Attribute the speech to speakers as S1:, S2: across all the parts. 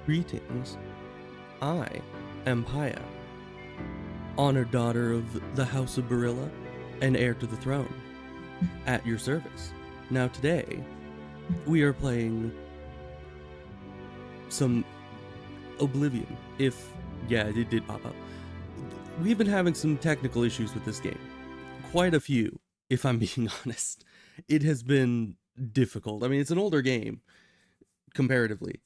S1: Greetings. I am Paya, honored daughter of the House of Barilla and heir to the throne, at your service. Now today, we are playing some Oblivion. Yeah, it did pop up. We've been having some technical issues with this game. Quite a few, if I'm being honest. It has been difficult. I mean, it's an older game, comparatively.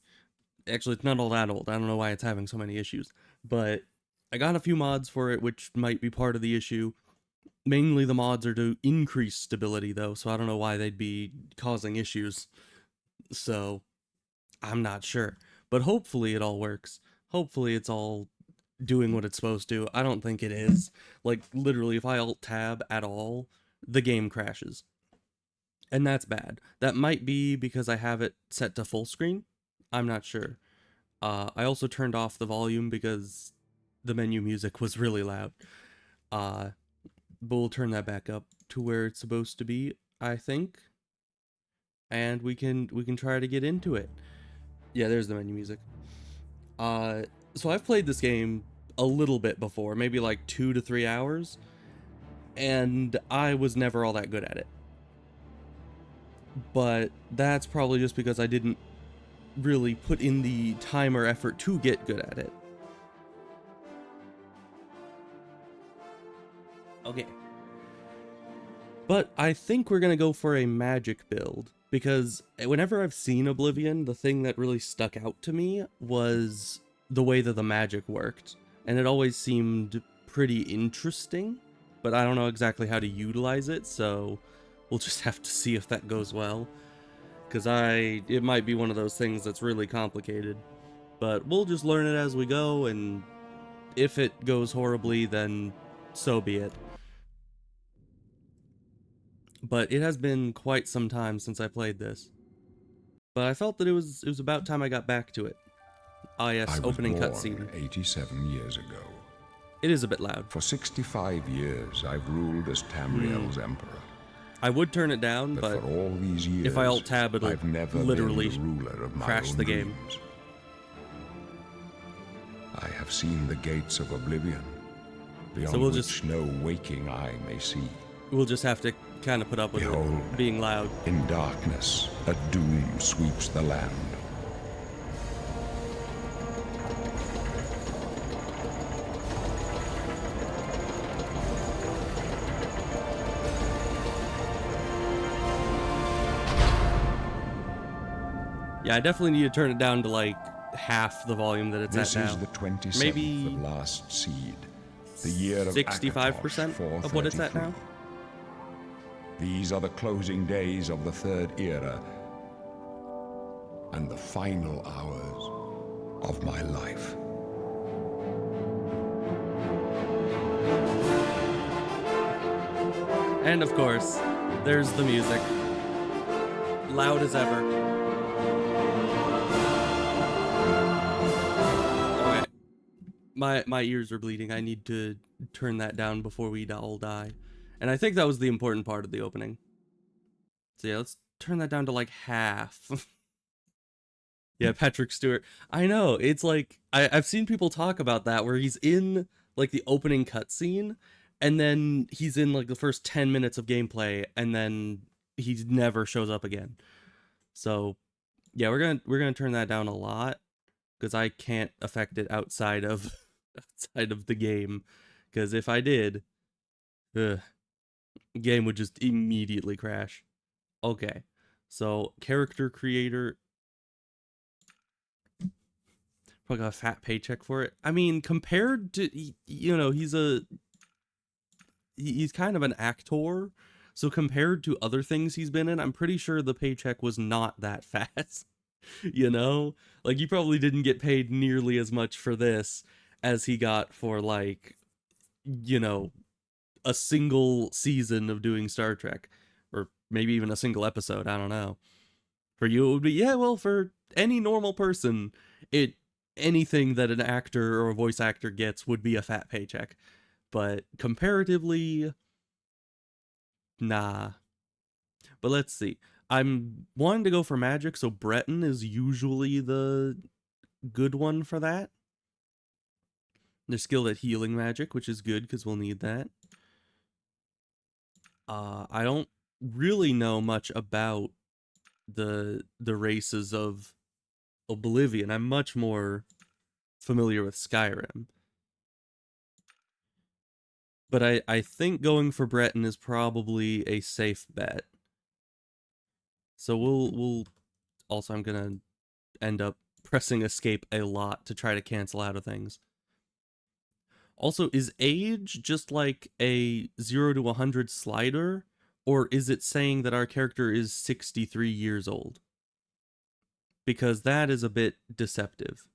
S1: Actually, it's not all that old. I don't know why it's having so many issues. But I got a few mods for it, which might be part of the issue. Mainly the mods are to increase stability, though, so I don't know why they'd be causing issues. So, I'm not sure. But hopefully it all works. Hopefully it's all doing what it's supposed to. I don't think it is. Like, literally, if I alt-tab at all, the game crashes. And that's bad. That might be because I have it set to full screen. I'm not sure. I also turned off the volume because the menu music was really loud. But we'll turn that back up to where it's supposed to be, I think. And we can try to get into it. Yeah, there's the menu music. So I've played this game a little bit before, maybe like 2 to 3 hours, and I was never all that good at it. But that's probably just because I didn't really put in the time or effort to get good at it. Okay. But I think we're gonna go for a magic build, because whenever I've seen Oblivion, the thing that really stuck out to me was the way that the magic worked. And it always seemed pretty interesting, but I don't know exactly how to utilize it, so we'll just have to see if that goes well. Because it might be one of those things that's really complicated. But we'll just learn it as we go, and if it goes horribly, then so be it. But it has been quite some time since I played this. But I felt that it was about time I got back to it. Ah yes, opening cutscene.
S2: 87 years ago.
S1: It is a bit loud.
S2: For 65 years, I've ruled as Tamriel's emperor.
S1: I would turn it down, but
S2: for all these years,
S1: if I alt-tab, it'll
S2: I've never
S1: literally
S2: been the ruler of my
S1: crash
S2: own
S1: the game.
S2: dreams. I have seen the gates of Oblivion, beyond which no waking eye may see.
S1: We'll just have to kind of put up with it being loud.
S2: In darkness, a doom sweeps the land.
S1: Yeah, I definitely need to turn it down to like half the volume that it's
S2: this
S1: at now.
S2: This is the 27th
S1: Maybe
S2: of last seed, the year of
S1: 65% of what it's at now.
S2: These are the closing days of the third era and the final hours of my life.
S1: And of course, there's the music. Loud as ever. My ears are bleeding. I need to turn that down before we all die. And I think that was the important part of the opening. So yeah, let's turn that down to like half. Yeah, Patrick Stewart. I know, it's like, I've seen people talk about that, where he's in like the opening cutscene, and then he's in like the first 10 minutes of gameplay, and then he never shows up again. So yeah, we're gonna turn that down a lot, because I can't affect it outside of the game. Because if I did, game would just immediately crash. Okay, so character creator, probably got a fat paycheck for it. I mean, compared to, you know, he's kind of an actor, so compared to other things he's been in, I'm pretty sure the paycheck was not that fast. You know, like, you probably didn't get paid nearly as much for this as he got for, like, you know, a single season of doing Star Trek, or maybe even a single episode. I don't know. For you, it would be, yeah, well, for any normal person, anything that an actor or a voice actor gets would be a fat paycheck. But comparatively, nah. But let's see. I'm wanting to go for magic, so Breton is usually the good one for that. They're skilled at healing magic, which is good because we'll need that. I don't really know much about the races of Oblivion. I'm much more familiar with Skyrim. But I think going for Breton is probably a safe bet. So we'll also, I'm gonna end up pressing escape a lot to try to cancel out of things. Also, is age just like a 0 to 100 slider, or is it saying that our character is 63 years old? Because that is a bit deceptive.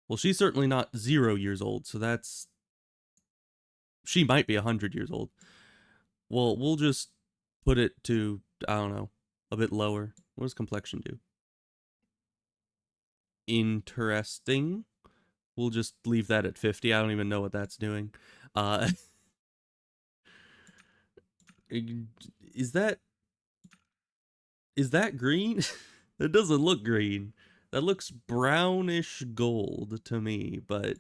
S1: Well, she's certainly not 0 years old, so that's... She might be 100 years old. Well, we'll just put it to, I don't know, a bit lower. What does complexion do? Interesting. We'll just leave that at 50. I don't even know what that's doing. Is that green? That doesn't look green. That looks brownish gold to me, but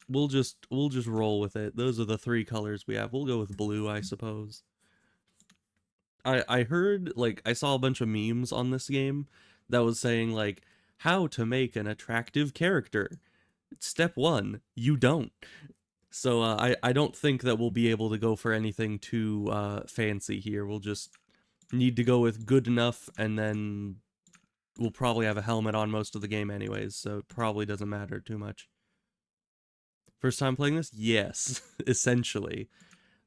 S1: we'll just roll with it. Those are the 3 colors we have. We'll go with blue, I suppose. I heard, like, I saw a bunch of memes on this game that was saying, like, how to make an attractive character. Step 1, you don't. So I don't think that we'll be able to go for anything too fancy here. We'll just need to go with good enough, and then we'll probably have a helmet on most of the game anyways, so it probably doesn't matter too much. First time playing this? Yes, essentially.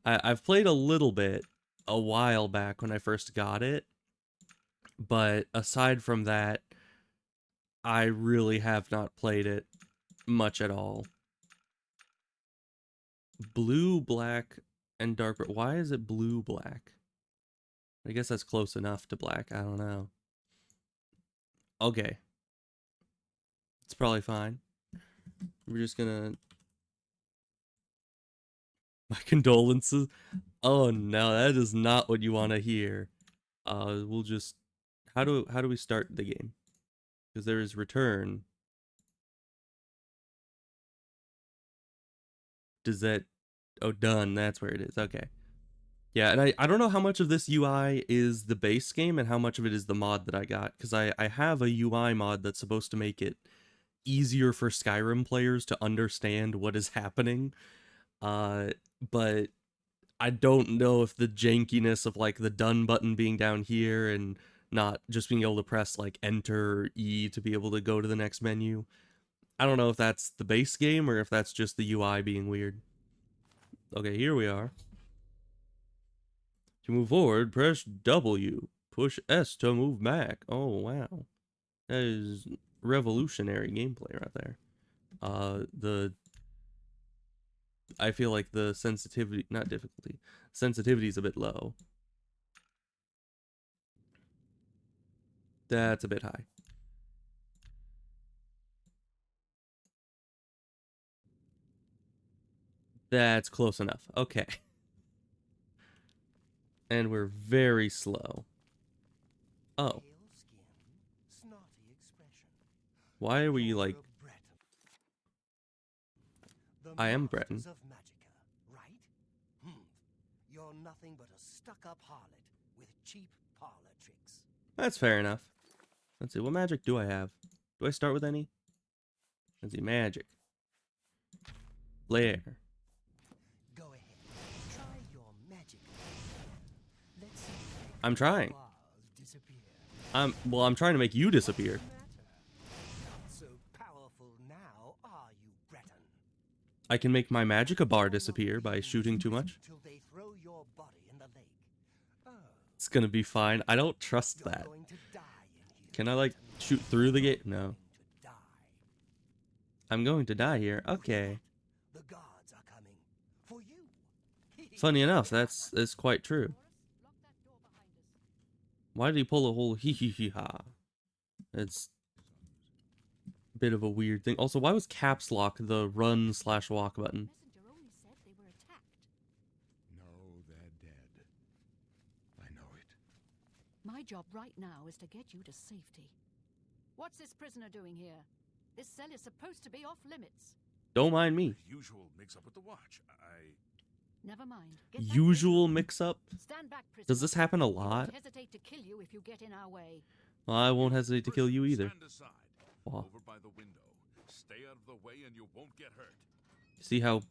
S1: I've played a little bit a while back when I first got it, but aside from that, I really have not played it much at all. Blue, black, and dark. Why is it blue, black? I guess that's close enough to black. I don't know. Okay. It's probably fine. We're just gonna... My condolences. Oh no, that is not what you want to hear. We'll just... How do we start the game? Because there is return. Does that... Oh, done. That's where it is. Okay. Yeah, and I don't know how much of this UI is the base game and how much of it is the mod that I got. Because I have a UI mod that's supposed to make it easier for Skyrim players to understand what is happening. But I don't know if the jankiness of, like, the done button being down here and not just being able to press, like, enter or E to be able to go to the next menu. I don't know if that's the base game or if that's just the UI being weird. Okay, here we are. To move forward, press W. Push S to move back. Oh, wow. That is revolutionary gameplay right there. I feel like the sensitivity, not difficulty, sensitivity is a bit low. That's a bit high. That's close enough. Okay. And we're very slow. Oh. Why are we, like... I am Breton.
S3: You're nothing but a stuck-up harlot with cheap parlor tricks.
S1: That's fair enough. Let's see, what magic do I have? Do I start with any? Let's see, magic. Lair.
S3: Go ahead. Try your magic. Let's see.
S1: I'm trying. Well, I'm trying to make you disappear.
S3: Not so powerful now, are you, Breton?
S1: I can make my magica bar disappear by shooting too much.
S3: Till they throw your body in the lake. Oh,
S1: It's gonna be fine. I don't trust
S3: you're
S1: that.
S3: going to die in here,
S1: Can I, like, shoot through the gate? No.
S3: die.
S1: I'm going to die here. Okay.
S3: The gods are coming for you.
S1: Funny enough, that's quite true. Why did he pull a whole hee-hee-hee-ha? It's a bit of a weird thing. Also, why was caps lock the run/walk button?
S4: Messenger only said they were attacked.
S2: No, they're dead. I know it.
S4: My job right now is to get you to safety. What's this prisoner doing here? This cell is supposed to be off limits.
S1: Don't mind me.
S5: Usual mix-up with the watch.
S4: Never mind. Get back,
S1: Usual
S4: prisoner.
S1: mix-up?
S4: Stand back, prisoner.
S1: Does this happen a
S4: We won't
S1: lot?
S4: hesitate to kill you if you get in our way.
S1: Well, I won't hesitate to kill you either.
S5: Stand aside.
S1: Wow.
S5: Over by the window. Stay out of the way and you won't get hurt.
S1: See how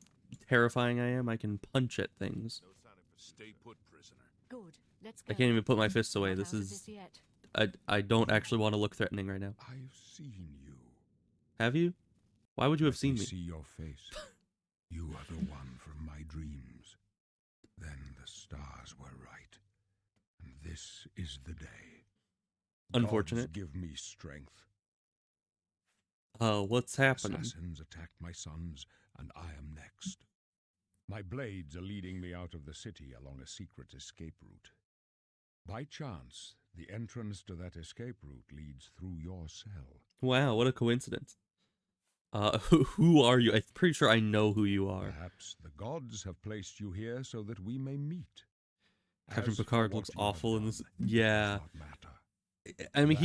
S1: terrifying I am? I can punch at things.
S5: No sign of stay put, prisoner.
S4: Good. Let's go.
S1: I can't even put my fists away.
S4: Not
S1: This
S4: out of
S1: is...
S4: yet.
S1: I don't actually want to look threatening right now.
S2: I've seen you.
S1: Have you? Why would you have
S2: Let
S1: seen
S2: me
S1: me?
S2: see your face. You are the one from my dreams. Then the stars were right. And this is the day.
S1: Unfortunate.
S2: Gods give me strength.
S1: What's happening?
S2: Assassins attacked my sons, and I am next. My blades are leading me out of the city along a secret escape route. By chance, the entrance to that escape route leads through your cell.
S1: Wow, what a coincidence. Who are you? I'm pretty sure I know who you are.
S2: Perhaps the gods have placed you here so that we may meet.
S1: Captain
S2: As for
S1: Picard
S2: what
S1: looks
S2: you have
S1: awful in this.
S2: done, it
S1: Yeah.
S2: does not matter.
S1: I mean,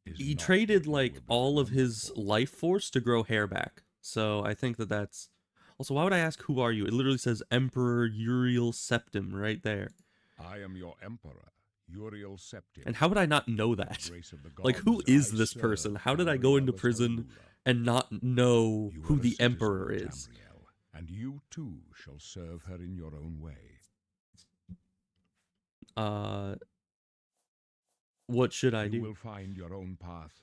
S2: That is
S1: he
S2: not
S1: traded
S2: what you
S1: like
S2: were
S1: all of
S2: born
S1: his
S2: for.
S1: life force to grow hair back. So I think that's... Also, why would I ask who are you? It literally says Emperor Uriel Septim right there.
S2: I am your emperor, Uriel Septim.
S1: And how would I not know
S2: By
S1: that?
S2: the grace of the
S1: Like, who
S2: gods,
S1: is
S2: I
S1: this
S2: serve
S1: person? How did I go into
S2: Tamriel as
S1: prison
S2: ruler.
S1: and not know
S2: You
S1: who
S2: are a
S1: the
S2: citizen
S1: Emperor
S2: of
S1: is?
S2: Tamriel, and you too shall serve her in your own way.
S1: What should I
S2: You
S1: do?
S2: will find your own path.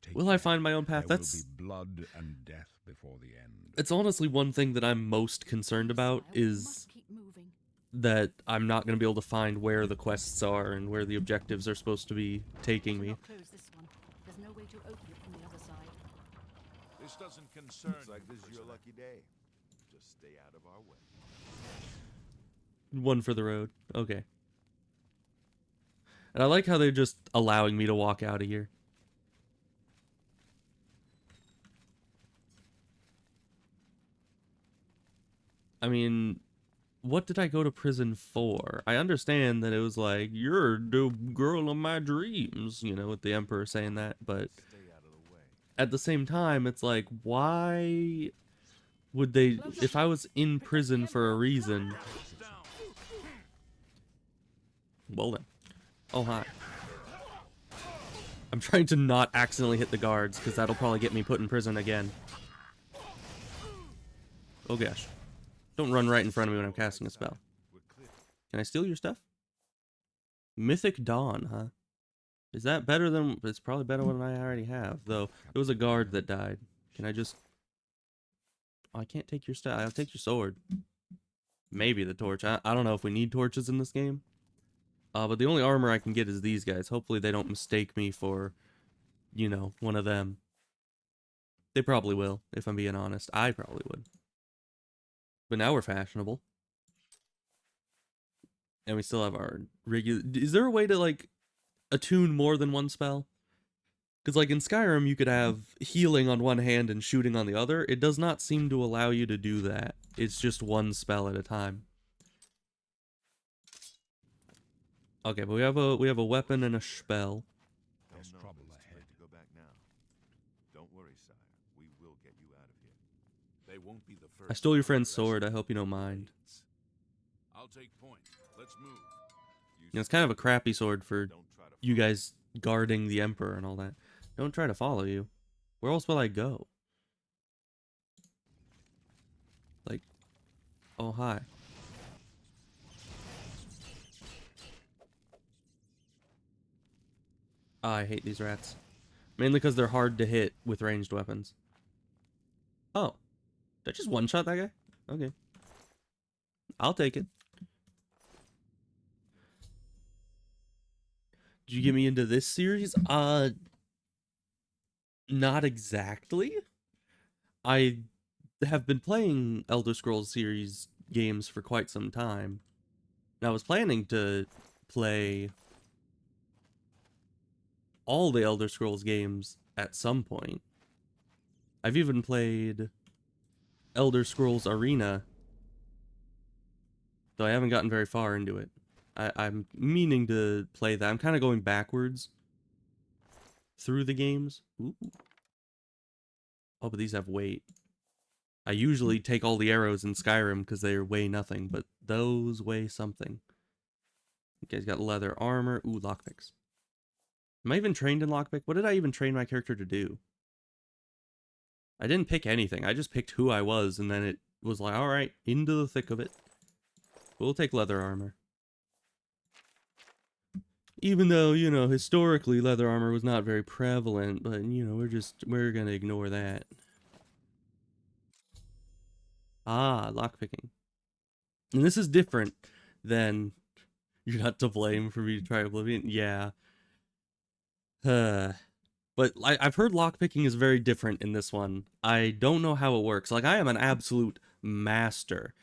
S2: Take
S1: Will I
S2: care.
S1: find my own path?
S2: There
S1: That's...
S2: will be blood and death before the end.
S1: It's honestly one thing that I'm most concerned about
S4: Sire, we
S1: is
S4: must keep moving.
S1: that I'm not going to be able to find where the quests are and where the objectives are supposed to be taking
S4: Do
S1: me.
S4: not close this one. There's no way to open it from the other side.
S5: This doesn't concern
S6: Looks like
S5: you,
S6: this is your
S5: prisoner.
S6: lucky day. Just stay out of our way.
S1: One for the road. Okay. And I like how they're just allowing me to walk out of here. I mean, what did I go to prison for? I understand that it was like, you're the girl of my dreams, you know, with the Emperor saying that, but
S6: Stay out of the way.
S1: at the same time, it's like, why would they, if I was in prison for a reason, well then. Oh, hi. I'm trying to not accidentally hit the guards, because that'll probably get me put in prison again. Oh gosh. Don't run right in front of me when I'm casting a spell.
S6: We're clear.
S1: Can I steal your stuff? Mythic Dawn, huh? Is that better than... It's probably better than I already have, though. There was a guard that died. Can I just... Oh, I can't take your stuff. I'll take your sword. Maybe the torch. I don't know if we need torches in this game. But the only armor I can get is these guys. Hopefully they don't mistake me for, you know, one of them. They probably will, if I'm being honest. I probably would. But now we're fashionable. And we still have our regular... Is there a way to, like, attune more than one spell? Because, like, in Skyrim, you could have healing on one hand and shooting on the other. It does not seem to allow you to do that. It's just one spell at a time. Okay, but we have a weapon and a spell.
S2: There's
S6: Don't know,
S2: trouble
S6: but it's
S2: ahead.
S6: time to go back now. Don't worry, sire. We will get you out of here.
S5: They won't be the first.
S1: I stole your
S5: to
S1: friend's
S5: arrest
S1: sword.
S5: you.
S1: I hope you don't mind.
S5: I'll take point. Let's move.
S1: You know, it's kind of a crappy sword for
S6: Don't try to
S1: you guys guarding the Emperor and all that. Don't try to follow you. Where else will I go? Like, oh hi. Ah, I hate these rats. Mainly because they're hard to hit with ranged weapons. Oh. Did I just one-shot that guy? Okay. I'll take it. Did you get me into this series? Not exactly. I have been playing Elder Scrolls series games for quite some time. And I was planning to play all the Elder Scrolls games at some point. I've even played Elder Scrolls Arena, though I haven't gotten very far into it. I'm meaning to play that. I'm kind of going backwards through the games. Ooh. Oh, but these have weight. I usually take all the arrows in Skyrim because they weigh nothing, but those weigh something. Okay, he's got leather armor. Ooh, lockpicks. Am I even trained in lockpick? What did I even train my character to do? I didn't pick anything. I just picked who I was, and then it was like, alright, into the thick of it. We'll take leather armor. Even though, you know, historically leather armor was not very prevalent, but, you know, we're gonna ignore that. Ah, lockpicking. And this is different than you're not to blame for me to try Oblivion. Yeah. But I've heard lockpicking is very different in this one. I don't know how it works. Like, I am an absolute master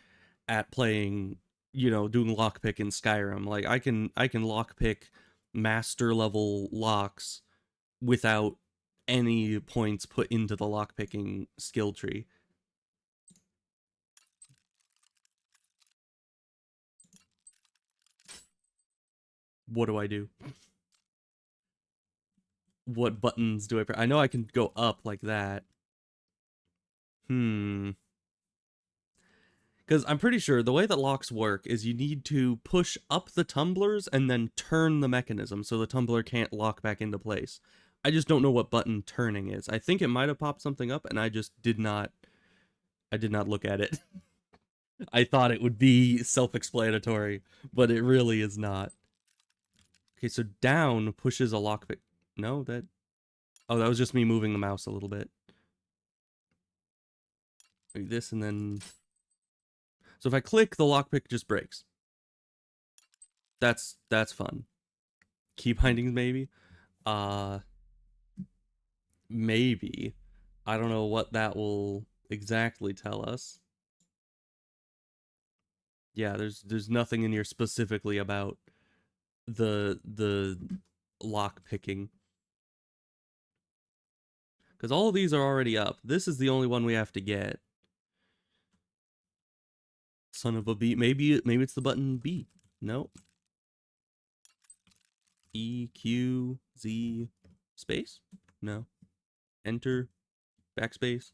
S1: at playing, you know, doing lockpick in Skyrim. Like, I can lockpick master level locks without any points put into the lockpicking skill tree. What do I do? What buttons do I press? I know I can go up like that. Because I'm pretty sure the way that locks work is you need to push up the tumblers and then turn the mechanism so the tumbler can't lock back into place. I just don't know what button turning is. I think it might have popped something up and I did not look at it. I thought it would be self-explanatory, but it really is not. Okay, so down pushes a lockpick. No, that... Oh, that was just me moving the mouse a little bit. Like this, and then... So if I click, the lockpick just breaks. That's fun. Key bindings, maybe? Maybe. I don't know what that will exactly tell us. Yeah, there's nothing in here specifically about the lock picking. Because all of these are already up. This is the only one we have to get. Son of a B. Maybe it's the button B. Nope. E, Q, Z, space? No. Enter, backspace.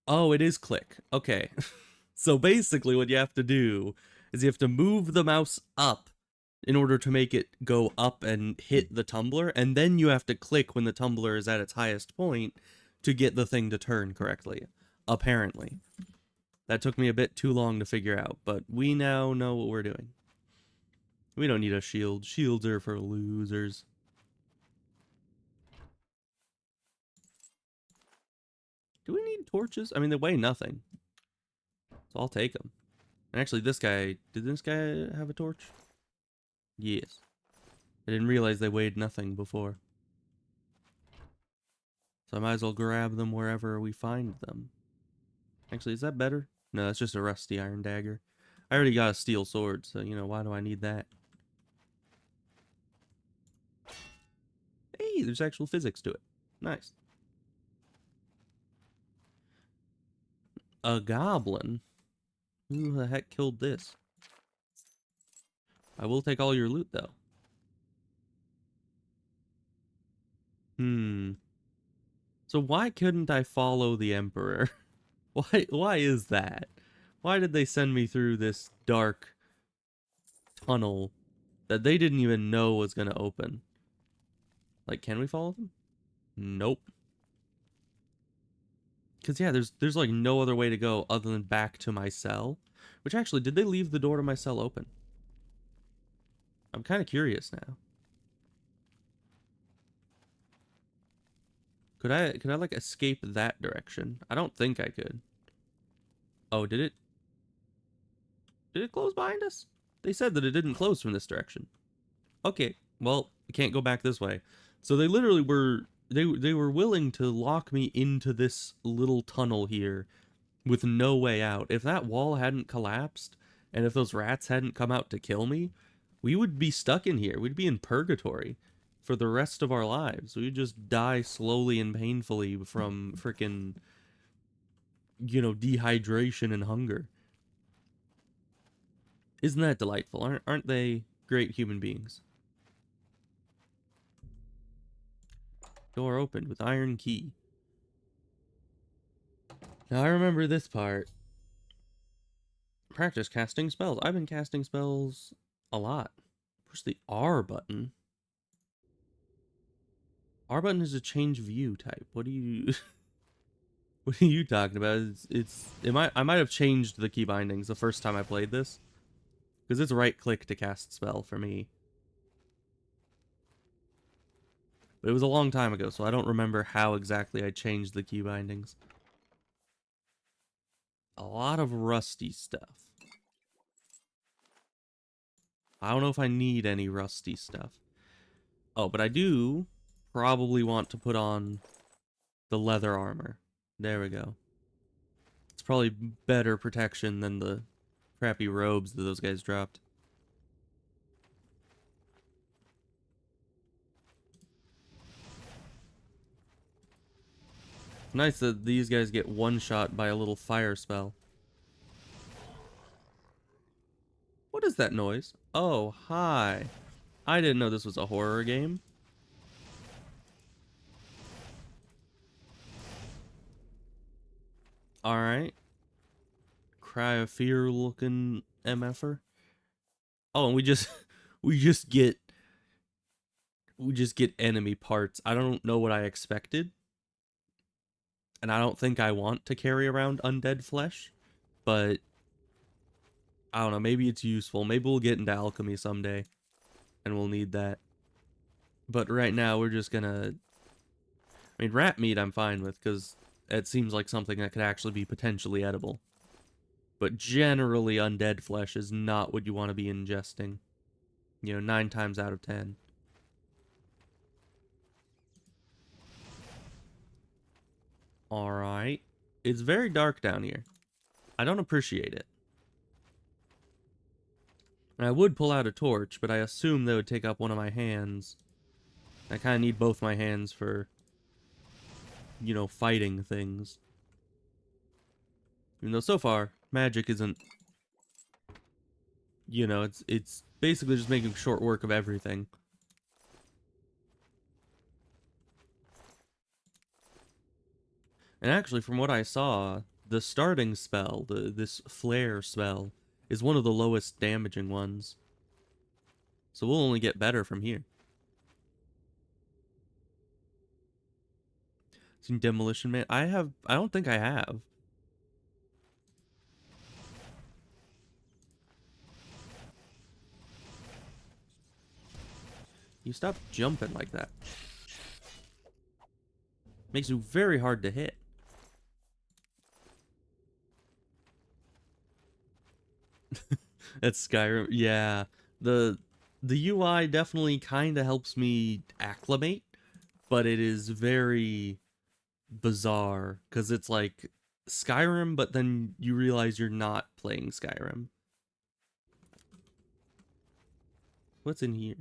S1: Oh, it is click. Okay. So basically what you have to do is you have to move the mouse up in order to make it go up and hit the tumbler, and then you have to click when the tumbler is at its highest point to get the thing to turn correctly, apparently. That took me a bit too long to figure out, but we now know what we're doing. We don't need a shield. Shields are for losers. Do we need torches? I mean, they weigh nothing. So I'll take them. And actually, this guy... Did this guy have a torch? Yes. I didn't realize they weighed nothing before. So I might as well grab them wherever we find them. Actually, is that better? No, that's just a rusty iron dagger. I already got a steel sword, so, you know, why do I need that? Hey, there's actual physics to it. Nice. A goblin? Who the heck killed this? I will take all your loot, though. So why couldn't I follow the Emperor? Why is that? Why did they send me through this dark tunnel that they didn't even know was gonna open? Like, can we follow them? Nope. Because, yeah, there's like no other way to go other than back to my cell. Which, actually, did they leave the door to my cell open? I'm kind of curious now. Could I like escape that direction? I don't think I could. Oh, did it? Did it close behind us? They said that it didn't close from this direction. Okay, well, I can't go back this way. So they literally were they were willing to lock me into this little tunnel here with no way out. If that wall hadn't collapsed and if those rats hadn't come out to kill me, we would be stuck in here. We'd be in purgatory for the rest of our lives. We'd just die slowly and painfully from freaking, you know, dehydration and hunger. Isn't that delightful? Aren't they great human beings? Door opened with iron key. Now I remember this part. Practice casting spells. I've been casting spells a lot. Push the R button. R button is a change view type. What do you... What are you talking about? I might have changed the key bindings the first time I played this. Because it's right click to cast spell for me. But it was a long time ago, so I don't remember how exactly I changed the key bindings. A lot of rusty stuff. I don't know if I need any rusty stuff. Oh, but I do probably want to put on the leather armor. There we go. It's probably better protection than the crappy robes that those guys dropped. Nice that these guys get one shot by a little fire spell. What is that noise? Oh, hi. I didn't know this was a horror game. Alright. Cry of fear looking MFer. Oh, and we just get enemy parts. I don't know what I expected. And I don't think I want to carry around undead flesh, but I don't know, maybe it's useful. Maybe we'll get into alchemy someday and we'll need that. But right now we're just gonna... I mean, rat meat I'm fine with because it seems like something that could actually be potentially edible. But generally undead flesh is not what you want to be ingesting. You know, 9 times out of 10. Alright. It's very dark down here. I don't appreciate it. And I would pull out a torch, but I assume that would take up one of my hands. I kind of need both my hands for, you know, fighting things. Even though so far, magic isn't... You know, it's basically just making short work of everything. And actually, from what I saw, the starting spell, this flare spell, is one of the lowest damaging ones. So we'll only get better from here. Seen Demolition Man? I don't think I have. You stop jumping like that. Makes you very hard to hit. That's Skyrim. Yeah. The UI definitely kind of helps me acclimate, but it is very bizarre because it's like Skyrim, but then you realize you're not playing Skyrim. What's in here?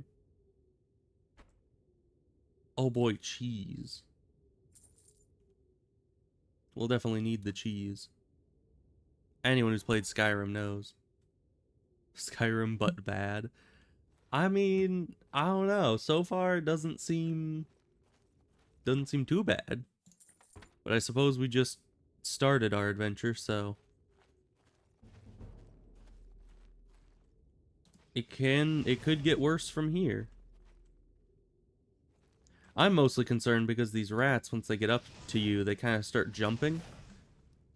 S1: Oh boy, cheese. We'll definitely need the cheese. Anyone who's played Skyrim knows. Skyrim but bad. I mean, I don't know. So far it doesn't seem too bad. But I suppose we just started our adventure, so it could get worse from here. I'm mostly concerned because these rats, once they get up to you, they kind of start jumping.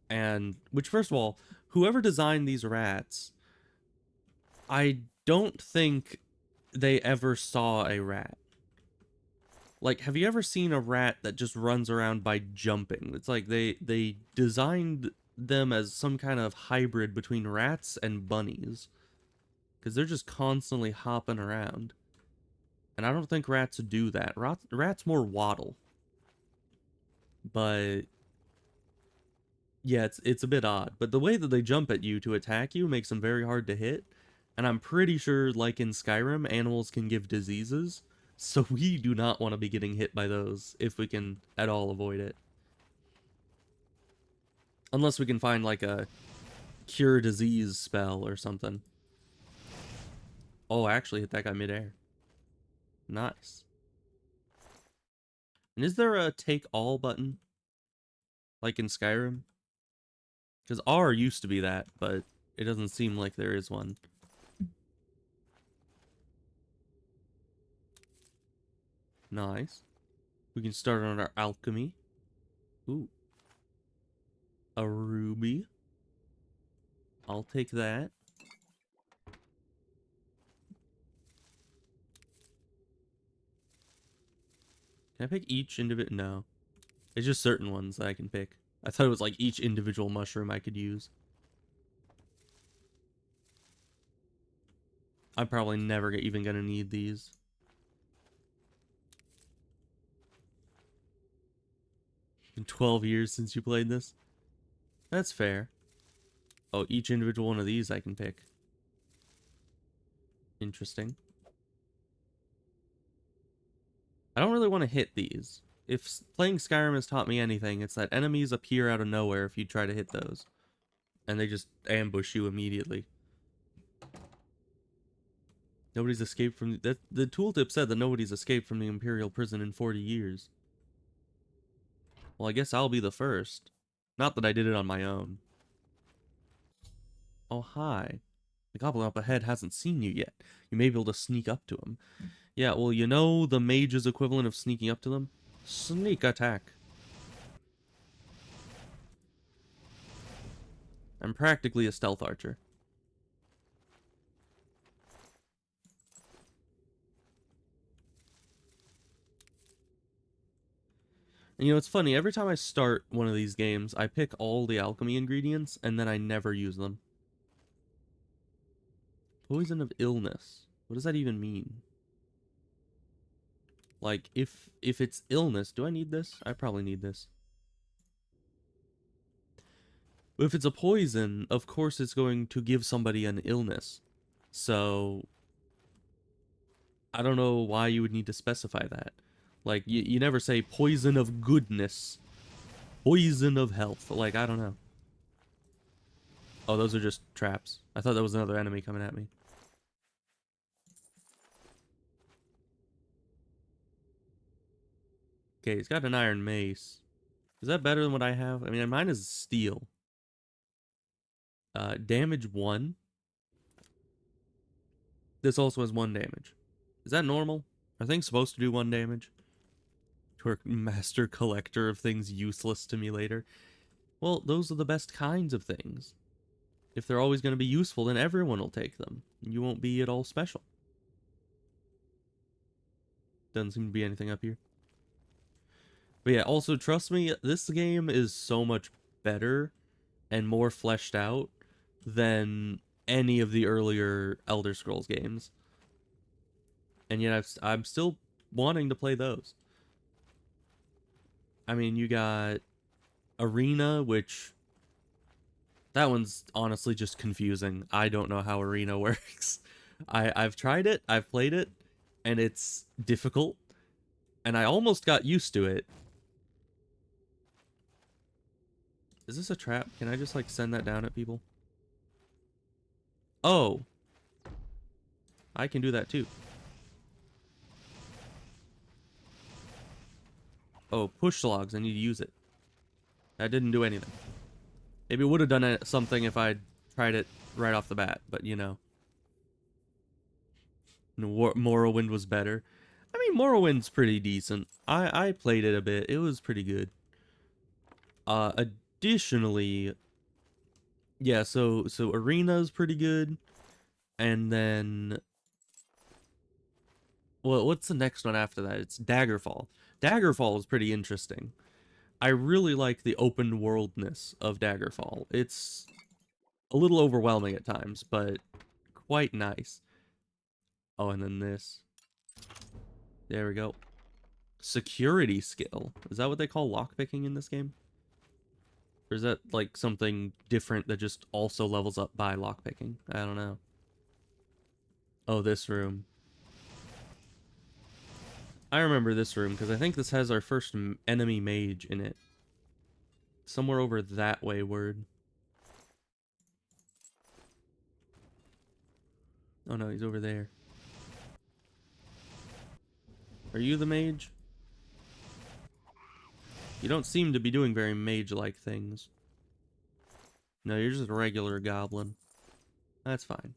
S1: And, which first of all, whoever designed these rats, I don't think they ever saw a rat. Like, have you ever seen a rat that just runs around by jumping? It's like they designed them as some kind of hybrid between rats and bunnies. Because they're just constantly hopping around. And I don't think rats do that. Rats more waddle. But yeah, it's a bit odd. But the way that they jump at you to attack you makes them very hard to hit. And I'm pretty sure, like in Skyrim, animals can give diseases. So we do not want to be getting hit by those if we can at all avoid it. Unless we can find like a cure disease spell or something. Oh, I actually hit that guy midair. Nice. And is there a take all button? Like in Skyrim? Because R used to be that, but it doesn't seem like there is one. Nice. We can start on our alchemy. Ooh. A ruby. I'll take that. Can I pick each individual? No. It's just certain ones that I can pick. I thought it was like each individual mushroom I could use. I'm probably never even gonna need these. In 12 years since you played this? That's fair. Oh, each individual one of these I can pick. Interesting. I don't really want to hit these. If playing Skyrim has taught me anything, it's that enemies appear out of nowhere if you try to hit those. And they just ambush you immediately. Nobody's escaped from... The tooltip said that nobody's escaped from the Imperial prison in 40 years. Well, I guess I'll be the first. Not that I did it on my own. Oh, hi. The goblin up ahead hasn't seen you yet. You may be able to sneak up to him. Yeah, well, you know the mage's equivalent of sneaking up to them? Sneak attack. I'm practically a stealth archer. And you know, it's funny, every time I start one of these games, I pick all the alchemy ingredients, and then I never use them. Poison of illness. What does that even mean? Like, if it's illness, do I need this? I probably need this. But if it's a poison, of course it's going to give somebody an illness. So, I don't know why you would need to specify that. Like, you never say poison of goodness. Poison of health. Like, I don't know. Oh, those are just traps. I thought that was another enemy coming at me. Okay, he's got an iron mace. Is that better than what I have? I mean, mine is steel. Damage 1. This also has 1 damage. Is that normal? Are things supposed to do 1 damage? To master collector of things useless to me later. Well, those are the best kinds of things. If they're always going to be useful, then everyone will take them. You won't be at all special. Doesn't seem to be anything up here. But yeah, also trust me, this game is so much better and more fleshed out than any of the earlier Elder Scrolls games. And yet I'm still wanting to play those. I mean, you got Arena, which... That one's honestly just confusing. I don't know how Arena works. I've tried it, I've played it, and it's difficult. And I almost got used to it. Is this a trap? Can I just, like, send that down at people? Oh. I can do that, too. Oh, push logs. I need to use it. That didn't do anything. Maybe it would have done something if I'd tried it right off the bat, but, you know. Morrowind was better. I mean, Morrowind's pretty decent. I played it a bit. It was pretty good. Additionally, yeah, so Arena's pretty good. And then, well, what's the next one after that? It's Daggerfall. Daggerfall is pretty interesting. I really like the open worldness of Daggerfall. It's a little overwhelming at times, but quite nice. Oh, and then this. There we go. Security skill. Is that what they call lockpicking in this game? Or is that like something different that just also levels up by lockpicking? I don't know. Oh, this room. I remember this room because I think this has our first enemy mage in it. Somewhere over that wayward. Oh no, he's over there. Are you the mage? You don't seem to be doing very mage-like things. No, you're just a regular goblin. That's fine.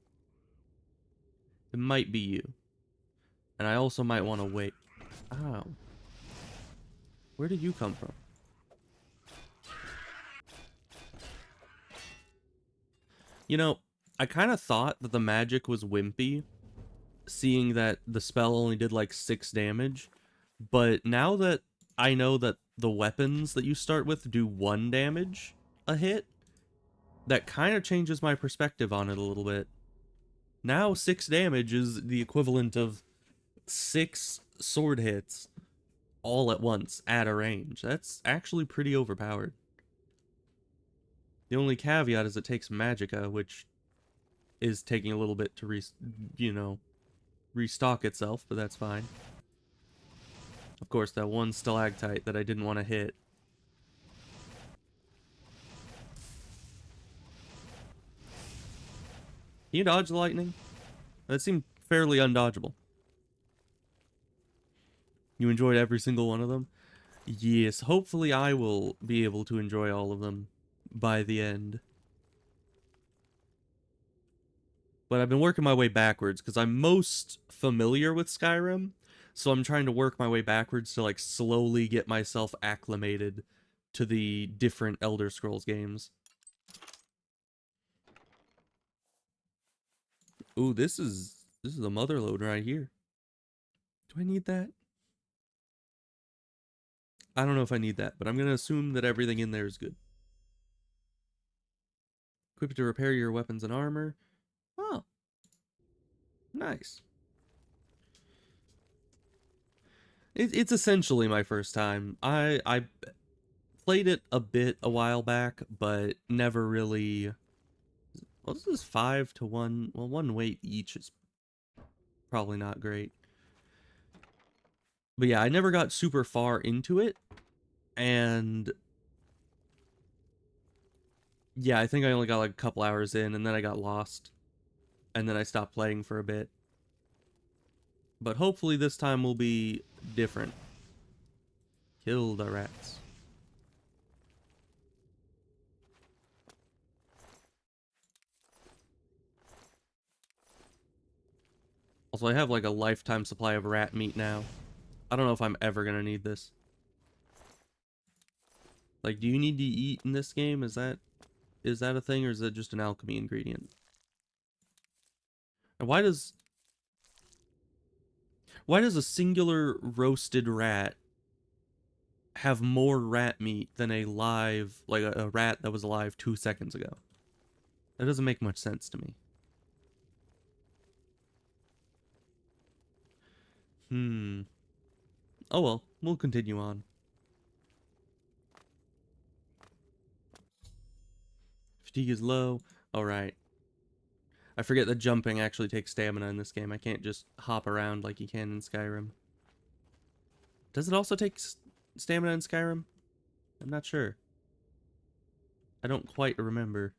S1: It might be you. And I also might want to wait. Ow. Where did you come from? You know, I kind of thought that the magic was wimpy, seeing that the spell only did like 6 damage. But now that I know that the weapons that you start with do 1 damage a hit, that kind of changes my perspective on it a little bit. Now 6 damage is the equivalent of 6 sword hits all at once at a range. That's actually pretty overpowered. The only caveat is it takes magicka, which is taking a little bit to restock itself, but that's fine. Of course, that one stalactite that I didn't want to hit. Can you dodge the lightning? That seemed fairly undodgeable. You enjoyed every single one of them? Yes, hopefully I will be able to enjoy all of them by the end. But I've been working my way backwards because I'm most familiar with Skyrim, so I'm trying to work my way backwards to like slowly get myself acclimated to the different Elder Scrolls games. Ooh, this is a mother load right here. Do I need that? I don't know if I need that, but I'm going to assume that everything in there is good. Equip it to repair your weapons and armor. Oh. Nice. It's essentially my first time. I played it a bit a while back, but never really... Well, this is 5 to 1. Well, 1 weight each is probably not great. But yeah, I never got super far into it. And yeah, I think I only got like a couple hours in, and then I got lost. And then I stopped playing for a bit. But hopefully this time will be different. Kill the rats. Also, I have like a lifetime supply of rat meat now. I don't know if I'm ever gonna need this. Like, do you need to eat in this game? Is that a thing, or is that just an alchemy ingredient? And why does a singular roasted rat have more rat meat than a live, like a rat that was alive 2 seconds ago? That doesn't make much sense to me. Oh well, we'll continue on. Fatigue is low. Alright. I forget that jumping actually takes stamina in this game. I can't just hop around like you can in Skyrim. Does it also take stamina in Skyrim? I'm not sure. I don't quite remember.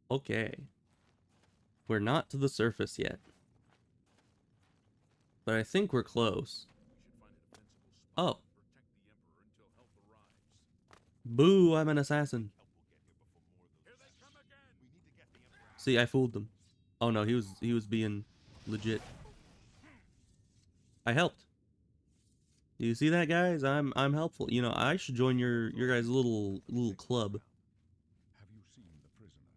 S1: Okay. We're not to the surface yet. But I think we're close. Oh. Boo, I'm an assassin. See, I fooled them. Oh no, he was being legit. I helped. You see that, guys? I'm helpful. You know, I should join your guys' little club.
S2: Have you seen the prisoner?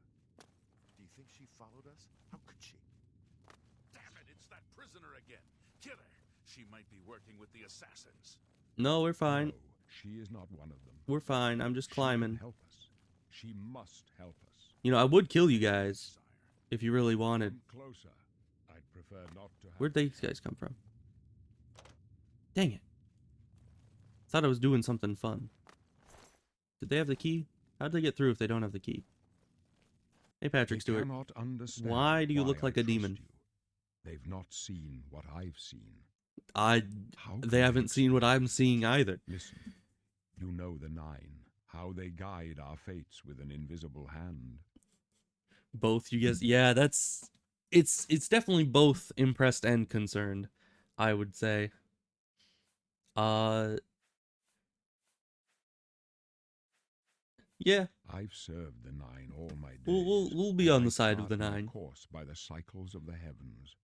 S6: Do you think she followed us? How could she?
S5: Damn it, it's that prisoner again. Kill her. She might be working with the assassins.
S1: No, we're fine.
S2: No, she is not one of them.
S1: We're fine. I'm just
S2: She will
S1: climbing.
S2: help us. She must help us.
S1: You know, I would kill you guys if you really wanted.
S2: Come closer. I'd prefer not to have.
S1: Where'd these guys come from? Dang it. Thought I was doing something fun. Did they have the key? How'd they get through if they don't have the key? Hey, Patrick
S2: They
S1: Stewart.
S2: cannot understand
S1: Why do you look
S2: why
S1: like
S2: I
S1: a demon?
S2: trust you. They've not seen what I've seen.
S1: They
S2: They
S1: haven't seen what I'm seeing either.
S2: Listen, you know the Nine, how they guide our fates with an invisible hand.
S1: Both you guys. Yeah, that's it's definitely both impressed and concerned, I would say. Uh, yeah,
S2: I've served the Nine all my days.
S1: we'll be
S2: and
S1: on
S2: I
S1: the side of
S2: chart
S1: the
S2: my
S1: 9.
S2: course by the cycles of the heavens.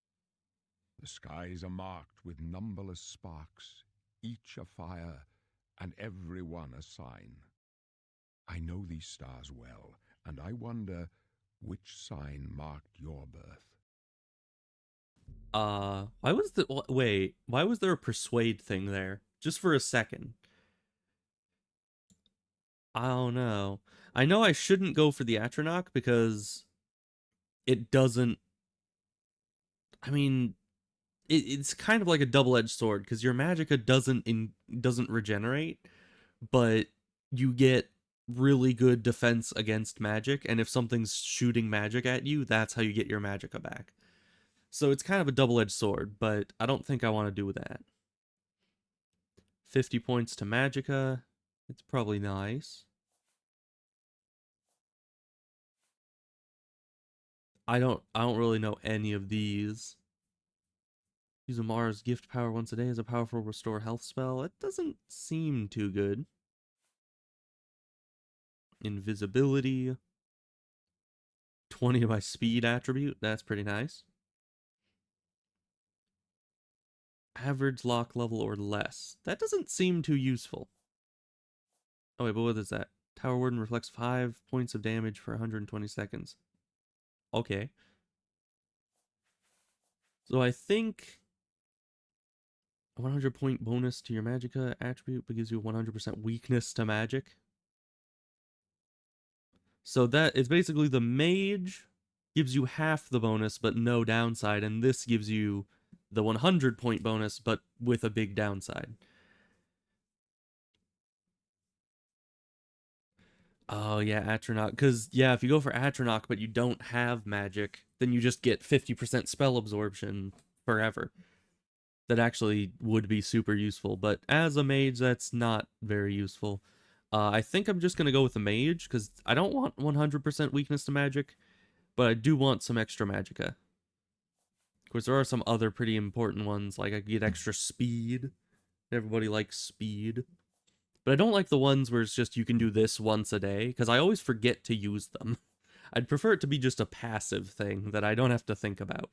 S2: The skies are marked with numberless sparks, each a fire, and every one a sign. I know these stars well, and I wonder which sign marked your birth.
S1: Why was why was there a persuade thing there? Just for a second. I don't know. I know I shouldn't go for the Atronach because it doesn't. I mean, it's kind of like a double-edged sword because your magicka doesn't regenerate, but you get really good defense against magic, and if something's shooting magic at you, that's how you get your magicka back. So it's kind of a double-edged sword, but I don't think I want to do that. 50 points to magicka. It's probably nice. I don't really know any of these. Use Amara's gift power once a day as a powerful restore health spell. It doesn't seem too good. Invisibility. 20 of my speed attribute. That's pretty nice. Average lock level or less. That doesn't seem too useful. Oh wait, but what is that? Tower Warden reflects 5 points of damage for 120 seconds. Okay. So I think 100 point bonus to your magicka attribute but gives you 100% weakness to magic. So that it's basically the mage gives you half the bonus but no downside, and this gives you the 100 point bonus but with a big downside. Oh yeah, Atronach. Because yeah, if you go for Atronach but you don't have magic, then you just get 50% spell absorption forever. That actually would be super useful, but as a mage, that's not very useful. I think I'm just gonna go with the mage because I don't want 100% weakness to magic, but I do want some extra magicka. Of course, there are some other pretty important ones, like I get extra speed. Everybody likes speed. But I don't like the ones where it's just you can do this once a day, because I always forget to use them. I'd prefer it to be just a passive thing that I don't have to think about.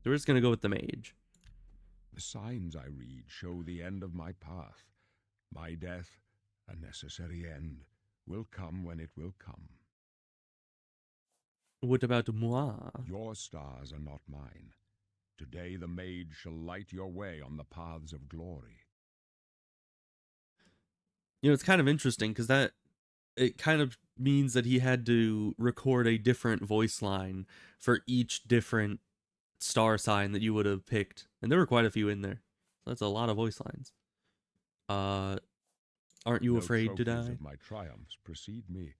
S1: So we're just gonna go with the mage.
S2: The signs I read show the end of my path. My death, a necessary end, will come when it will come.
S1: What about moi?
S2: Your stars are not mine. Today the mage shall light your way on the paths of glory.
S1: You know, it's kind of interesting because it kind of means that he had to record a different voice line for each different star sign that you would have picked, and there were quite a few in there. That's a lot of voice lines. Aren't you
S2: No
S1: afraid to
S2: trophies
S1: die?
S2: of my triumphs precede me,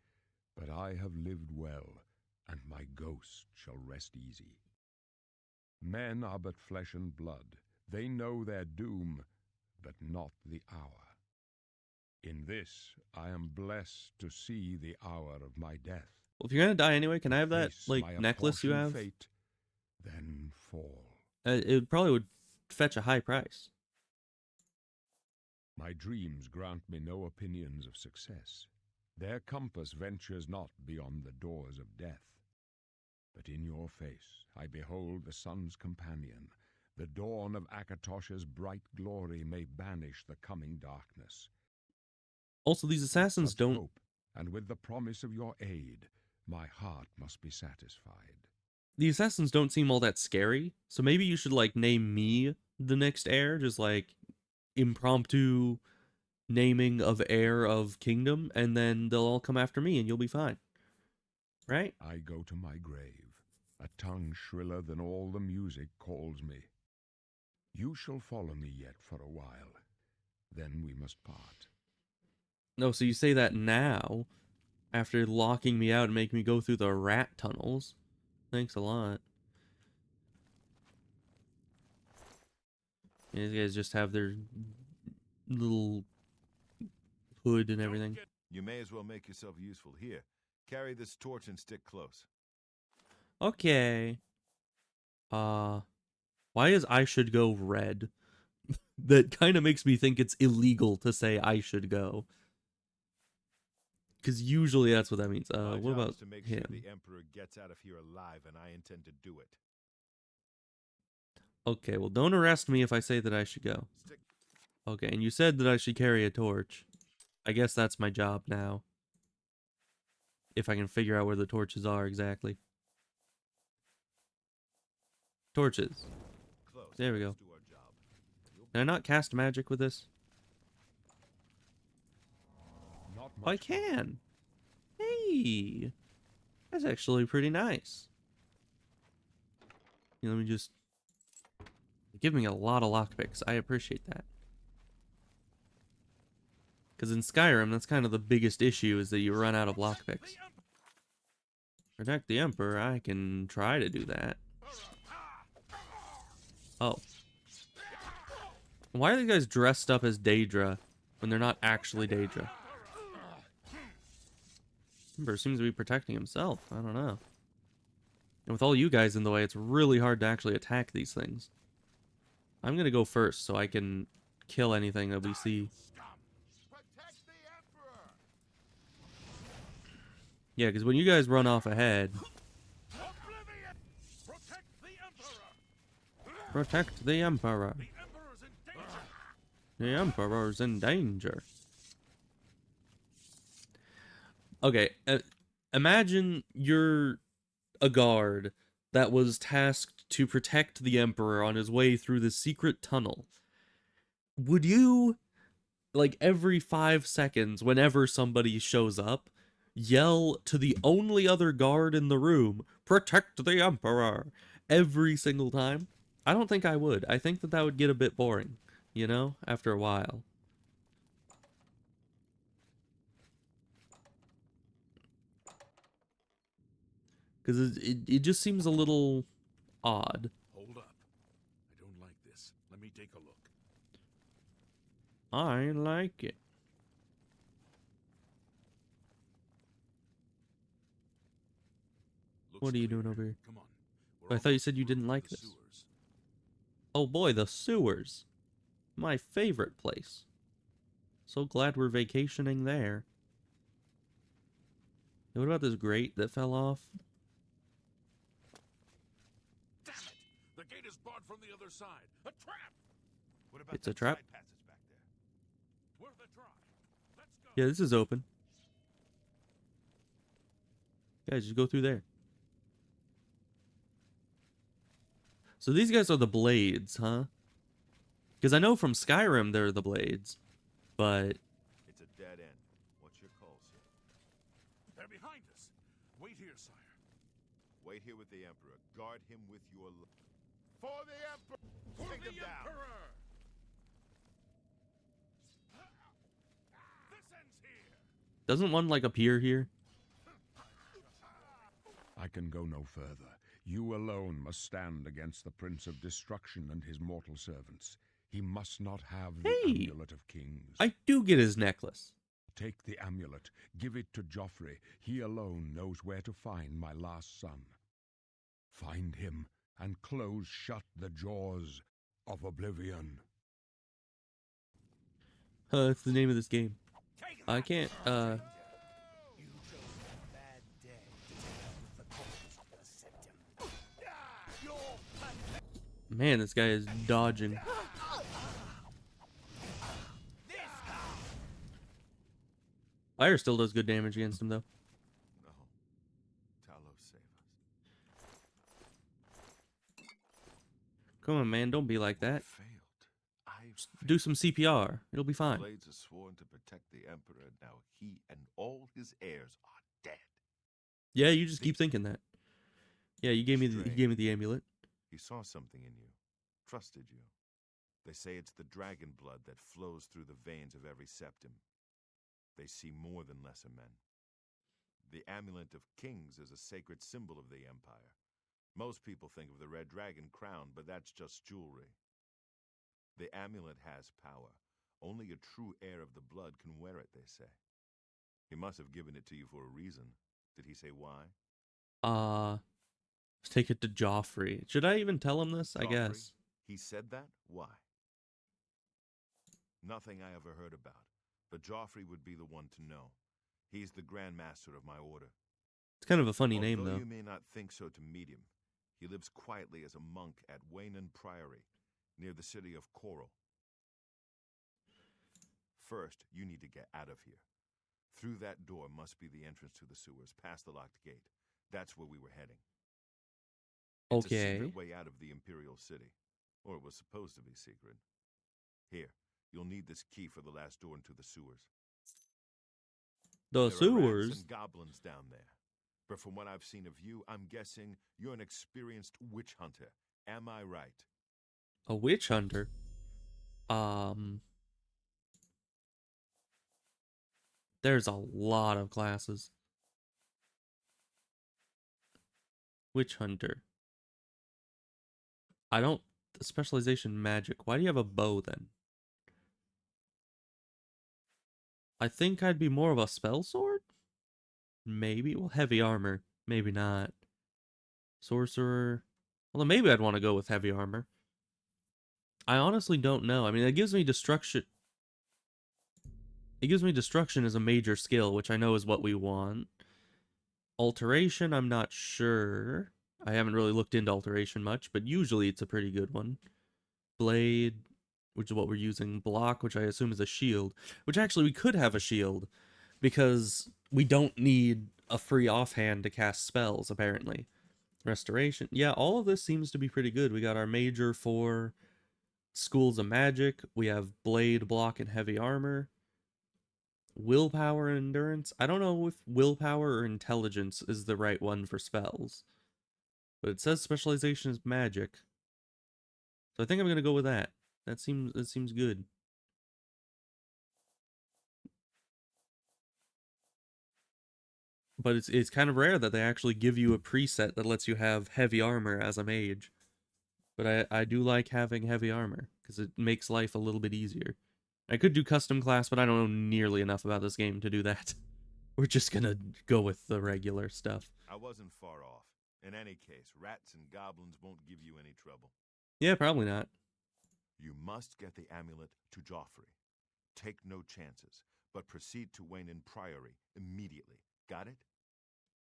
S2: but I have lived well, and my ghost shall rest easy. Men are but flesh and blood. They know their doom, but not the hour. In this I am blessed to see the hour of my death.
S1: Well, if you're gonna die anyway, can I have that
S2: Face
S1: like
S2: my
S1: necklace you
S2: apportioned
S1: have?
S2: fate, then fall.
S1: It probably would fetch a high price.
S2: My dreams grant me no opinions of success. Their compass ventures not beyond the doors of death. But in your face I behold the sun's companion. The dawn of Akatosh's bright glory may banish the coming darkness.
S1: Also, these assassins
S2: Such
S1: don't.
S2: hope, and with the promise of your aid, my heart must be satisfied.
S1: The assassins don't seem all that scary. So maybe you should like name me the next heir, just like impromptu naming of heir of kingdom, and then they'll all come after me, and you'll be fine. Right?
S2: I go to my grave. A tongue shriller than all the music calls me. You shall follow me yet for a while. Then we must part.
S1: No, so you say that now, after locking me out and making me go through the rat tunnels. Thanks a lot. Yeah, these guys just have their little hood and everything.
S6: You may as well make yourself useful. Here, carry this torch and stick close.
S1: Okay. Why is I should go red? That kind of makes me think it's illegal to say I should go. Because usually that's what that means.
S6: My
S1: What
S6: job
S1: about
S6: is to make
S1: him?
S6: sure the Emperor gets out of here alive, and I intend to do it.
S1: Okay, well, don't arrest me if I say that I should go.
S6: Stick.
S1: Okay, and you said that I should carry a torch. I guess that's my job now. If I can figure out where the torches are exactly. Torches.
S6: Close.
S1: There we go.
S6: Let's do our job.
S1: Can I not cast magic with this?
S2: Not
S1: Oh, I
S2: much fun.
S1: can. Hey, that's actually pretty nice. Let me just give me a lot of lockpicks. I appreciate that. Because in Skyrim, that's kind of the biggest issue, is that you run out of lockpicks. Protect the Emperor, I can try to do that. Oh. Why are these guys dressed up as Daedra when they're not actually Daedra? Emperor seems to be protecting himself. I don't know. And with all you guys in the way, it's really hard to actually attack these things. I'm gonna go first so I can kill anything that we see.
S6: Protect the Emperor!
S1: Yeah, because when you guys run off ahead...
S5: Oblivion! Protect the Emperor!
S1: Protect the Emperor.
S5: The Emperor's in danger!
S1: The Emperor's in danger. Okay, imagine you're a guard that was tasked to protect the Emperor on his way through the secret tunnel. Would you, like every 5 seconds, whenever somebody shows up, yell to the only other guard in the room, "Protect the Emperor," every single time? I don't think I would. I think that that would get a bit boring, you know, after a while. Because it just seems a little odd.
S5: Hold up. I don't like this. Let me take a look.
S1: I like it.
S5: Looks
S1: What are you
S5: clear.
S1: doing over here?
S5: Come on.
S1: I thought you said you didn't like this.
S5: Sewers.
S1: Oh boy, the sewers. My favorite place. So glad we're vacationing there. Hey, what about this grate that fell off?
S5: Damn it! The gate is barred from the other side. A trap!
S6: What about
S1: It's a
S6: that
S1: trap?
S6: side passage back there?
S5: Worth a try. Let's go.
S1: Yeah, this is open. Guys, just go through there. So these guys are the blades, huh? Because I know from Skyrim they're the blades, but...
S6: It's a dead end. What's your call, sir?
S5: They're behind us. Wait here, sire.
S6: Wait here with the Emperor. Guard him with your... For the Emperor!
S5: For
S6: Take
S5: the
S6: him down!
S5: Emperor! This ends here.
S1: Doesn't one, like, appear here?
S2: I can go no further. You alone must stand against the Prince of Destruction and his mortal servants. He must not have the
S1: Hey!
S2: Amulet of Kings.
S1: I do get his necklace.
S2: Take the amulet, give it to Joffrey. He alone knows where to find my last son. Find him and close shut the jaws of Oblivion.
S1: That's the name of this game. I can't,
S3: You chose a bad day to take up with the cause of the septum. You're pathetic.
S1: Man, this guy is dodging. Fire still does good damage against him, though.
S6: No. Talos, save us.
S1: Come on, man, don't be like that.
S6: Failed. I
S1: Do some CPR. It'll be fine.
S6: Blades are sworn to protect the Emperor. Now he and all his heirs are dead.
S1: Yeah, you just keep thinking that. Yeah, you gave me the amulet.
S6: He saw something in you. Trusted you. They say it's the dragon blood that flows through the veins of every septum. They see more than lesser men. The Amulet of Kings is a sacred symbol of the Empire. Most people think of the red dragon crown, but that's just jewelry. The amulet has power. Only a true heir of the blood can wear it, they say. He must have given it to you for a reason. Did he say why?
S1: Let's take it to Joffrey. Should I even tell him this? I
S6: Joffrey?
S1: guess.
S6: He said that? Why? Nothing I ever heard about, but Joffrey would be the one to know. He's the Grand Master of my order.
S1: It's kind of a funny name,
S6: Although
S1: though.
S6: you may not think so to meet him, he lives quietly as a monk at Waynon Priory, near the city of Coral. First, you need to get out of here. Through that door must be the entrance to the sewers, past the locked gate. That's where we were heading. It's a
S1: Okay.
S6: secret way out of the Imperial City. Or it was supposed to be secret. Here, you'll need this key for the last door into the sewers.
S1: The
S6: There are rats
S1: sewers.
S6: and goblins down there. But from what I've seen of you, I'm guessing you're an experienced witch hunter. Am I right?
S1: A witch hunter. There's a lot of classes. Witch hunter. I don't. Specialization magic. Why do you have a bow then? I think I'd be more of a spell sword? Maybe. Well, heavy armor. Maybe not. Sorcerer. Well, then maybe I'd want to go with heavy armor. I honestly don't know. I mean, it gives me destruction. It gives me destruction as a major skill, which I know is what we want. Alteration, I'm not sure. I haven't really looked into alteration much, but usually it's a pretty good one. Blade, which is what we're using. Block, which I assume is a shield. Which actually we could have a shield, because we don't need a free offhand to cast spells, apparently. Restoration. Yeah, all of this seems to be pretty good. We got our major for schools of magic. We have blade, block, and heavy armor. Willpower and endurance. I don't know if willpower or intelligence is the right one for spells. But it says specialization is magic. So I think I'm gonna go with that. That seems good. But it's kind of rare that they actually give you a preset that lets you have heavy armor as a mage. But I do like having heavy armor, because it makes life a little bit easier. I could do custom class, but I don't know nearly enough about this game to do that. We're just gonna go with the regular stuff.
S6: I wasn't far off. In any case, rats and goblins won't give you any trouble.
S1: Yeah, probably not.
S6: You must get the amulet to Joffrey. Take no chances, but proceed to Waynon Priory immediately. Got it?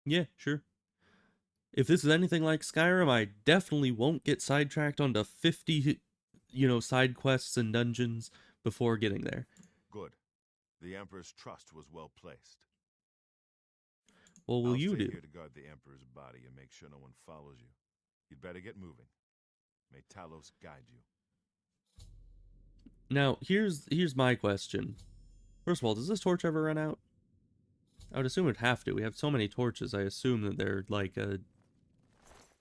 S1: Yeah, sure. If this is anything like Skyrim, I definitely won't get sidetracked onto 50, side quests and dungeons before getting there.
S6: Good. The Emperor's trust was well placed.
S1: What will
S6: I'll
S1: you
S6: stay
S1: do?
S6: here to guard the Emperor's body and make sure no one follows you. You'd better get moving. May Talos guide you.
S1: Now, here's my question. First of all, does this torch ever run out? I would assume it'd have to. We have so many torches, I assume that they're like a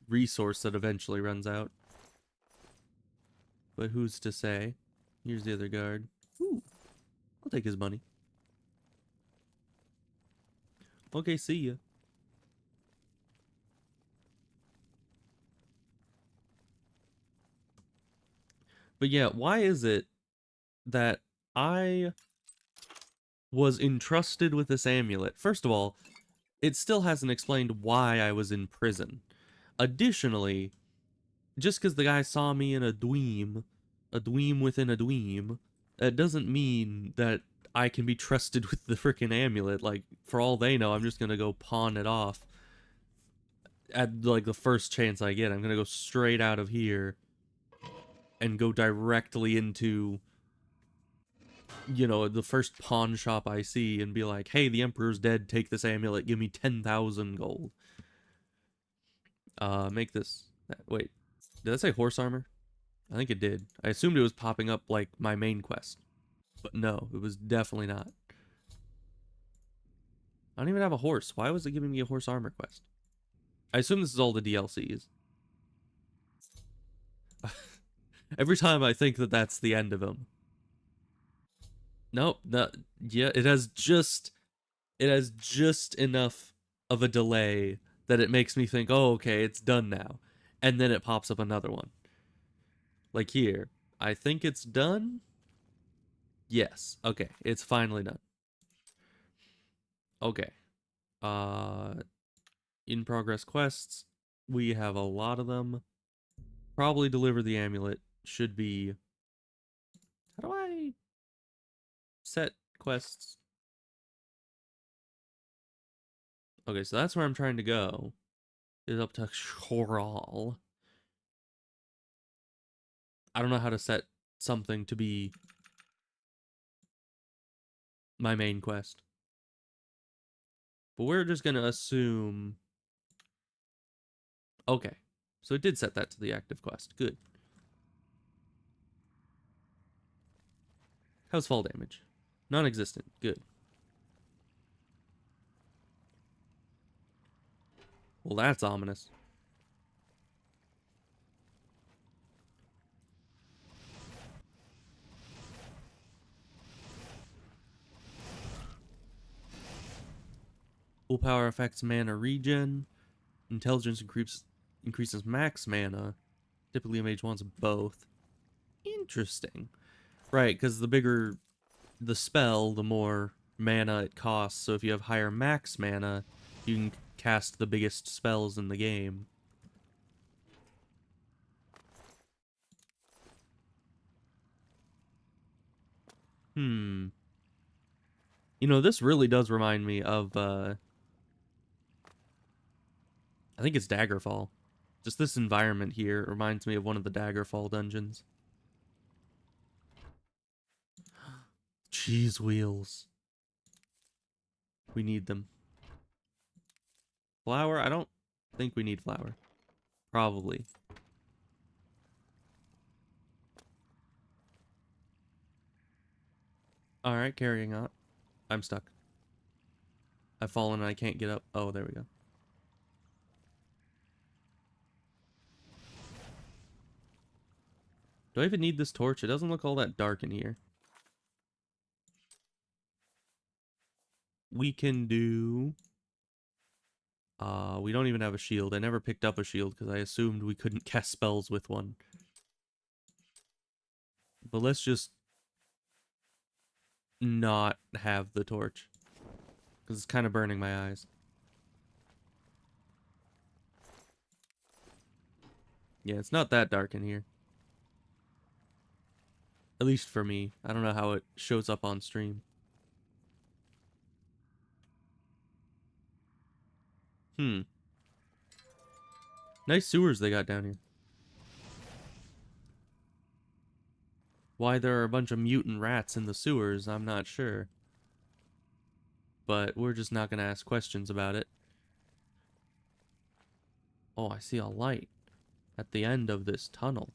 S1: resource that eventually runs out. But who's to say? Here's the other guard. Ooh, I'll take his money. Okay, see ya. But yeah, why is it that I was entrusted with this amulet? First of all, it still hasn't explained why I was in prison. Additionally, just because the guy saw me in a dweem within a dweem, that doesn't mean that I can be trusted with the frickin' amulet. Like, for all they know, I'm just gonna go pawn it off at, like, the first chance I get. I'm gonna go straight out of here and go directly into, the first pawn shop I see and be like, hey, the Emperor's dead, take this amulet, give me 10,000 gold. Make this... Wait, did that say horse armor? I think it did. I assumed it was popping up like my main quest. But no, it was definitely not. I don't even have a horse. Why was it giving me a horse armor quest? I assume this is all the DLCs. Every time I think that that's the end of them. Nope, yeah, it has just enough of a delay that it makes me think, oh, okay, it's done now. And then it pops up another one. Like here. I think it's done? Yes. Okay, it's finally done. Okay. In progress quests. We have a lot of them. Probably deliver the amulet. Should be... How do I set quests? Okay, so that's where I'm trying to go. Is up to Choral. I don't know how to set something to be my main quest. But we're just gonna assume... Okay. So it did set that to the active quest. Good. How's fall damage? Non-existent. Good. Well, that's ominous. Full power affects mana regen. Intelligence increases max mana. Typically, a mage wants both. Interesting. Right, because the bigger the spell, the more mana it costs. So if you have higher max mana, you can cast the biggest spells in the game. You know, this really does remind me of, I think it's Daggerfall. Just this environment here reminds me of one of the Daggerfall dungeons. Cheese wheels. We need them. Flour? I don't think we need flour. Probably. Alright, carrying on. I'm stuck. I've fallen and I can't get up. Oh, there we go. Do I even need this torch? It doesn't look all that dark in here. We can do... we don't even have a shield. I never picked up a shield because I assumed we couldn't cast spells with one. But let's just not have the torch, because it's kind of burning my eyes. Yeah, it's not that dark in here. At least for me. I don't know how it shows up on stream. Nice sewers they got down here. Why there are a bunch of mutant rats in the sewers, I'm not sure. But we're just not going to ask questions about it. Oh, I see a light at the end of this tunnel.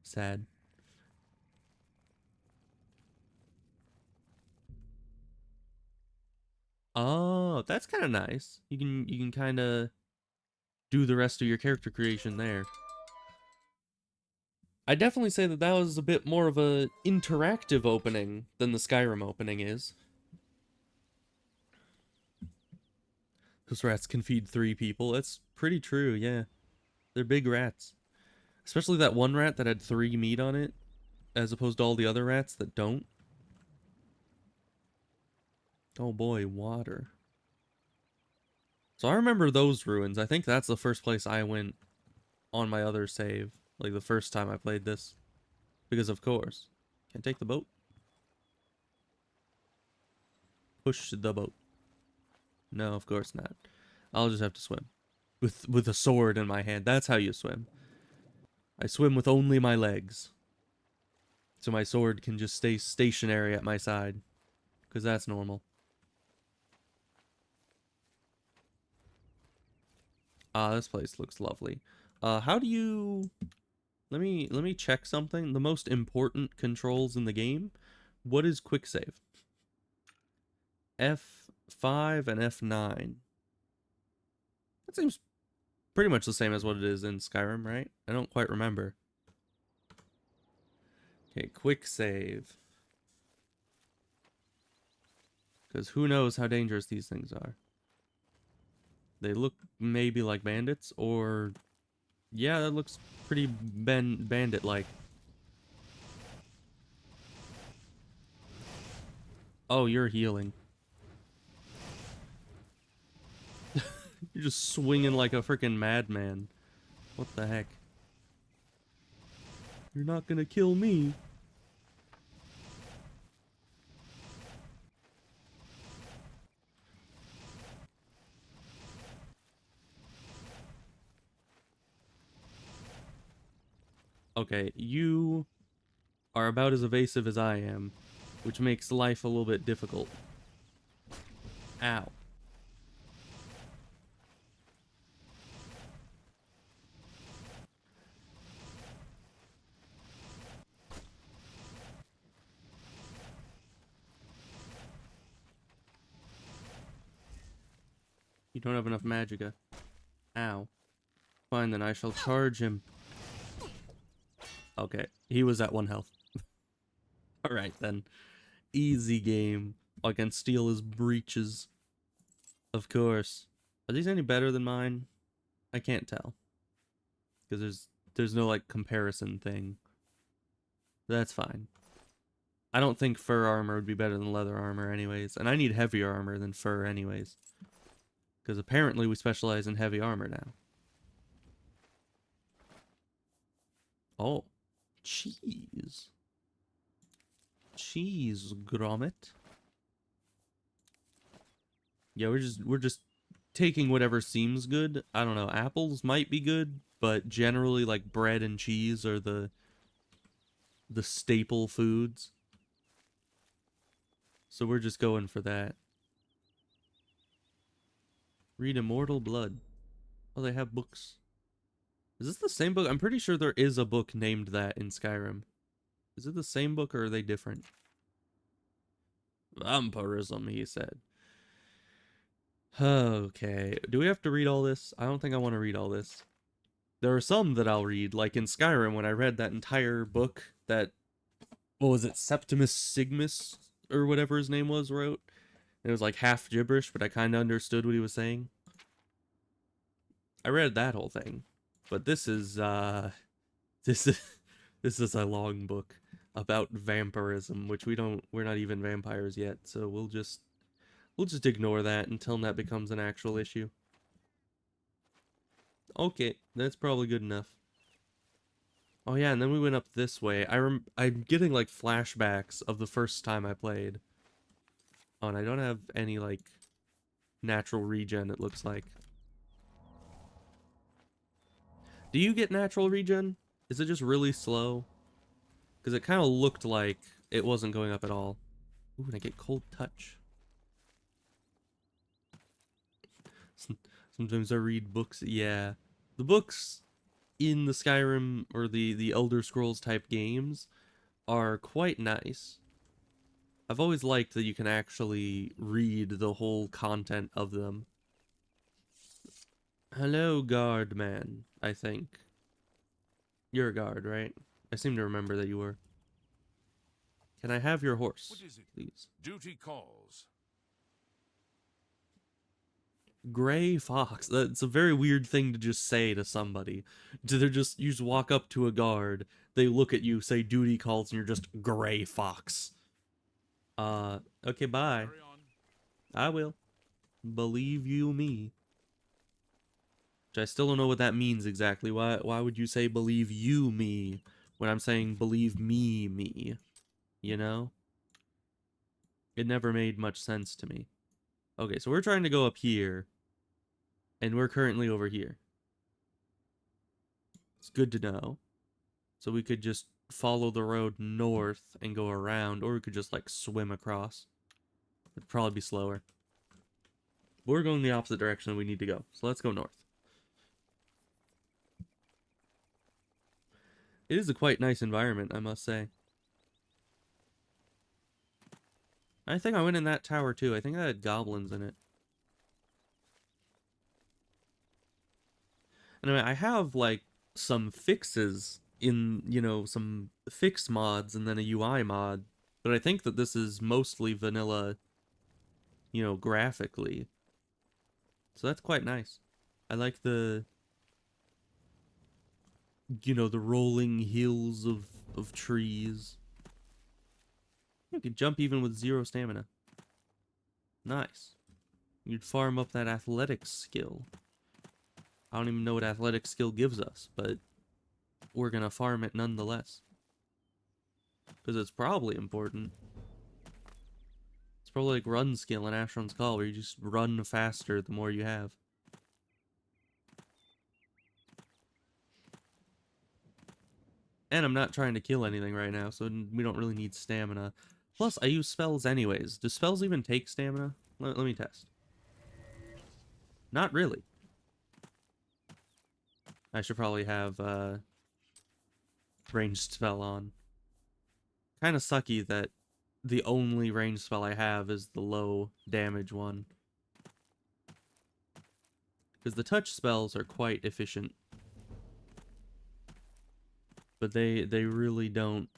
S1: Sad. Oh, that's kind of nice. You can kind of do the rest of your character creation there. I definitely say that that was a bit more of a interactive opening than the Skyrim opening is. Those rats can feed 3 people. That's pretty true, yeah. They're big rats. Especially that one rat that had 3 meat on it, as opposed to all the other rats that don't. Oh boy, water. So I remember those ruins. I think that's the first place I went on my other save. Like the first time I played this. Because of course. Can't take the boat. Push the boat. No, of course not. I'll just have to swim. With a sword in my hand. That's how you swim. I swim with only my legs. So my sword can just stay stationary at my side. Because that's normal. Ah, this place looks lovely. How do you... Let me check something. The most important controls in the game. What is quick save? F5 and F9. That seems pretty much the same as what it is in Skyrim, right? I don't quite remember. Okay, quick save. Because who knows how dangerous these things are. They look maybe like bandits, or... Yeah, that looks pretty bandit-like. Oh, you're healing. You're just swinging like a freaking madman. What the heck? You're not gonna kill me. Okay, you are about as evasive as I am, which makes life a little bit difficult. Ow. You don't have enough magicka. Ow. Fine, then I shall charge him. Okay, he was at 1 health. Alright then. Easy game. I can steal his breeches. Of course. Are these any better than mine? I can't tell. Because there's no, like, comparison thing. That's fine. I don't think fur armor would be better than leather armor anyways. And I need heavier armor than fur anyways. Because apparently we specialize in heavy armor now. Oh. Cheese. Cheese grommet. Yeah, we're just taking whatever seems good. I don't know, apples might be good, but generally like bread and cheese are the staple foods. So we're just going for that. Read Immortal Blood. Oh, they have books. Is this the same book? I'm pretty sure there is a book named that in Skyrim. Is it the same book or are they different? Vampirism, he said. Okay. Do we have to read all this? I don't think I want to read all this. There are some that I'll read, like in Skyrim when I read that entire book that, what was it, Septimus Sigmus, or whatever his name was, wrote. It was like half gibberish, but I kind of understood what he was saying. I read that whole thing. But this is this is a long book about vampirism, which we're not even vampires yet, so we'll just ignore that until that becomes an actual issue. Okay, that's probably good enough. Oh yeah, and then we went up this way. I'm getting like flashbacks of the first time I played. Oh, and I don't have any like natural regen, it looks like. Do you get natural regen? Is it just really slow? Because it kind of looked like it wasn't going up at all. Ooh, and I get cold touch. Sometimes I read books. Yeah. The books in the Skyrim or the Elder Scrolls type games are quite nice. I've always liked that you can actually read the whole content of them. Hello, guard man, I think. You're a guard, right? I seem to remember that you were. Can I have your horse,
S5: What is it?
S1: please?
S5: Duty calls.
S1: Gray fox. That's a very weird thing to just say to somebody. You just walk up to a guard, they look at you, say duty calls, and you're just gray fox. Okay, bye.
S5: Carry on.
S1: I will. Believe you me. Which I still don't know what that means exactly. Why would you say believe you me when I'm saying believe me? You know? It never made much sense to me. Okay, so we're trying to go up here. And we're currently over here. It's good to know. So we could just follow the road north and go around, or we could just like swim across. It'd probably be slower. We're going the opposite direction we need to go, so let's go north. It is a quite nice environment, I must say. I think I went in that tower too. I think I had goblins in it. And I mean, I have like some fixes in, you know, some fix mods and then a UI mod, but I think that this is mostly vanilla, you know, graphically. So that's quite nice. I like the, you know, the rolling hills of trees. You can jump even with 0 stamina. Nice. You'd farm up that athletics skill. I don't even know what athletic skill gives us, but we're gonna farm it nonetheless. Because it's probably important. It's probably like run skill in Asheron's Call, where you just run faster the more you have. And I'm not trying to kill anything right now, so we don't really need stamina. Plus, I use spells anyways. Do spells even take stamina? Let me test. Not really. I should probably have ranged spell on. Kind of sucky that the only ranged spell I have is the low damage one. Because the touch spells are quite efficient. But they really don't.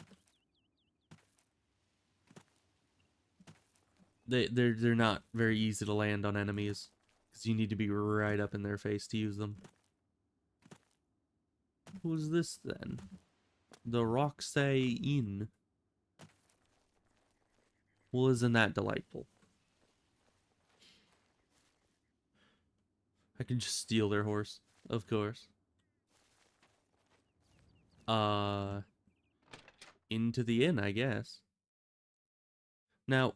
S1: They're not very easy to land on enemies. Because you need to be right up in their face to use them. Who's this then? The Roxay Inn. Well, isn't that delightful? I can just steal their horse, of course. Into the inn, I guess. Now,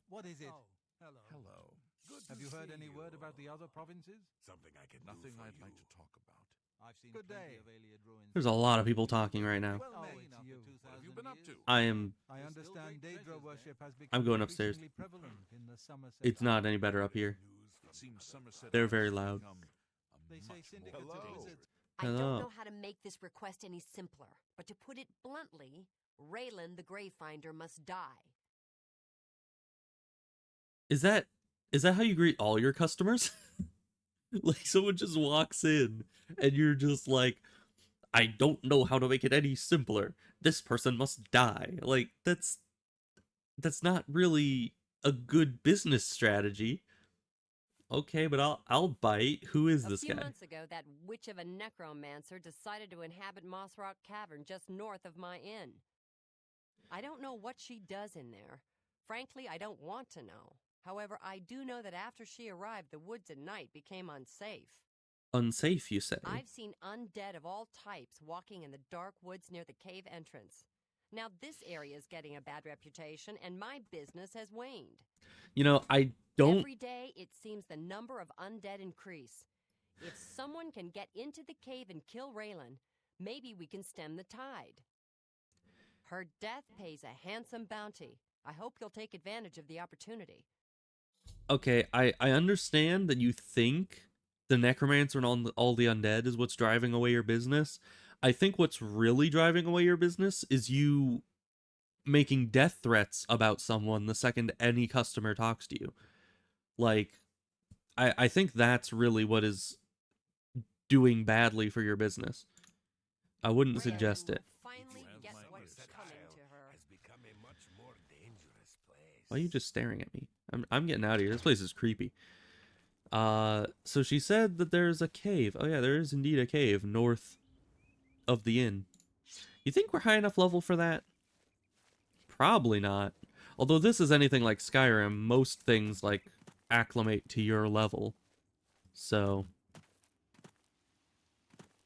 S3: What is it?
S7: Hello.
S3: Hello.
S7: Good
S3: Have
S7: to
S3: you heard
S7: see
S3: any word about the other provinces?
S7: Something I can
S5: Nothing
S7: do for
S5: I'd
S7: you.
S5: like to talk about.
S3: I've seen
S7: Good
S3: plenty
S7: day.
S3: of Iliad ruins.
S1: there's a lot of people talking right now.
S3: Well,
S7: Oh,
S3: met
S7: it's
S3: after
S7: you.
S3: 2000
S5: What have you been up
S3: years.
S5: to?
S3: I understand Daedra worship has become
S1: I'm going upstairs.
S3: increasingly prevalent in the Somerset.
S1: It's not any better up here.
S5: It seems Somerset
S1: They're
S5: has
S1: very loud.
S5: become a
S3: They say
S5: much
S3: syndicates
S5: more
S3: of
S6: Hello.
S3: wizards.
S8: I
S1: Hello.
S8: don't know how to make this request any simpler, but to put it bluntly, Raylan the Gravefinder must die.
S1: Is that how you greet all your customers? Like someone just walks in and you're just like, I don't know how to make it any simpler. This person must die. Like that's not really a good business strategy. Okay, but I'll bite. Who is
S8: A
S1: this
S8: few
S1: guy?
S8: months ago, that witch of a necromancer decided to inhabit Moss Rock Cavern just north of my inn. I don't know what she does in there. Frankly, I don't want to know. However, I do know that after she arrived, the woods at night became unsafe.
S1: Unsafe, you say?
S8: I've seen undead of all types walking in the dark woods near the cave entrance. Now, this area is getting a bad reputation, and my business has waned.
S1: You know, I don't.
S8: Every day, it seems the number of undead increase. If someone can get into the cave and kill Raylan, maybe we can stem the tide. Her death pays a handsome bounty. I hope you'll take advantage of the opportunity.
S1: Okay, I understand that you think the necromancer and all the undead is what's driving away your business. I think what's really driving away your business is you making death threats about someone the second any customer talks to you. Like, I think that's really what is doing badly for your business. I wouldn't suggest it.
S8: Raylan will finally get what's coming to her.
S7: Has become a much more dangerous place.
S1: Why are you just staring at me? I'm getting out of here. This place is creepy. So she said that there's a cave. Oh yeah, there is indeed a cave north of the inn. You think we're high enough level for that? Probably not. Although this is anything like Skyrim, most things like acclimate to your level. So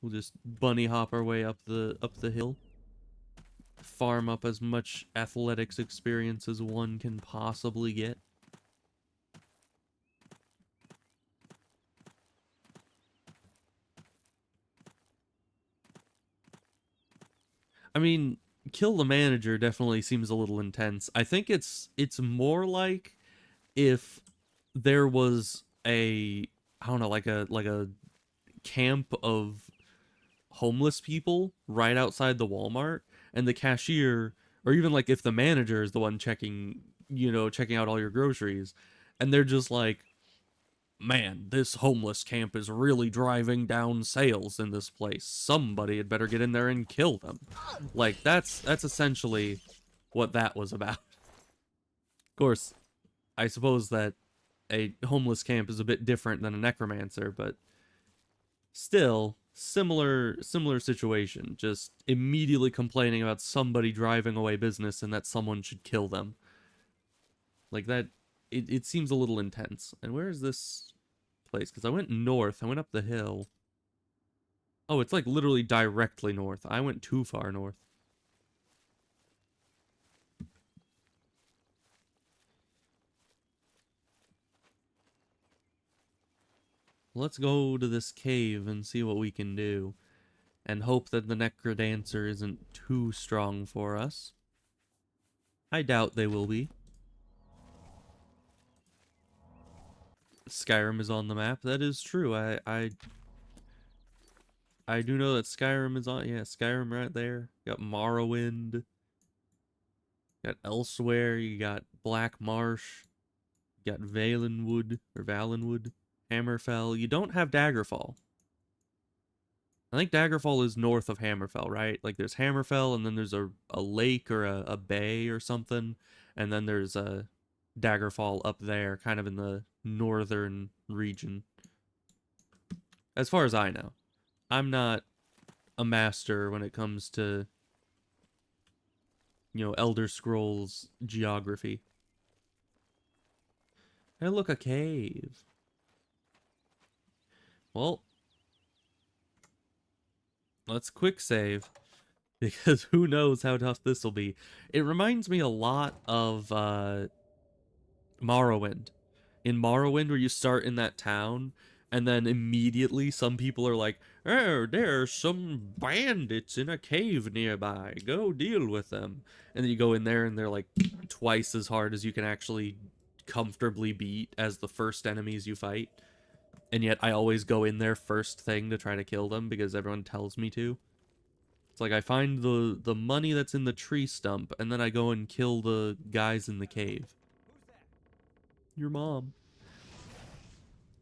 S1: we'll just bunny hop our way up the hill. Farm up as much athletics experience as one can possibly get. I mean, kill the manager definitely seems a little intense. I think it's more like if there was I don't know, like a camp of homeless people right outside the Walmart, and the cashier, or even like if the manager is the one checking out all your groceries, and they're just like, man, this homeless camp is really driving down sales in this place. Somebody had better get in there and kill them. Like, that's essentially what that was about. Of course, I suppose that a homeless camp is a bit different than a necromancer, but still, similar situation. Just immediately complaining about somebody driving away business and that someone should kill them. Like that, it seems a little intense. And where is this place? Because I went north. I went up the hill. Oh, it's like literally directly north. I went too far north. Let's go to this cave and see what we can do. And hope that the Necrodancer isn't too strong for us. I doubt they will be. Skyrim is on the map. That is true. I do know that Skyrim is on. Yeah, Skyrim right there. You got Morrowind. You got Elsewhere. You got Black Marsh. You got Valenwood or Valenwood. Hammerfell. You don't have Daggerfall. I think Daggerfall is north of Hammerfell, right? Like there's Hammerfell, and then there's a lake or a bay or something, and then there's a Daggerfall up there, kind of in the northern region. As far as I know. I'm not a master when it comes to, you know, Elder Scrolls geography. Hey, look, a cave. Well, let's quick save, because who knows how tough this will be. It reminds me a lot of Morrowind. In Morrowind, where you start in that town, and then immediately some people are like, oh, there's some bandits in a cave nearby. Go deal with them. And then you go in there, and they're like twice as hard as you can actually comfortably beat as the first enemies you fight. And yet I always go in there first thing to try to kill them because everyone tells me to. It's like I find the money that's in the tree stump, and then I go and kill the guys in the cave. Your mom.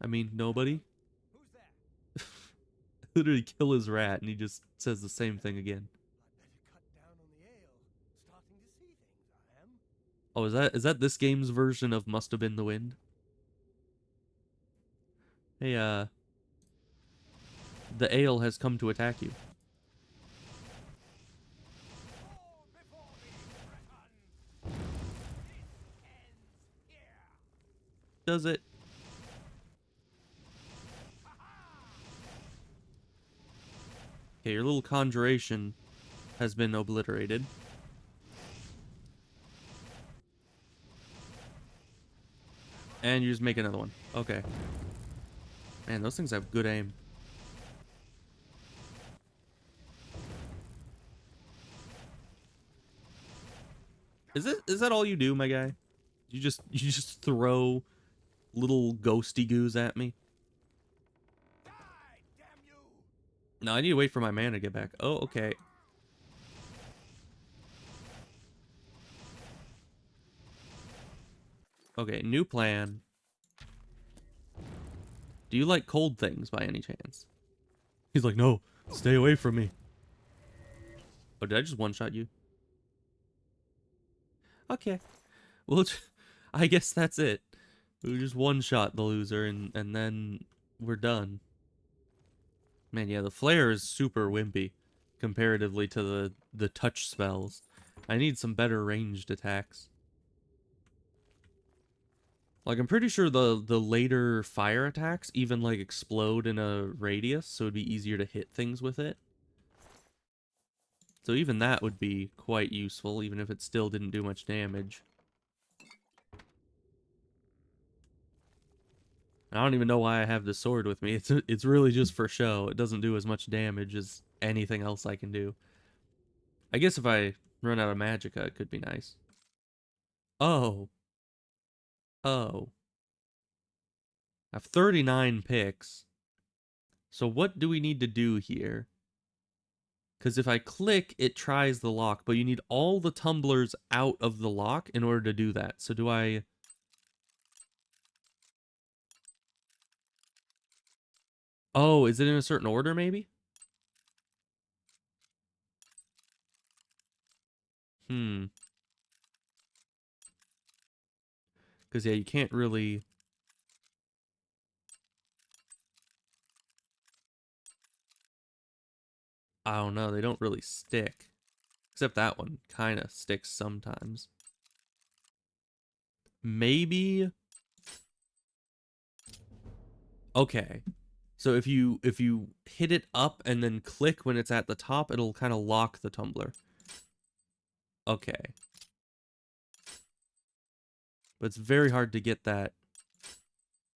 S1: I mean, nobody. I literally kill his rat, and he just says the same thing again. Oh, is that this game's version of Must Have Been the Wind? Hey, the ale has come to attack you. Does it? Okay, your little conjuration has been obliterated. And you just make another one. Okay. Man, those things have good aim. Is that all you do, my guy? You just throw little ghosty goos at me? No, I need to wait for my mana to get back. Oh, okay. Okay, new plan. Do you like cold things by any chance? He's like, no, stay away from me. Oh, did I just one-shot you? Okay. Well, I guess that's it. We just one-shot the loser, and then we're done. Man, yeah, the flare is super wimpy comparatively to the touch spells. I need some better ranged attacks. Like, I'm pretty sure the later fire attacks even, like, explode in a radius, so it'd be easier to hit things with it. So even that would be quite useful, even if it still didn't do much damage. I don't even know why I have this sword with me. It's really just for show. It doesn't do as much damage as anything else I can do. I guess if I run out of magicka, it could be nice. Oh. Oh. I have 39 picks. So what do we need to do here? Because if I click, it tries the lock, but you need all the tumblers out of the lock in order to do that. So do I... Oh, is it in a certain order, maybe? Because, yeah, you can't really... I don't know, they don't really stick. Except that one kind of sticks sometimes. Maybe... Okay. So if you hit it up and then click when it's at the top, it'll kind of lock the tumbler. Okay. But it's very hard to get that.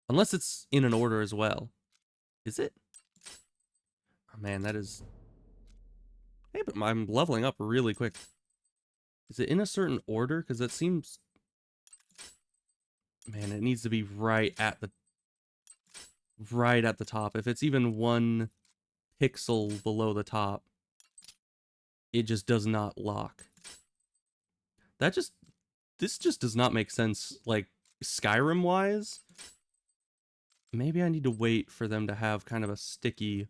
S1: Unless it's in an order as well. Is it? Oh man, that is... Hey, but I'm leveling up really quick. Is it in a certain order? Because it seems... Man, it needs to be right at the top. If it's even 1 pixel below the top, it just does not lock. This just does not make sense, like, Skyrim-wise. Maybe I need to wait for them to have kind of a sticky...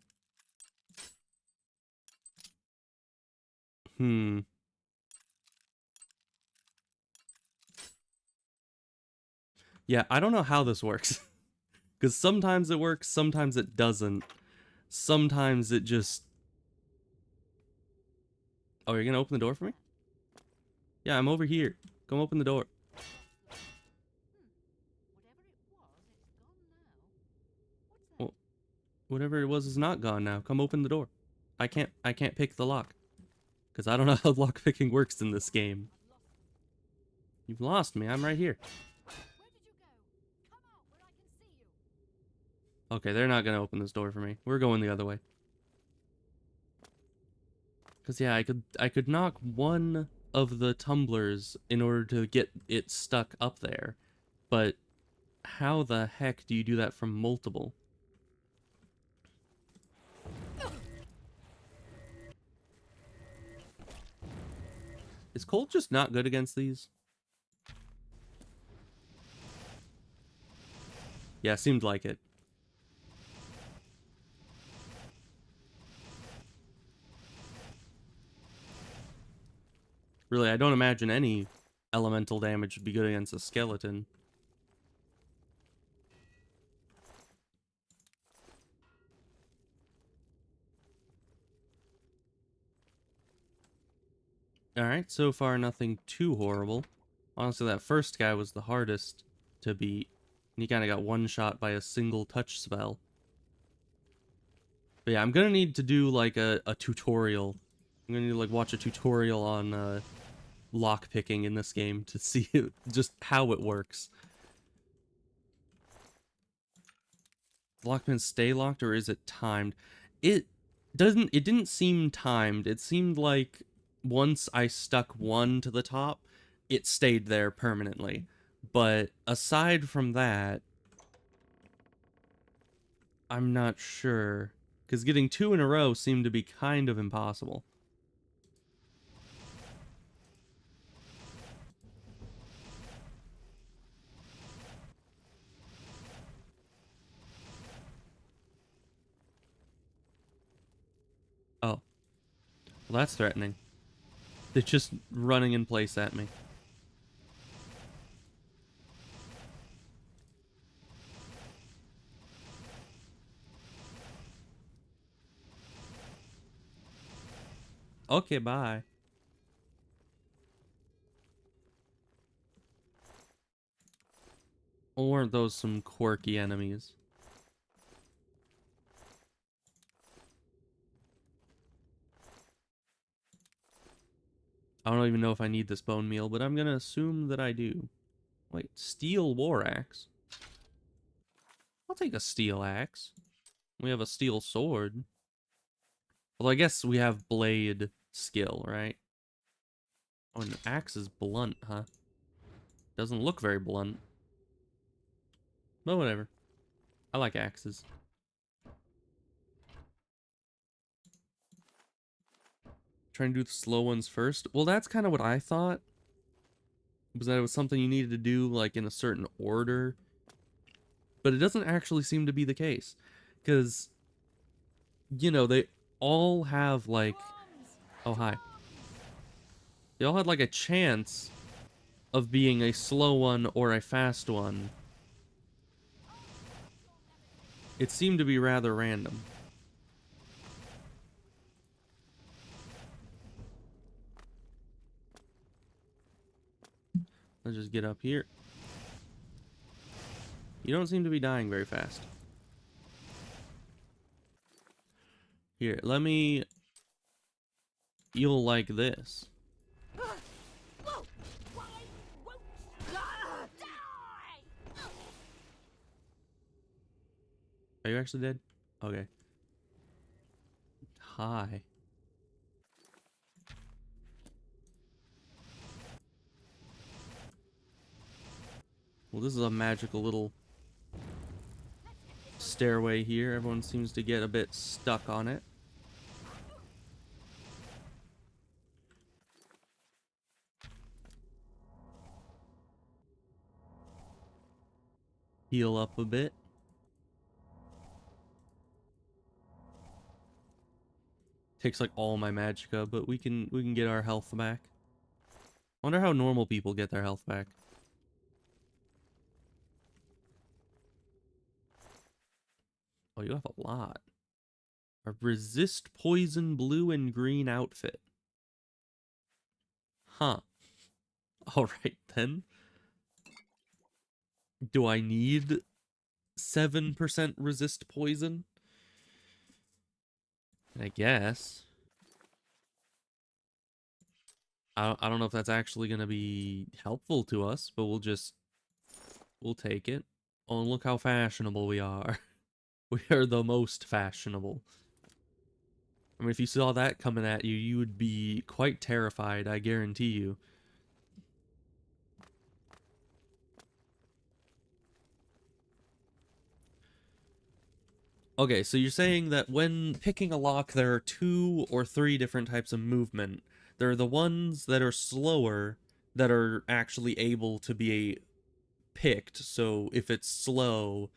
S1: Yeah, I don't know how this works. Because sometimes it works, sometimes it doesn't. Sometimes it just... Oh, you're gonna open the door for me? Yeah, I'm over here. Come open the door. Well, whatever it was is not gone now. Come open the door. I can't pick the lock. Because I don't know how lock picking works in this game. You've lost me. I'm right here. Okay, they're not gonna open this door for me. We're going the other way. Cause yeah, I could knock one of the tumblers in order to get it stuck up there. But how the heck do you do that from multiple? Is Colt just not good against these? Yeah, seemed like it. Really, I don't imagine any elemental damage would be good against a skeleton. Alright, so far nothing too horrible. Honestly, that first guy was the hardest to beat. And he kind of got one-shot by a single touch spell. But yeah, I'm gonna need to do like a tutorial. I'm gonna need to like watch a tutorial on lockpicking in this game to see just how it works. Lockpins stay locked or is it timed? It didn't seem timed. It seemed like once I stuck one to the top, it stayed there permanently. But aside from that, I'm not sure. Because getting 2 in a row seemed to be kind of impossible. Oh. Well, that's threatening. They're just running in place at me. Okay, bye. Or weren't those some quirky enemies? I don't even know if I need this bone meal, but I'm gonna assume that I do. Wait, steel war axe? I'll take a steel axe. We have a steel sword. Well, I guess we have blade skill, right? Oh, an axe is blunt, huh? Doesn't look very blunt. But whatever. I like axes. Trying to do the slow ones first. Well, that's kind of what I thought. Was that it was something you needed to do, like, in a certain order. But it doesn't actually seem to be the case. Because, you know, they all have, like... Oh, hi. They all had, like, a chance of being a slow one or a fast one. It seemed to be rather random. Let's just get up here. You don't seem to be dying very fast. Here, let me... You'll like this. Are you actually dead? Okay. Hi. Well, this is a magical little stairway here. Everyone seems to get a bit stuck on it. Heal up a bit. Takes like all my magicka, but we can get our health back. Wonder how normal people get their health back. Oh, you have a lot. A resist poison blue and green outfit. Huh. Alright then. Do I need 7% resist poison? I guess. I don't know if that's actually going to be helpful to us, but we'll take it. Oh, look how fashionable we are. We are the most fashionable. I mean, if you saw that coming at you, you would be quite terrified, I guarantee you. Okay, so you're saying that when picking a lock, there are 2 or 3 different types of movement. There are the ones that are slower that are actually able to be picked, so if it's slow,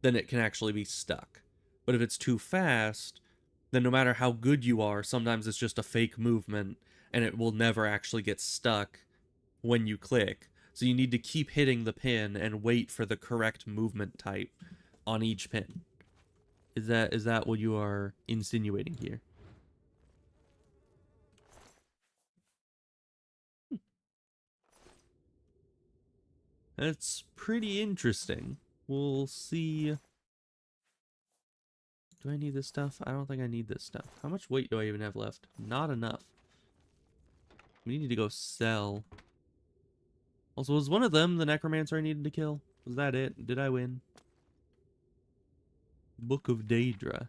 S1: then it can actually be stuck. But if it's too fast, then no matter how good you are, sometimes it's just a fake movement, and it will never actually get stuck when you click. So you need to keep hitting the pin and wait for the correct movement type on each pin. Is that what you are insinuating here? That's pretty interesting. We'll see. Do I need this stuff? I don't think I need this stuff. How much weight do I even have left? Not enough. We need to go sell. Also, was one of them the necromancer I needed to kill? Was that it? Did I win? Book of Daedra.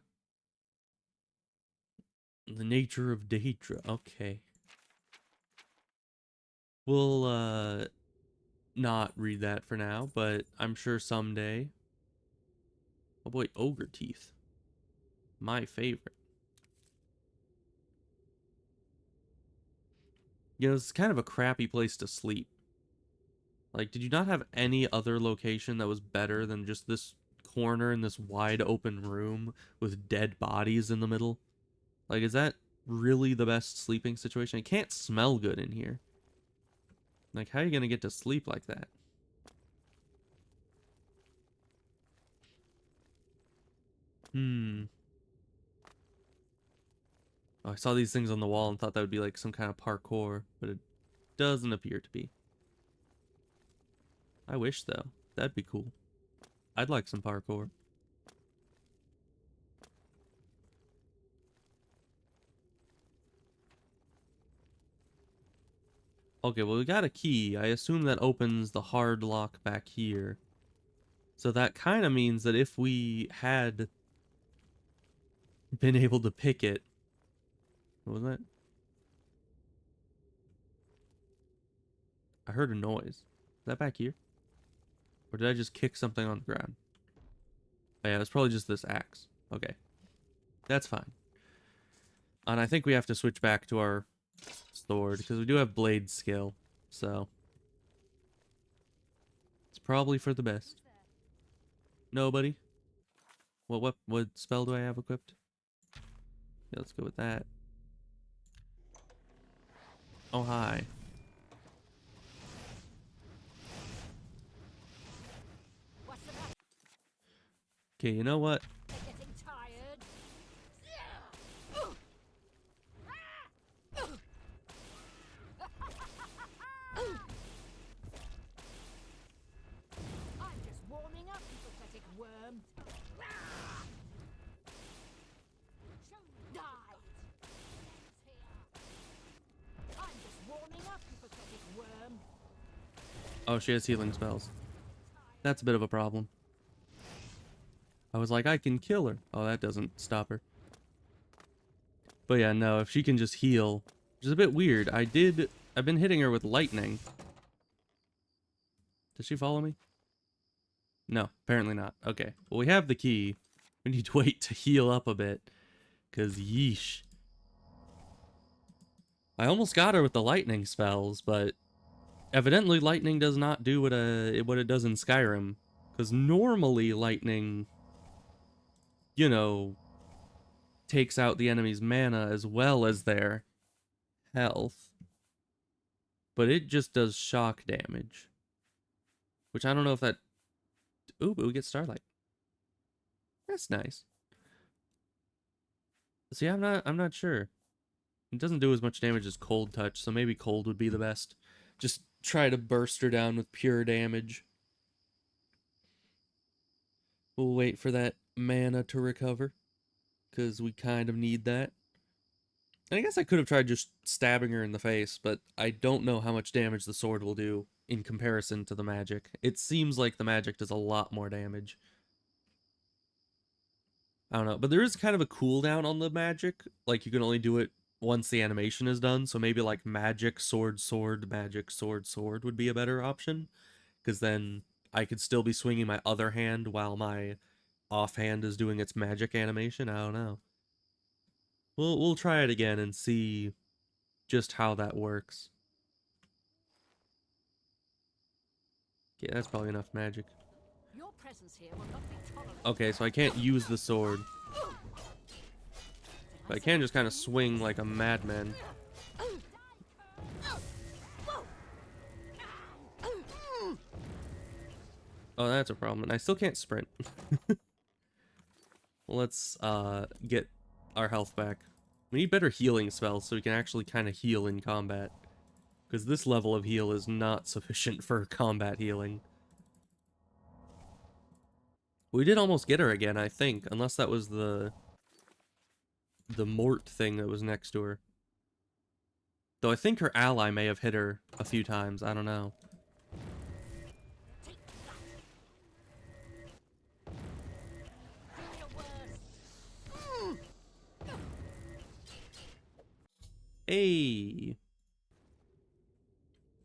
S1: The nature of Daedra. Okay. We'll, not read that for now, but I'm sure someday. Oh boy, ogre teeth. My favorite. You know, it's kind of a crappy place to sleep. Like, did you not have any other location that was better than just this corner in this wide open room with dead bodies in the middle? Like, is that really the best sleeping situation? It can't smell good in here. Like, how are you gonna get to sleep like that? Oh, I saw these things on the wall and thought that would be like some kind of parkour, but it doesn't appear to be. I wish, though. That'd be cool. I'd like some parkour. Okay, well, we got a key. I assume that opens the hard lock back here. So that kind of means that if we had been able to pick it... What was that? I heard a noise. Is that back here? Or did I just kick something on the ground? Oh yeah, it's probably just this axe. Okay. That's fine. And I think we have to switch back to our sword, because we do have blade skill. So... it's probably for the best. Nobody? What spell do I have equipped? Yeah, let's go with that. Oh, hi. Okay, you know what?
S4: Getting tired. I'm just warming up, you pathetic worm.
S1: Oh, she has healing spells. That's a bit of a problem. I was like, I can kill her. Oh, that doesn't stop her. But yeah, no, if she can just heal, which is a bit weird. I've been hitting her with lightning. Does she follow me? No, apparently not. Okay, well, we have the key. We need to wait to heal up a bit, because yeesh. I almost got her with the lightning spells, but evidently lightning does not do what it does in Skyrim. Because normally lightning, you know, takes out the enemy's mana as well as their health. But it just does shock damage. Which I don't know if that... Ooh, but we get Starlight. That's nice. See, I'm not sure. It doesn't do as much damage as Cold Touch, so maybe Cold would be the best. Just try to burst her down with pure damage. We'll wait for that mana to recover, because we kind of need that. And I guess I could have tried just stabbing her in the face, but I don't know how much damage the sword will do in comparison to the magic. It seems like the magic does a lot more damage. I don't know, but there is kind of a cooldown on the magic. Like, you can only do it once the animation is done, so maybe like magic, sword, sword, magic, sword, sword would be a better option. Because then I could still be swinging my other hand while my offhand is doing its magic animation. I don't know. We'll try it again and see just how that works. Okay, that's probably enough magic.
S4: Your presence here will not be tolerated.
S1: Okay, so I can't use the sword. But I can just kind of swing like a madman. Oh, that's a problem. And I still can't sprint. Well, let's get our health back. We need better healing spells so we can actually kind of heal in combat. Because this level of heal is not sufficient for combat healing. We did almost get her again, I think. Unless that was the Mort thing that was next to her. Though I think her ally may have hit her a few times. I don't know. Hey!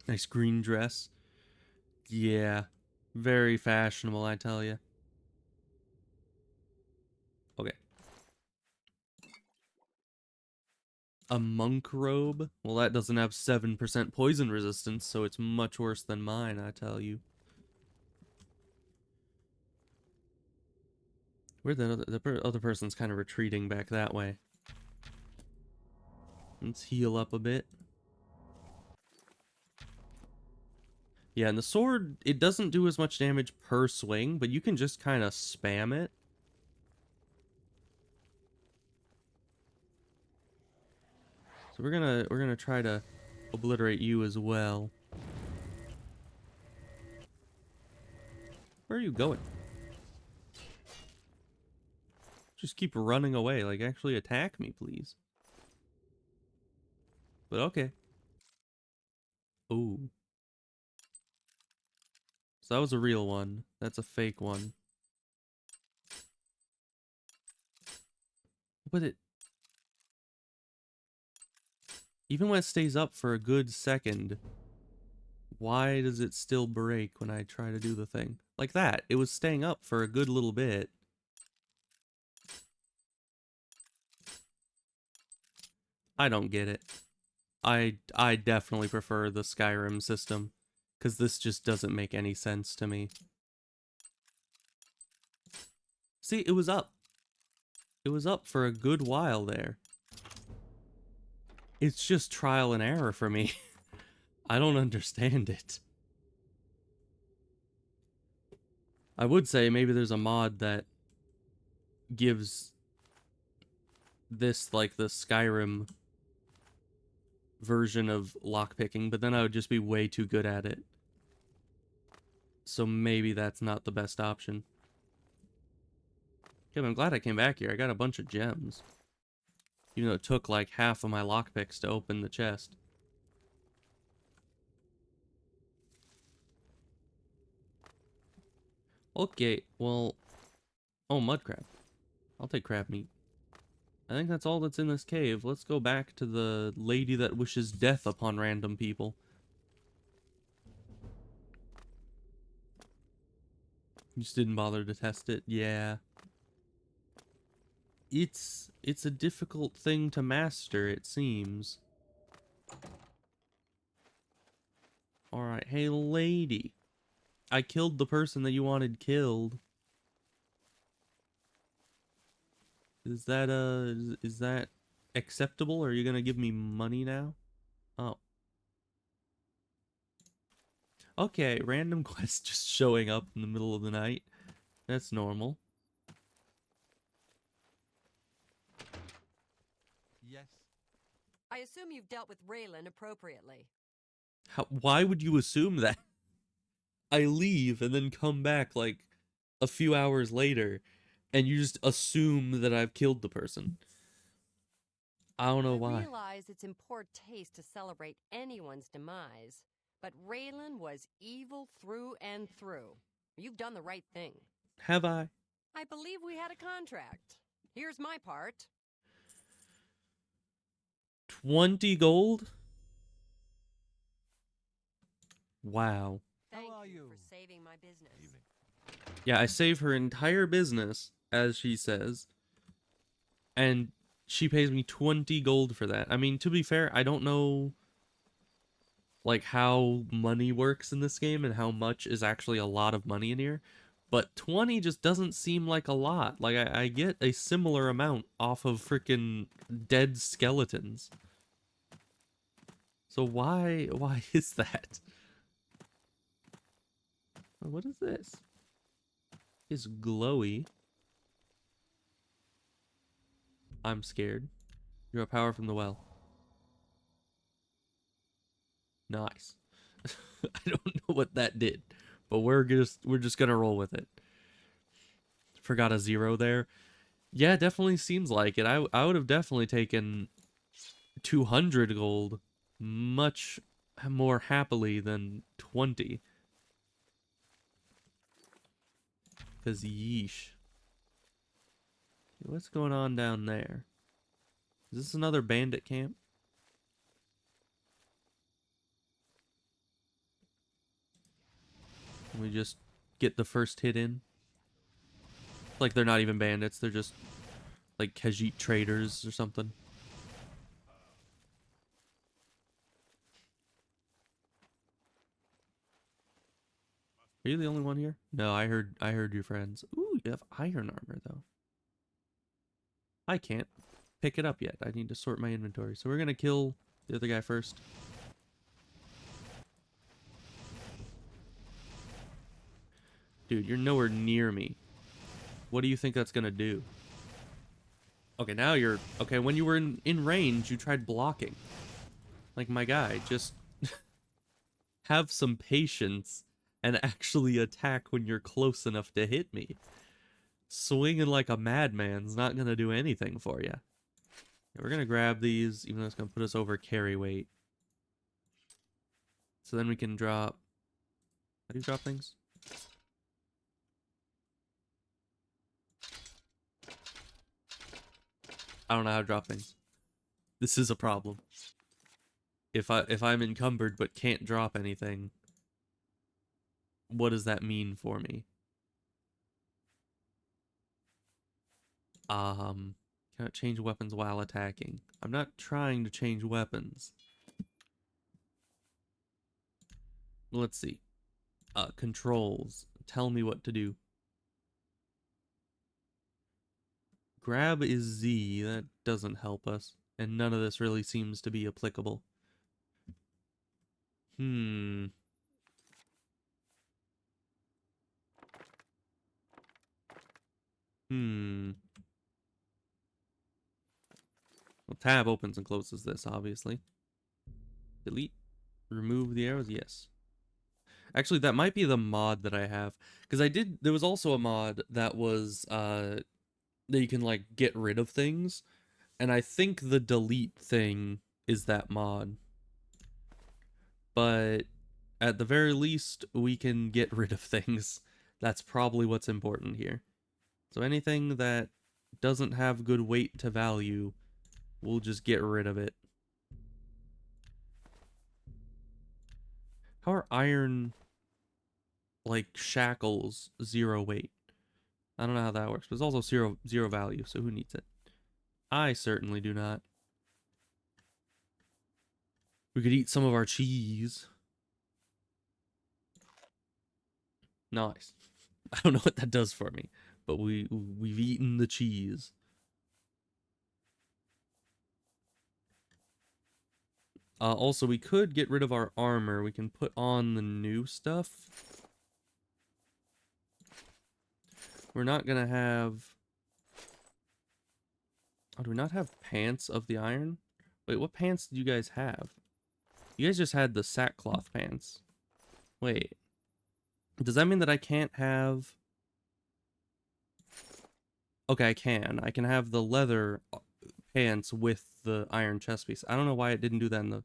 S1: Nice green dress. Yeah. Very fashionable, I tell you. Okay. A monk robe? Well, that doesn't have 7% poison resistance, so it's much worse than mine, I tell you. Where the other person's kind of retreating back that way. Let's heal up a bit. Yeah, and the sword, it doesn't do as much damage per swing, but you can just kind of spam it. So we're gonna try to obliterate you as well. Where are you going? Just keep running away. Like, actually attack me, please. But okay. Ooh. So that was a real one. That's a fake one. But it... Even when it stays up for a good second, why does it still break when I try to do the thing? Like that. It was staying up for a good little bit. I don't get it. I definitely prefer the Skyrim system, because this just doesn't make any sense to me. See, it was up. It was up for a good while there. It's just trial and error for me. I don't understand it. I would say maybe there's a mod that gives this, like, the Skyrim version of lockpicking, but then I would just be way too good at it. So maybe that's not the best option. Okay, but I'm glad I came back here. I got a bunch of gems. Even though it took like half of my lockpicks to open the chest. Okay, well... Oh, mud crab. I'll take crab meat. I think that's all that's in this cave. Let's go back to the lady that wishes death upon random people. You just didn't bother to test it? Yeah. It's a difficult thing to master, it seems. Alright, hey lady. I killed the person that you wanted killed. Is that acceptable? Or are you gonna give me money now? Oh. Okay, random quest just showing up in the middle of the night. That's normal.
S3: Yes.
S8: I assume you've dealt with Raylan appropriately.
S1: Why would you assume that? I leave and then come back like a few hours later and you just assume that I've killed the person. I don't know why.
S8: I realize it's in poor taste to celebrate anyone's demise, but Raylan was evil through and through. You've done the right thing.
S1: Have I?
S8: I believe we had a contract. Here's my part.
S1: 20 gold? Wow.
S8: Thank
S3: are
S8: you
S3: you?
S8: for saving my business.
S6: Evening.
S1: Yeah, I save her entire business, as she says, and she pays me 20 gold for that. I mean, to be fair, I don't know like how money works in this game and how much is actually a lot of money in here, but 20 just doesn't seem like a lot. Like I get a similar amount off of freaking dead skeletons. So why is that? What is this? It's glowy. I'm scared. You have power from the well. Nice. I don't know what that did, but we're just gonna roll with it. Forgot a 0 there. Yeah, definitely seems like it. I would have definitely taken 200 gold much more happily than 20. Cause yeesh. What's going on down there? Is this another bandit camp? Can we just get the first hit in? Like they're not even bandits, they're just like Khajiit traders or something. Are you the only one here? No, I heard your friends. Ooh, you have iron armor though. I can't pick it up yet. I need to sort my inventory. So we're gonna kill the other guy first. Dude, you're nowhere near me. What do you think that's gonna do? Okay, now you're... Okay, when you were in range, you tried blocking. Like my guy, just... have some patience and actually attack when you're close enough to hit me. Swinging like a madman's not gonna do anything for you. We're gonna grab these, even though it's gonna put us over carry weight. So then we can drop... How do you drop things? I don't know how to drop things. This is a problem. If I'm encumbered but can't drop anything, what does that mean for me? Cannot change weapons while attacking. I'm not trying to change weapons. Let's see. Controls. Tell me what to do. Grab is Z. That doesn't help us. And none of this really seems to be applicable. Well, tab opens and closes this, obviously. Delete. Remove the arrows, yes. Actually, that might be the mod that I have. Because there was also a mod that was, that you can, like, get rid of things. And I think the delete thing is that mod. But at the very least, we can get rid of things. That's probably what's important here. So anything that doesn't have good weight to value, we'll just get rid of it. How are iron, like, shackles 0 weight? I don't know how that works, but it's also zero value, so who needs it? I certainly do not. We could eat some of our cheese. Nice. I don't know what that does for me, but we've eaten the cheese. Also, we could get rid of our armor. We can put on the new stuff. We're not gonna have... Oh, do we not have pants of the iron? Wait, what pants did you guys have? You guys just had the sackcloth pants. Wait. Does that mean that I can't have... Okay, I can. I can have the leather pants with the iron chest piece. I don't know why it didn't do that in the...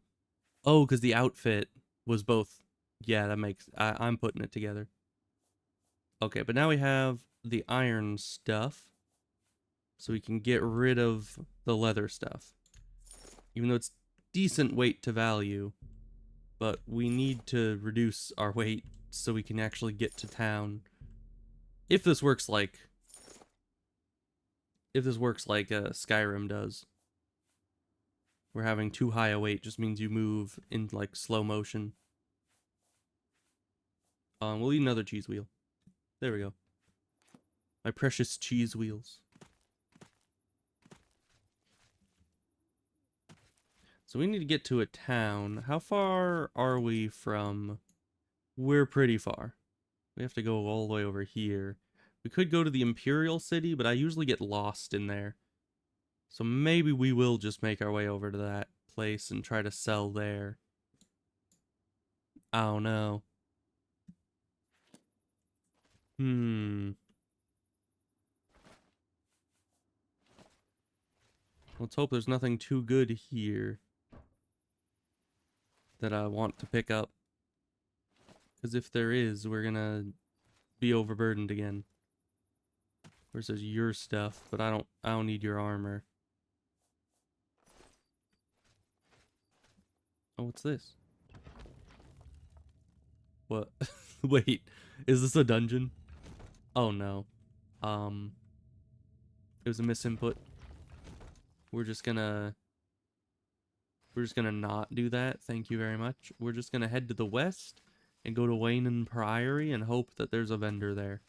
S1: Oh, because the outfit was both... Yeah, that makes... I'm putting it together. Okay, but now we have the iron stuff. So we can get rid of the leather stuff. Even though it's decent weight to value. But we need to reduce our weight so we can actually get to town. If this works like... If this works like Skyrim does. Where having too high a weight just means you move in like slow motion. We'll eat another cheese wheel. There we go. My precious cheese wheels. So we need to get to a town. How far are we from... We're pretty far. We have to go all the way over here. We could go to the Imperial City, but I usually get lost in there. So maybe we will just make our way over to that place and try to sell there. I don't know. Let's hope there's nothing too good here that I want to pick up. Because if there is, we're gonna be overburdened again. Where's your stuff? But I don't need your armor. Oh, what's this? What? Wait, is this a dungeon? Oh no. It was a misinput. We're just gonna not do that. Thank you very much. We're just gonna head to the west and go to Wayne Priory and hope that there's a vendor there.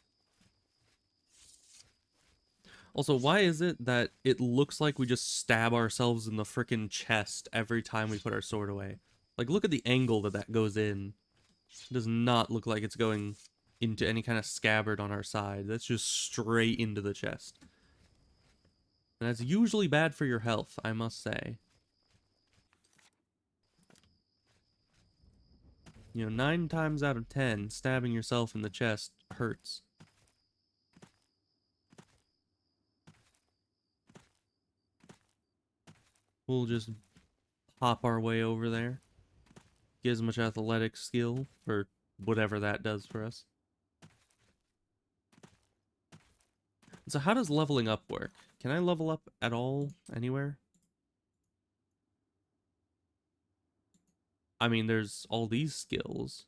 S1: Also, why is it that it looks like we just stab ourselves in the frickin' chest every time we put our sword away? Like, look at the angle that goes in. It does not look like it's going into any kind of scabbard on our side. That's just straight into the chest. And that's usually bad for your health, I must say. You know, 9 times out of 10, stabbing yourself in the chest hurts. We'll just hop our way over there. Get as much athletic skill, or whatever that does for us. So how does leveling up work? Can I level up at all, anywhere? I mean, there's all these skills.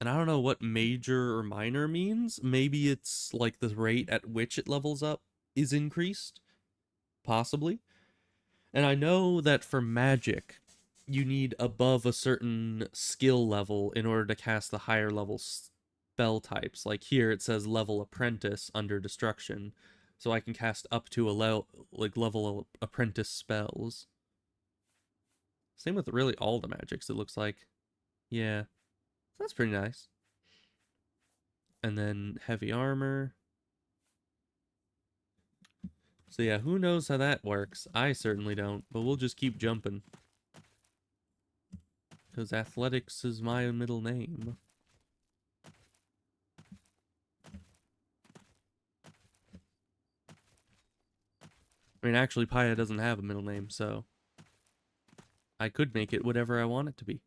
S1: And I don't know what major or minor means. Maybe it's like the rate at which it levels up is increased. Possibly. And I know that for magic, you need above a certain skill level in order to cast the higher level spell types. Like here it says level apprentice under destruction. So I can cast up to a level apprentice spells. Same with really all the magics, it looks like. Yeah. That's pretty nice. And then heavy armor. So yeah, who knows how that works? I certainly don't, but we'll just keep jumping. Because athletics is my middle name. I mean, actually, Paya doesn't have a middle name, so I could make it whatever I want it to be.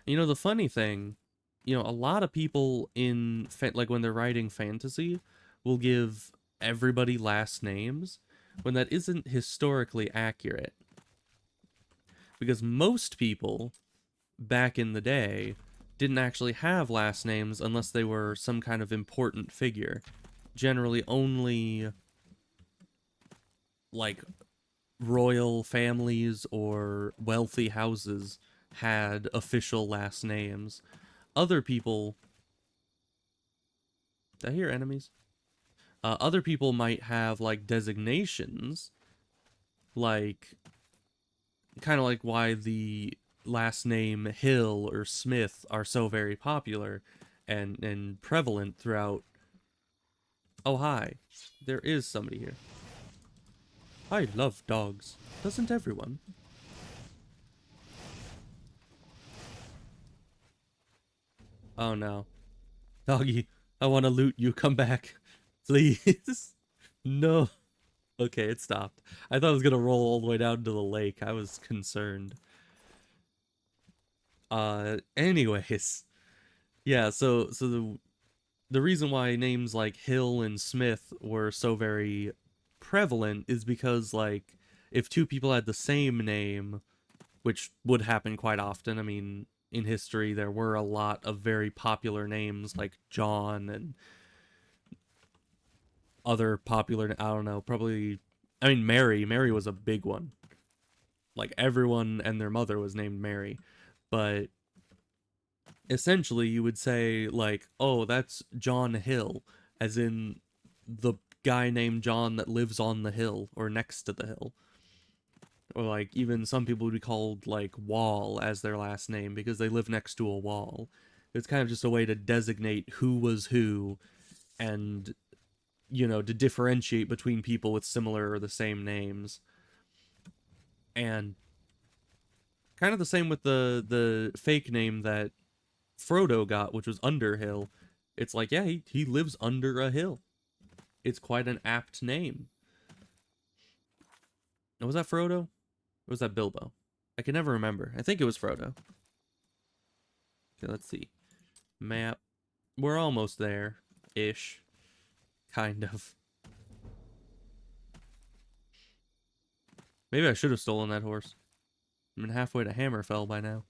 S1: You know, the funny thing, you know, a lot of people in, like, when they're writing fantasy, will give everybody last names, when that isn't historically accurate. Because most people, back in the day, didn't actually have last names unless they were some kind of important figure. Generally only, like, royal families or wealthy houses had official last names. Other people... Did I hear enemies? Other people might have, like, designations, like, kind of like why the last name Hill or Smith are so very popular and prevalent throughout. Oh, hi. There is somebody here. I love dogs. Doesn't everyone? Oh, no. Doggy, I want to loot you. Come back. Please. No. Okay, it stopped. I thought it was going to roll all the way down to the lake. I was concerned. Anyways. Yeah, so the reason why names like Hill and Smith were so very prevalent is because, like, if two people had the same name, which would happen quite often, I mean, in history there were a lot of very popular names like John and other popular, I don't know, probably, I mean, Mary was a big one. Like, everyone and their mother was named Mary. But essentially you would say, like, oh, that's John Hill, as in the guy named John that lives on the hill or next to the hill. Or, like, even some people would be called, like, Wall as their last name because they live next to a wall. It's kind of just a way to designate who was who and, you know, to differentiate between people with similar or the same names. And kind of the same with the fake name that Frodo got, which was Underhill. It's like, yeah, he lives under a hill. It's quite an apt name. Now, was that Frodo? Or was that Bilbo? I can never remember. I think it was Frodo. Okay, let's see. Map. We're almost there. Ish. Kind of. Maybe I should have stolen that horse. I'm halfway to Hammerfell by now.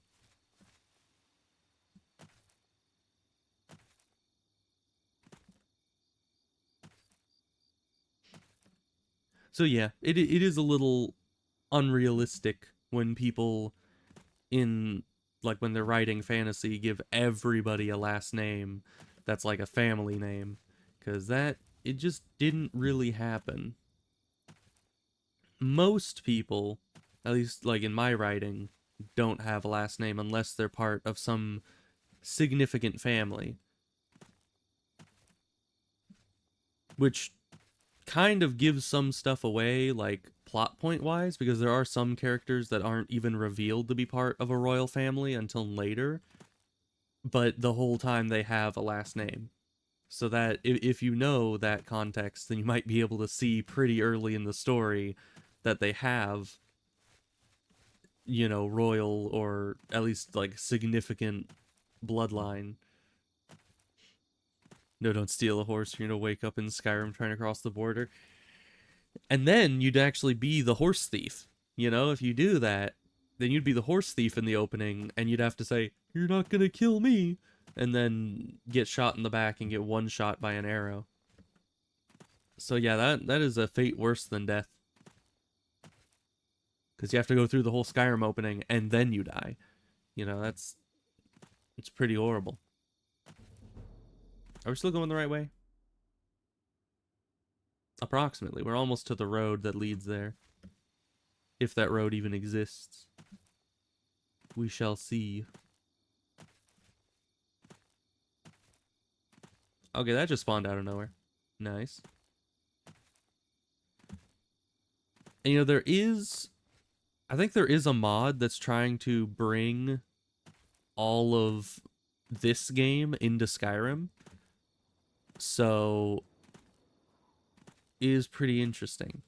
S1: So yeah, it is a little unrealistic when people in, like, when they're writing fantasy, give everybody a last name that's like a family name, because that, it just didn't really happen. Most people, at least like in my writing, don't have a last name unless they're part of some significant family, which kind of gives some stuff away, like, plot point wise, because there are some characters that aren't even revealed to be part of a royal family until later, but the whole time they have a last name. So that if you know that context, then you might be able to see pretty early in the story that they have, you know, royal or at least, like, significant bloodline. No, don't steal a horse. You're gonna wake up in Skyrim trying to cross the border. And then you'd actually be the horse thief. You know, if you do that, then you'd be the horse thief in the opening, and you'd have to say, "You're not gonna kill me," and then get shot in the back and get one shot by an arrow. So yeah, that is a fate worse than death. Because you have to go through the whole Skyrim opening, and then you die. You know, it's pretty horrible. Are we still going the right way? Approximately. We're almost to the road that leads there. If that road even exists. We shall see. Okay, that just spawned out of nowhere. Nice. And, you know, there is... I think there is a mod that's trying to bring all of this game into Skyrim. So... it is pretty interesting.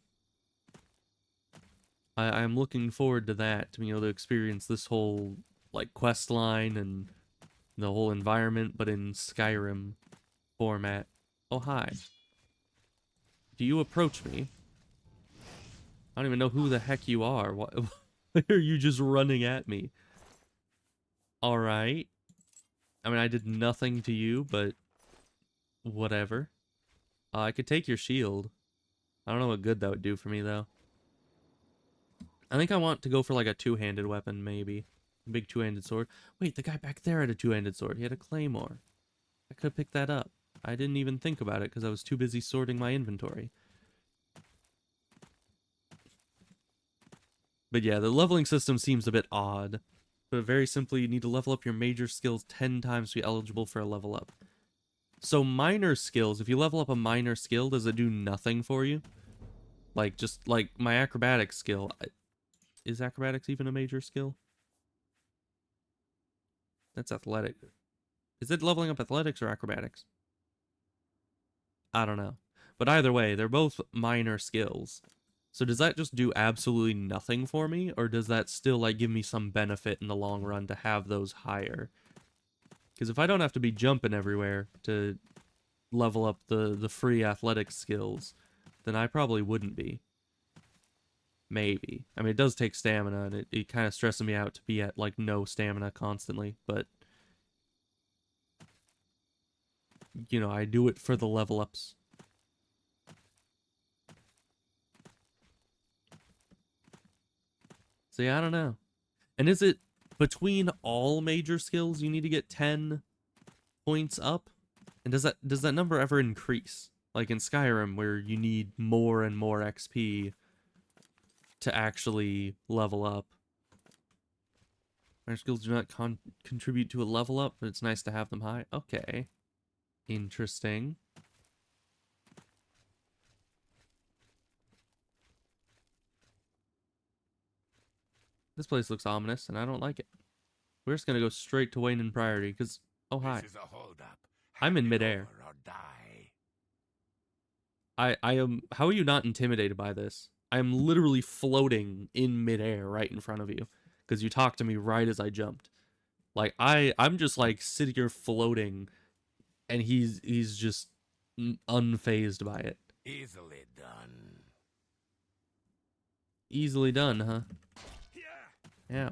S1: I'm looking forward to that, to be able to experience this whole like quest line and the whole environment, but in Skyrim format. Oh, hi. Do you approach me? I don't even know who the heck you are. Why are you just running at me? Alright. I mean, I did nothing to you, but whatever. I could take your shield. I don't know what good that would do for me, though. I think I want to go for, like, a two-handed weapon, maybe. A big two-handed sword. Wait, the guy back there had a two-handed sword. He had a claymore. I could pick that up. I didn't even think about it because I was too busy sorting my inventory. But yeah, the leveling system seems a bit odd. But very simply, you need to level up your major skills 10 times to be eligible for a level up. So minor skills, if you level up a minor skill, does it do nothing for you? Like, just like my acrobatics skill. Is acrobatics even a major skill? That's athletic. Is it leveling up athletics or acrobatics? I don't know. But either way, they're both minor skills. So does that just do absolutely nothing for me? Or does that still, like, give me some benefit in the long run to have those higher? Because if I don't have to be jumping everywhere to level up the free athletics skills, then I probably wouldn't be. Maybe. I mean, it does take stamina, and it kind of stresses me out to be at, like, no stamina constantly, but... You know, I do it for the level ups. So yeah, I don't know. And is it between all major skills you need to get 10 points up? And does that number ever increase? Like in Skyrim, where you need more and more XP to actually level up. Our skills do not contribute to a level up, but it's nice to have them high. Okay. Interesting. This place looks ominous, and I don't like it. We're just gonna go straight to Wayne and Priority, because... Oh, hi.
S7: This is a holdup.
S1: I'm in
S7: Hand it
S1: midair.
S7: over or die.
S1: I am... How are you not intimidated by this? I am literally floating in midair right in front of you, because you talked to me right as I jumped. Like, I'm just, like, sitting here floating, and he's just unfazed by it.
S7: Easily done.
S1: Easily done, huh? Yeah.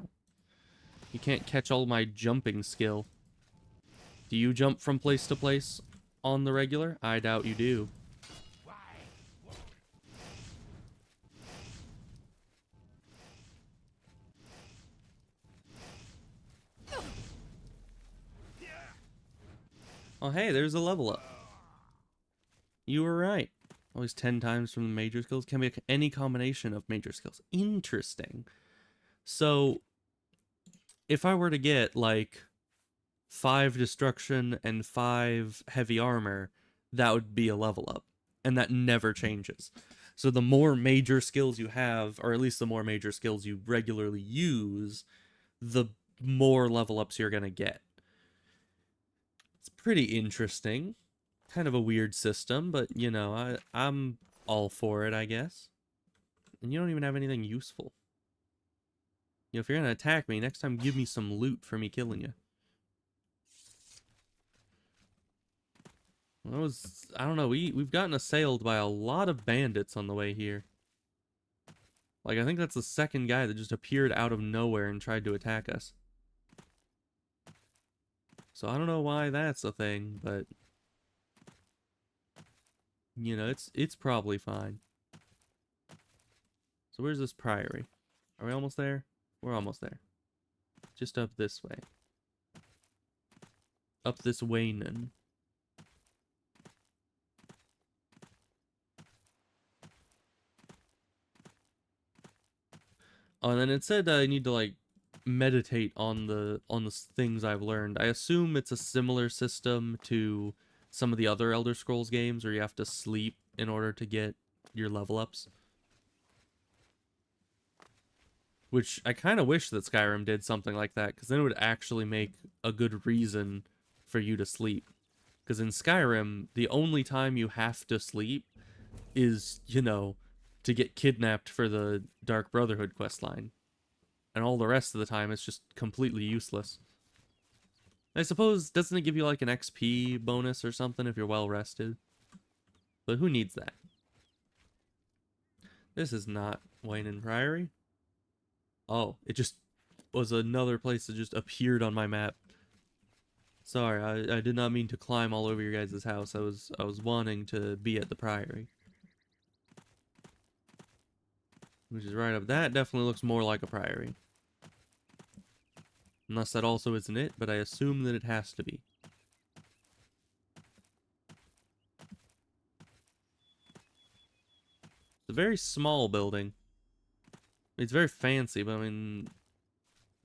S1: You can't catch all my jumping skill. Do you jump from place to place on the regular? I doubt you do. Oh, hey, there's a level up. You were right. Always 10 times from the major skills. Can be any combination of major skills. Interesting. So, if I were to get, like, 5 destruction and 5 heavy armor, that would be a level up. And that never changes. So the more major skills you have, or at least the more major skills you regularly use, the more level ups you're going to get. It's pretty interesting. Kind of a weird system, but, you know, I'm all for it, I guess. And you don't even have anything useful. You know, if you're going to attack me, next time give me some loot for me killing you. I don't know, we've gotten assailed by a lot of bandits on the way here. Like, I think that's the second guy that just appeared out of nowhere and tried to attack us. So I don't know why that's a thing, but... You know, it's probably fine. So where's this priory? Are we almost there? We're almost there. Just up this way. Up this Waynon. Oh, and then it said I need to, like, meditate on the things I've learned. I assume it's a similar system to some of the other Elder Scrolls games where you have to sleep in order to get your level ups. Which I kind of wish that Skyrim did something like that, because then it would actually make a good reason for you to sleep. Because in Skyrim, the only time you have to sleep is, you know, to get kidnapped for the Dark Brotherhood questline. and all the rest of the time it's just completely useless. I suppose, doesn't it give you like an XP bonus or something if you're well rested? But who needs that? This is not Wayne Priory. Oh, it just was another place that just appeared on my map. Sorry, I did not mean to climb all over your guys' house. I was wanting to be at the Priory. Which is right up. That definitely looks more like a Priory. Unless that also isn't it, but I assume that it has to be. It's a very small building. It's very fancy, but I mean,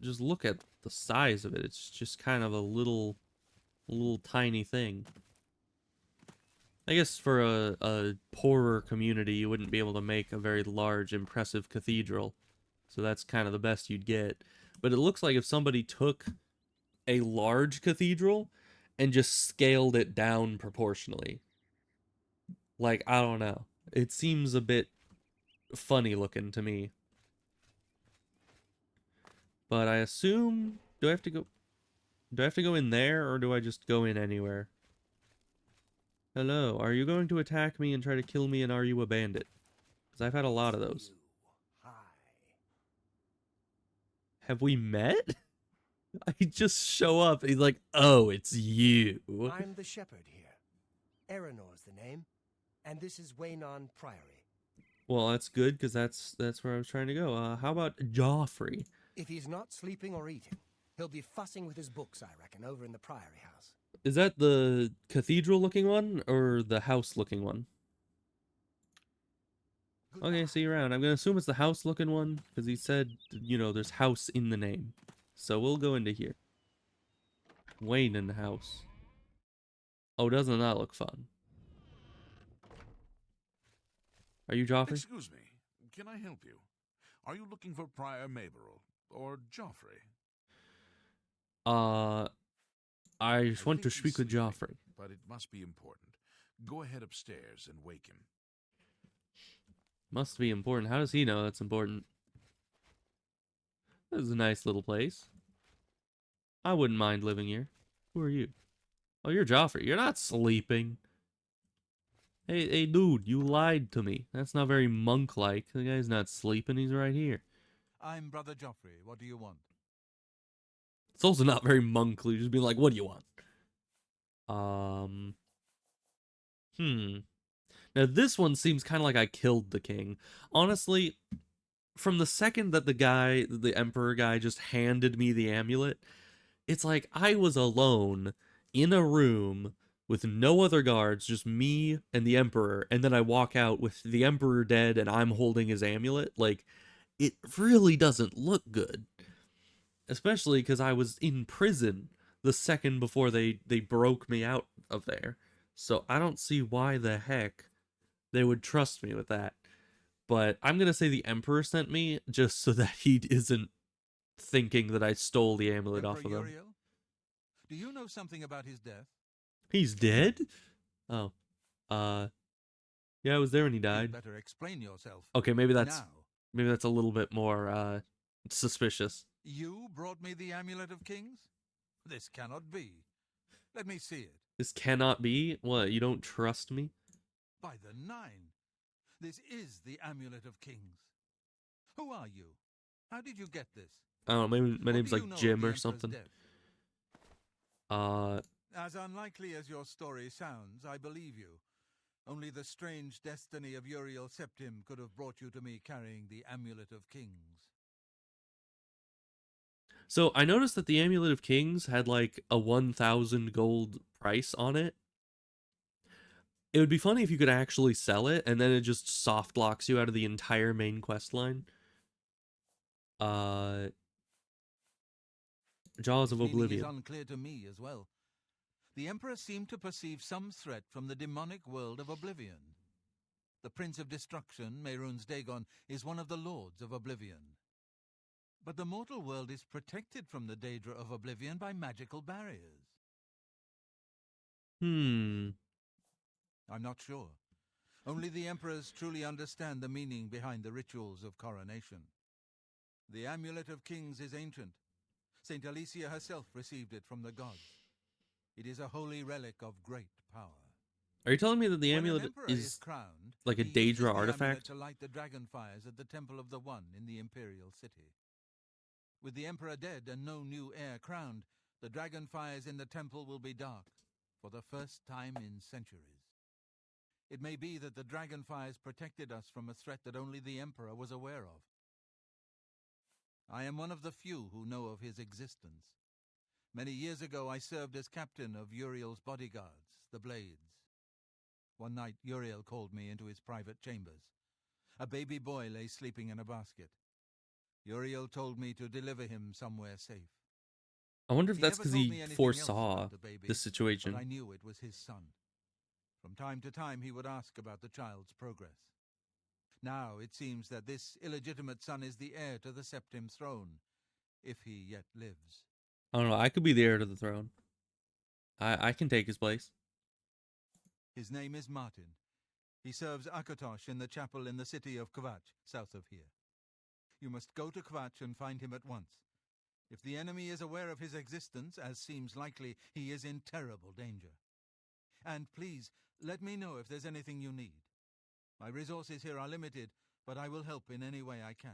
S1: just look at the size of it. It's just kind of a little tiny thing. I guess for a poorer community, you wouldn't be able to make a very large, impressive cathedral. So that's kind of the best you'd get. But it looks like if somebody took a large cathedral and just scaled it down proportionally. Like, I don't know. It seems a bit funny looking to me. But I assume, do I have to go in there, or do I just go in anywhere? Hello, are you going to attack me and try to kill me, and are you a bandit? Because I've had a lot of those.
S3: Hi.
S1: Have we met? I just show up, and he's like, oh, it's you.
S3: I'm the shepherd here. Eranor's the name, and this is Waynon Priory.
S1: Well, that's good, because that's where I was trying to go. How about Joffrey?
S3: If he's not sleeping or eating, he'll be fussing with his books, I reckon, over in the Priory house.
S1: Is that the cathedral-looking one, or the house-looking one? Okay, see you around. I'm gonna assume it's the house-looking one, because he said, you know, there's house in the name. So we'll go into here. Wayne in the house. Oh, doesn't that look fun? Are you Joffrey?
S5: Excuse me, can I help you? Are you looking for Prior Maberel or Joffrey?
S1: I just want to
S5: think he's
S1: speak with
S5: sleeping,
S1: Joffrey.
S5: But it must be important. Go ahead upstairs and wake him.
S1: Must be important. How does he know that's important? This is a nice little place. I wouldn't mind living here. Who are you? Oh, you're Joffrey. You're not sleeping. Hey, dude, you lied to me. That's not very monk-like. The guy's not sleeping. He's right here.
S9: I'm Brother Joffrey. What do you want?
S1: It's also not very monkly. Just being like, what do you want? Now, this one seems kind of like I killed the king. Honestly, from the second that the emperor guy just handed me the amulet, it's like I was alone in a room with no other guards, just me and the emperor, and then I walk out with the emperor dead and I'm holding his amulet. Like, it really doesn't look good. Especially because I was in prison the second before they broke me out of there. So I don't see why the heck they would trust me with that. But I'm going to say the Emperor sent me just so that he isn't thinking that I stole the amulet off of him.
S9: Uriel? Do you know something about his death?
S1: He's dead? Oh. Yeah, I was there when he
S9: You'd
S1: died.
S9: better explain yourself.
S1: Okay, maybe that's
S9: Now,
S1: a little bit more suspicious.
S9: you brought me the Amulet of Kings? This cannot be. Let me see it.
S1: This cannot be? What, you don't trust me?
S9: By the Nine. This is the Amulet of Kings. Who are you? How did you get this?
S1: I don't know, maybe my
S9: What
S1: name's
S9: do you
S1: like
S9: know of
S1: Jim
S9: the
S1: or
S9: Emperor's
S1: something.
S9: death? As unlikely as your story sounds, I believe you. Only the strange destiny of Uriel Septim could have brought you to me carrying the Amulet of Kings.
S1: So I noticed that the Amulet of Kings had like a 1,000 gold price on it. It would be funny if you could actually sell it, and then it just soft locks you out of the entire main quest line. Jaws of
S9: Its meaning
S1: Oblivion.
S9: is unclear to me as well. The Emperor seemed to perceive some threat from the demonic world of Oblivion. The Prince of Destruction, Mehrunes Dagon, is one of the Lords of Oblivion. But the mortal world is protected from the Daedra of Oblivion by magical barriers. I'm not sure. Only the Emperors truly understand the meaning behind the rituals of coronation. The Amulet of Kings is ancient. Saint Alicia herself received it from the gods. It is a holy relic of great power.
S1: Are you telling me that the
S9: When an
S1: amulet
S9: emperor
S1: is
S9: crowned,
S1: like a
S9: he uses
S1: Daedra
S9: the amulet
S1: artifact?
S9: to light the dragon fires at the Temple of the One in the Imperial City. With the emperor dead and no new heir crowned, the dragon fires in the temple will be dark for the first time in centuries. It may be that the dragon fires protected us from a threat that only the emperor was aware of. I am one of the few who know of his existence. Many years ago I served as captain of Uriel's bodyguards, the Blades. One night Uriel called me into his private chambers. A baby boy lay sleeping in a basket. Uriel told me to deliver him somewhere safe.
S1: I wonder if
S9: He
S1: that's
S9: never
S1: because
S9: told
S1: he
S9: me anything
S1: foresaw
S9: else about the baby,
S1: this situation.
S9: But I knew it was his son. From time to time he would ask about the child's progress. Now it seems that this illegitimate son is the heir to the Septim throne, if he yet lives.
S1: I don't know. I could be the heir to the throne. I can take his place.
S9: His name is Martin. He serves Akatosh in the chapel in the city of Kvatch, south of here. You must go to Kvatch and find him at once. If the enemy is aware of his existence, as seems likely, he is in terrible danger. And please, let me know if there's anything you need. My resources here are limited, but I will help in any way I can.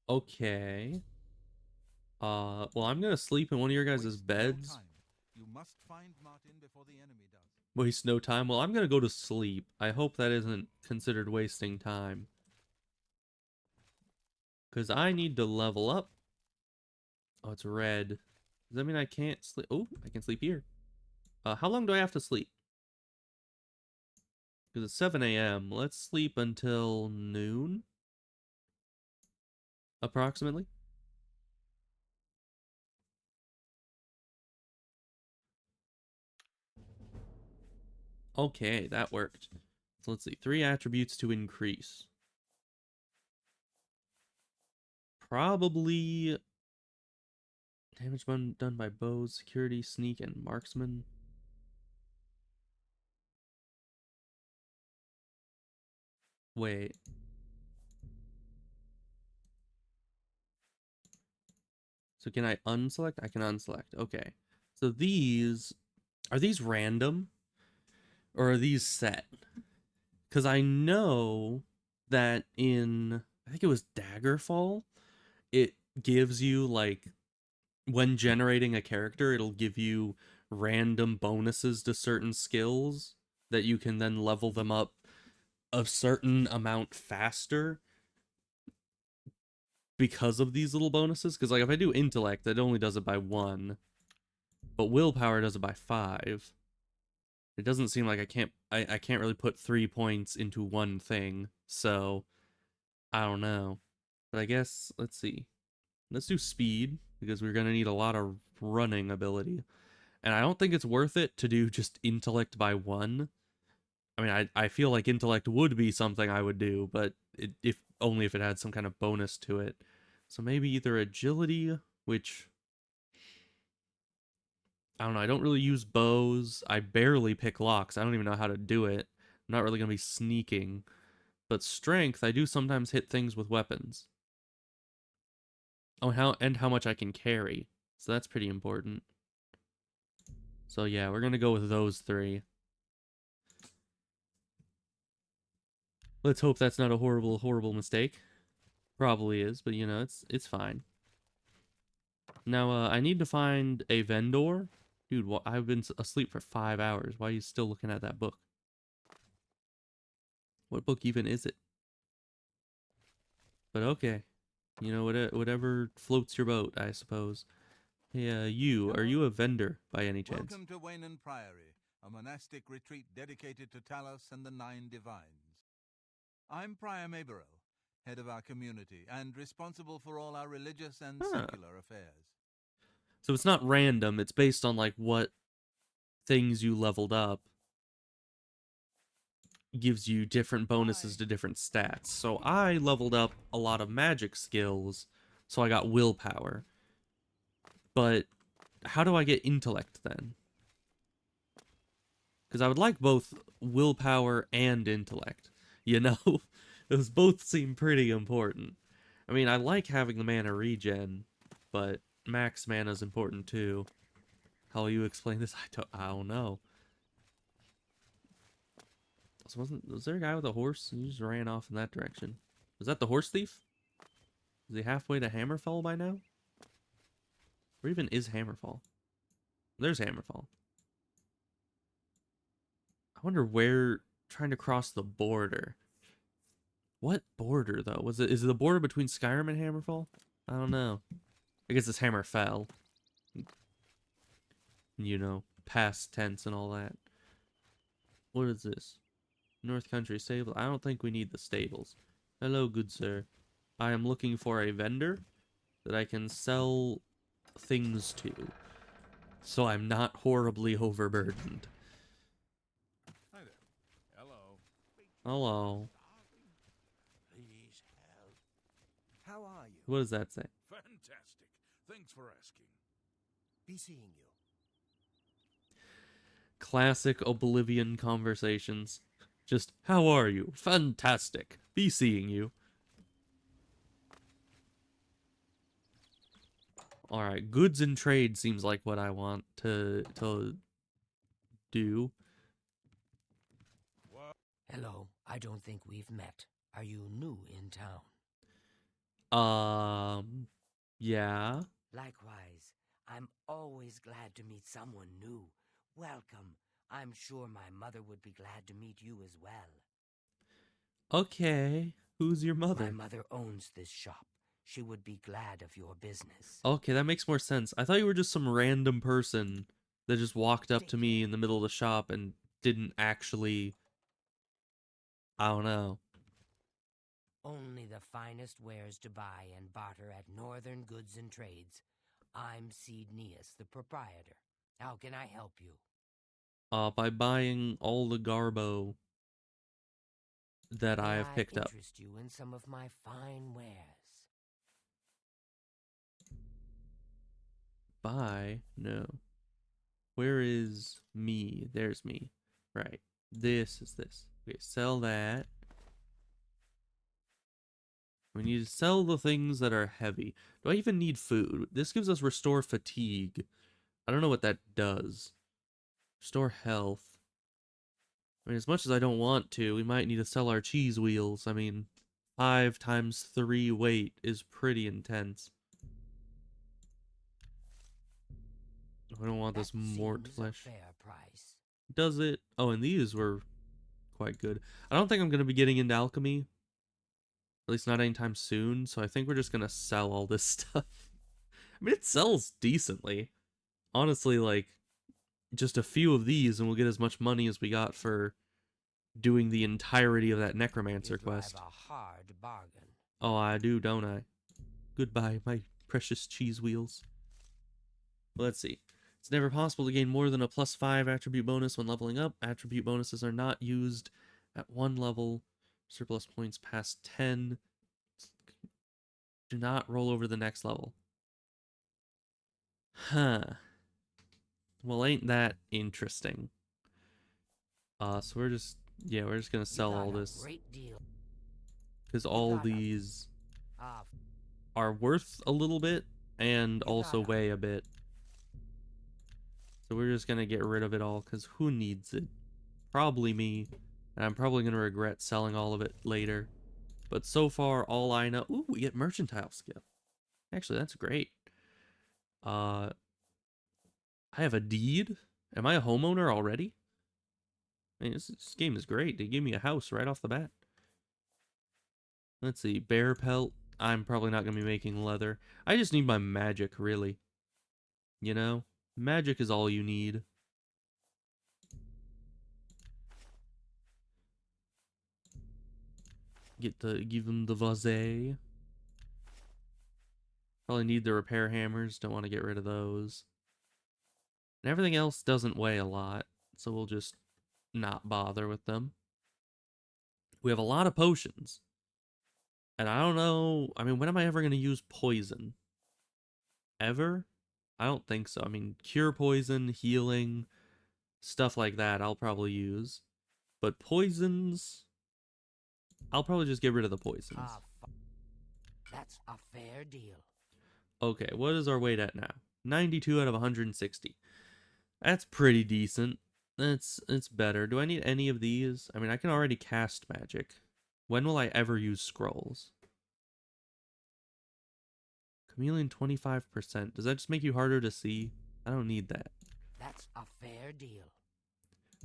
S1: Okay. Well, I'm gonna sleep in one of your guys'
S9: Waste
S1: beds.
S9: No time. You must find Martin before the enemy does.
S1: Waste no time. Well, I'm gonna go to sleep. I hope that isn't considered wasting time. Because I need to level up. Oh, it's red. Does that mean I can't sleep? Oh, I can sleep here. How long do I have to sleep? Because it's 7 a.m. Let's sleep until noon. Approximately. Okay, that worked. So let's see. 3 attributes to increase. Probably damage done by bows, security, sneak, and marksman. Wait. So can I unselect? I can unselect. Okay. So these, are these random? Or are these set? Because I know that in, I think it was Daggerfall, it gives you, like, when generating a character, it'll give you random bonuses to certain skills that you can then level them up a certain amount faster because of these little bonuses. Because, like, if I do intellect, it only does it by 1, but willpower does it by 5. It doesn't seem like I can't really put 3 points into one thing, so I don't know. But I guess, let's see. Let's do speed, because we're going to need a lot of running ability. And I don't think it's worth it to do just intellect by 1. I mean, I feel like intellect would be something I would do, but if only if it had some kind of bonus to it. So maybe either agility, which, I don't know, I don't really use bows. I barely pick locks. I don't even know how to do it. I'm not really going to be sneaking. But strength, I do sometimes hit things with weapons. Oh, how much I can carry. So that's pretty important. So yeah, we're going to go with those 3. Let's hope that's not a horrible, horrible mistake. Probably is, but you know, it's fine. Now, I need to find a vendor. Dude, I've been asleep for 5 hours. Why are you still looking at that book? What book even is it? But okay. You know, whatever floats your boat, I suppose. Hey, are you a vendor by any chance?
S9: Welcome to Waynon Priory, a monastic retreat dedicated to Talos and the 9 Divines. I'm Prior Maberel, head of our community, and responsible for all our religious and secular affairs.
S1: So it's not random, it's based on, like, what things you leveled up. Gives you different bonuses to different stats. So I leveled up a lot of magic skills, so I got willpower. But how do I get intellect then? Because I would like both willpower and intellect, you know? Those both seem pretty important. I mean, I like having the mana regen, but max mana is important too. How will you explain this? I don't know. So was there a guy with a horse? He just ran off in that direction. Was that the horse thief? Is he halfway to Hammerfall by now? Where even is Hammerfall? There's Hammerfall. I wonder where, trying to cross the border. What border though? Is it the border between Skyrim and Hammerfall? I don't know. I guess it's Hammerfell. You know, past tense and all that. What is this? North Country Stable. I don't think we need the stables. Hello, good sir. I am looking for a vendor that I can sell things to, so I'm not horribly overburdened.
S5: Hi there. Hello.
S1: Hello.
S3: Please help. How are you?
S1: What does that say?
S5: Fantastic. Thanks for asking.
S3: Be seeing you.
S1: Classic Oblivion conversations. Just, how are you? Fantastic. Be seeing you. Alright, goods and trade seems like what I want to do.
S7: Hello, I don't think we've met. Are you new in town?
S1: Yeah.
S7: Likewise, I'm always glad to meet someone new. Welcome. I'm sure my mother would be glad to meet you as well.
S1: Okay. Who's your mother?
S7: My mother owns this shop. She would be glad of your business.
S1: Okay, that makes more sense. I thought you were just some random person that just walked up to me in the middle of the shop and didn't actually... I don't know.
S7: Only the finest wares to buy and barter at Northern Goods and Trades. I'm Cednius, the proprietor. How can I help you?
S1: By buying all the garbo that I have picked up.
S7: Interest you in some of my fine wares?
S1: Buy? No. Where is me? There's me. Right. This is this. Okay, sell that. We need to sell the things that are heavy. Do I even need food? This gives us restore fatigue. I don't know what that does. Restore health. I mean, as much as I don't want to, we might need to sell our cheese wheels. I mean, 5 times 3 weight is pretty intense. I don't want this mort flesh.
S7: Fair price.
S1: Does it? Oh, and these were quite good. I don't think I'm going to be getting into alchemy. At least not anytime soon. So I think we're just going to sell all this stuff. I mean, it sells decently. Honestly, like, just a few of these and we'll get as much money as we got for doing the entirety of that necromancer quest.
S7: A hard bargain.
S1: Oh, I do, don't I? Goodbye, my precious cheese wheels. Let's see. It's never possible to gain more than a +5 attribute bonus when leveling up. Attribute bonuses are not used at 1 level. Surplus points past 10. Do not roll over the next level. Huh. Well, ain't that interesting? So we're just gonna sell all this.
S7: Great deal.
S1: Because all these are worth a little bit and also weigh a bit. So we're just gonna get rid of it all because who needs it? Probably me. And I'm probably gonna regret selling all of it later. But so far, all I know... Ooh, we get mercantile skill. Actually, that's great. I have a deed? Am I a homeowner already? I mean, this game is great. They gave me a house right off the bat. Let's see. Bear pelt. I'm probably not going to be making leather. I just need my magic, really. You know? Magic is all you need. Give them the vase. Probably need the repair hammers. Don't want to get rid of those. And everything else doesn't weigh a lot, so we'll just not bother with them. We have a lot of potions. And I don't know, I mean, when am I ever going to use poison? Ever? I don't think so. I mean, cure poison, healing, stuff like that I'll probably use. But poisons... I'll probably just get rid of the poisons.
S7: That's a fair deal.
S1: Okay, what is our weight at now? 92 out of 160. That's pretty decent. It's better. Do I need any of these? I mean, I can already cast magic. When will I ever use scrolls? Chameleon 25%. Does that just make you harder to see? I don't need that.
S7: That's a fair deal.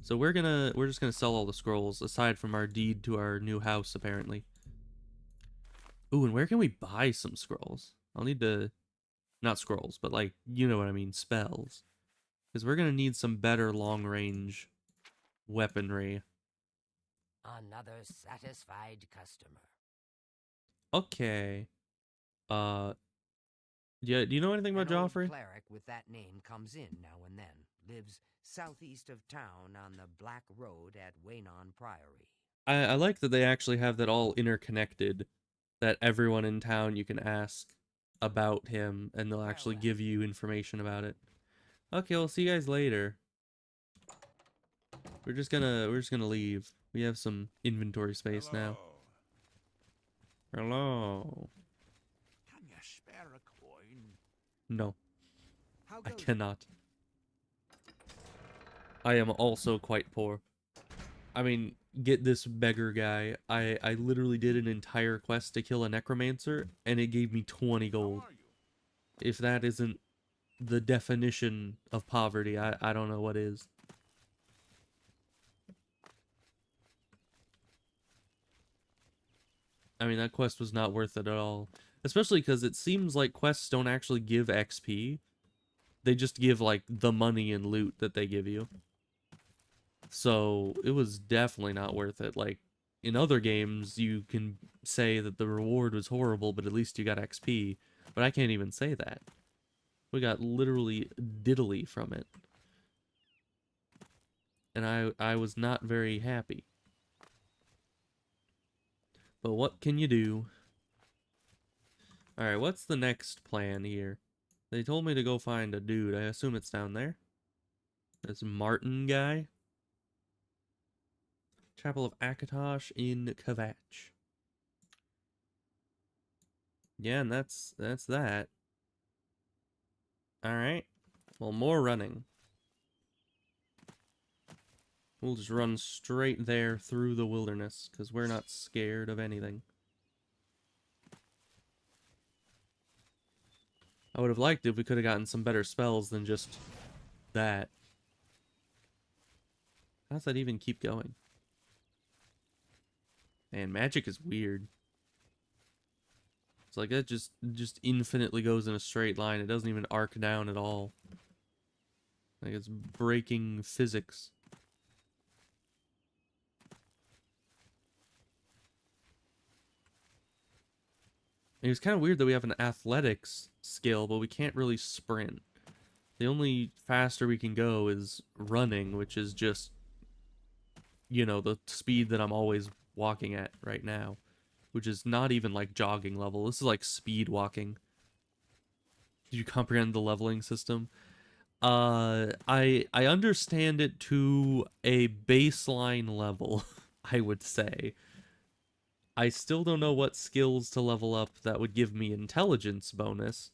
S1: So we're just gonna sell all the scrolls aside from our deed to our new house apparently. Ooh, and where can we buy some scrolls? I'll need to, not scrolls, but like, you know what I mean, spells. Because we're gonna need some better long range weaponry.
S7: Another satisfied customer.
S1: Okay. Yeah, do you know anything about
S7: An old
S1: Joffrey?
S7: cleric with that name comes in now and then. Lives southeast of town on the Black Road at Waynon Priory.
S1: I like that they actually have that all interconnected, that everyone in town you can ask about him and they'll actually give you information about it. Okay, we'll see you guys later. We're just gonna leave. We have some inventory space now. Hello.
S3: Can you spare a coin?
S1: No,
S3: How
S1: I
S3: goes it?
S1: cannot. I am also quite poor. I mean, get this beggar guy. I literally did an entire quest to kill a necromancer, and it gave me 20 gold. If that isn't the definition of poverty, I don't know what is. I mean, that quest was not worth it at all. Especially because it seems like quests don't actually give XP. They just give, like, the money and loot that they give you. So, it was definitely not worth it. Like, in other games, you can say that the reward was horrible, but at least you got XP. But I can't even say that. We got literally diddly from it. And I was not very happy. But what can you do? Alright, what's the next plan here? They told me to go find a dude. I assume it's down there. This Martin guy. Chapel of Akatosh in Kvatch. Yeah, and that's that. Alright. Well, more running. We'll just run straight there through the wilderness, because we're not scared of anything. I would have liked if we could have gotten some better spells than just that. How does that even keep going? Man, magic is weird. It's like that just infinitely goes in a straight line. It doesn't even arc down at all. Like it's breaking physics. And it's kind of weird that we have an athletics skill, but we can't really sprint. The only faster we can go is running, which is just, you know, the speed that I'm always walking at right now. Which is not even like jogging level. This is like speed walking. Did you comprehend the leveling system? I understand it to a baseline level, I would say. I still don't know what skills to level up that would give me intelligence bonus,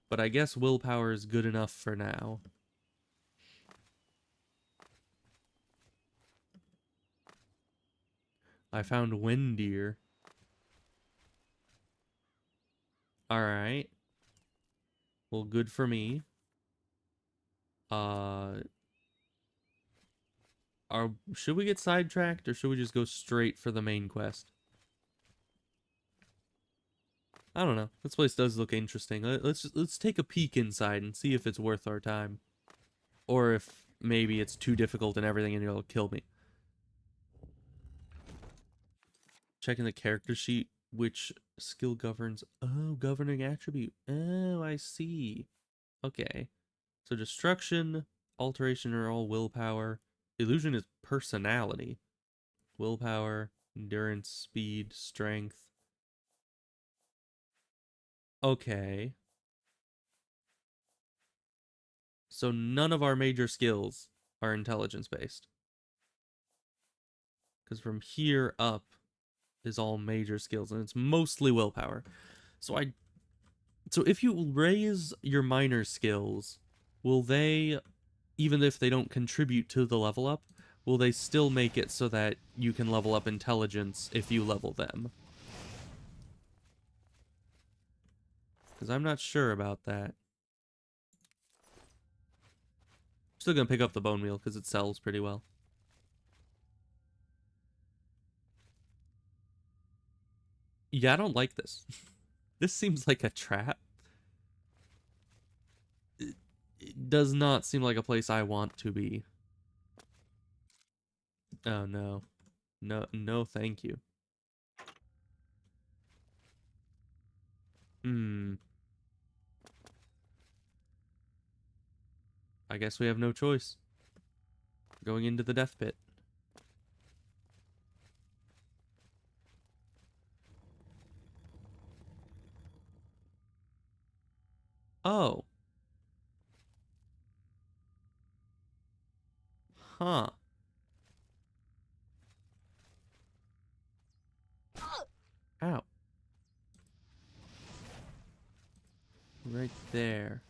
S1: but I guess willpower is good enough for now. I found Wendir. Alright. Well, good for me. Should we get sidetracked or should we just go straight for the main quest? I don't know. This place does look interesting. Let's take a peek inside and see if it's worth our time. Or if maybe it's too difficult and everything and it'll kill me. Checking the character sheet, which skill governs... Oh, governing attribute. Oh, I see. Okay. So destruction, alteration are all willpower. Illusion is personality. Willpower, endurance, speed, strength. Okay. So none of our major skills are intelligence based. Because from here up, is all major skills, and it's mostly willpower. So if you raise your minor skills, will they, even if they don't contribute to the level up, will they still make it so that you can level up intelligence if you level them? Because I'm not sure about that. Still gonna pick up the bone meal because it sells pretty well. Yeah, I don't like this. This seems like a trap. It does not seem like a place I want to be. Oh no. No, thank you. I guess we have no choice. Going into the death pit. Oh. Huh. Ow. Right there.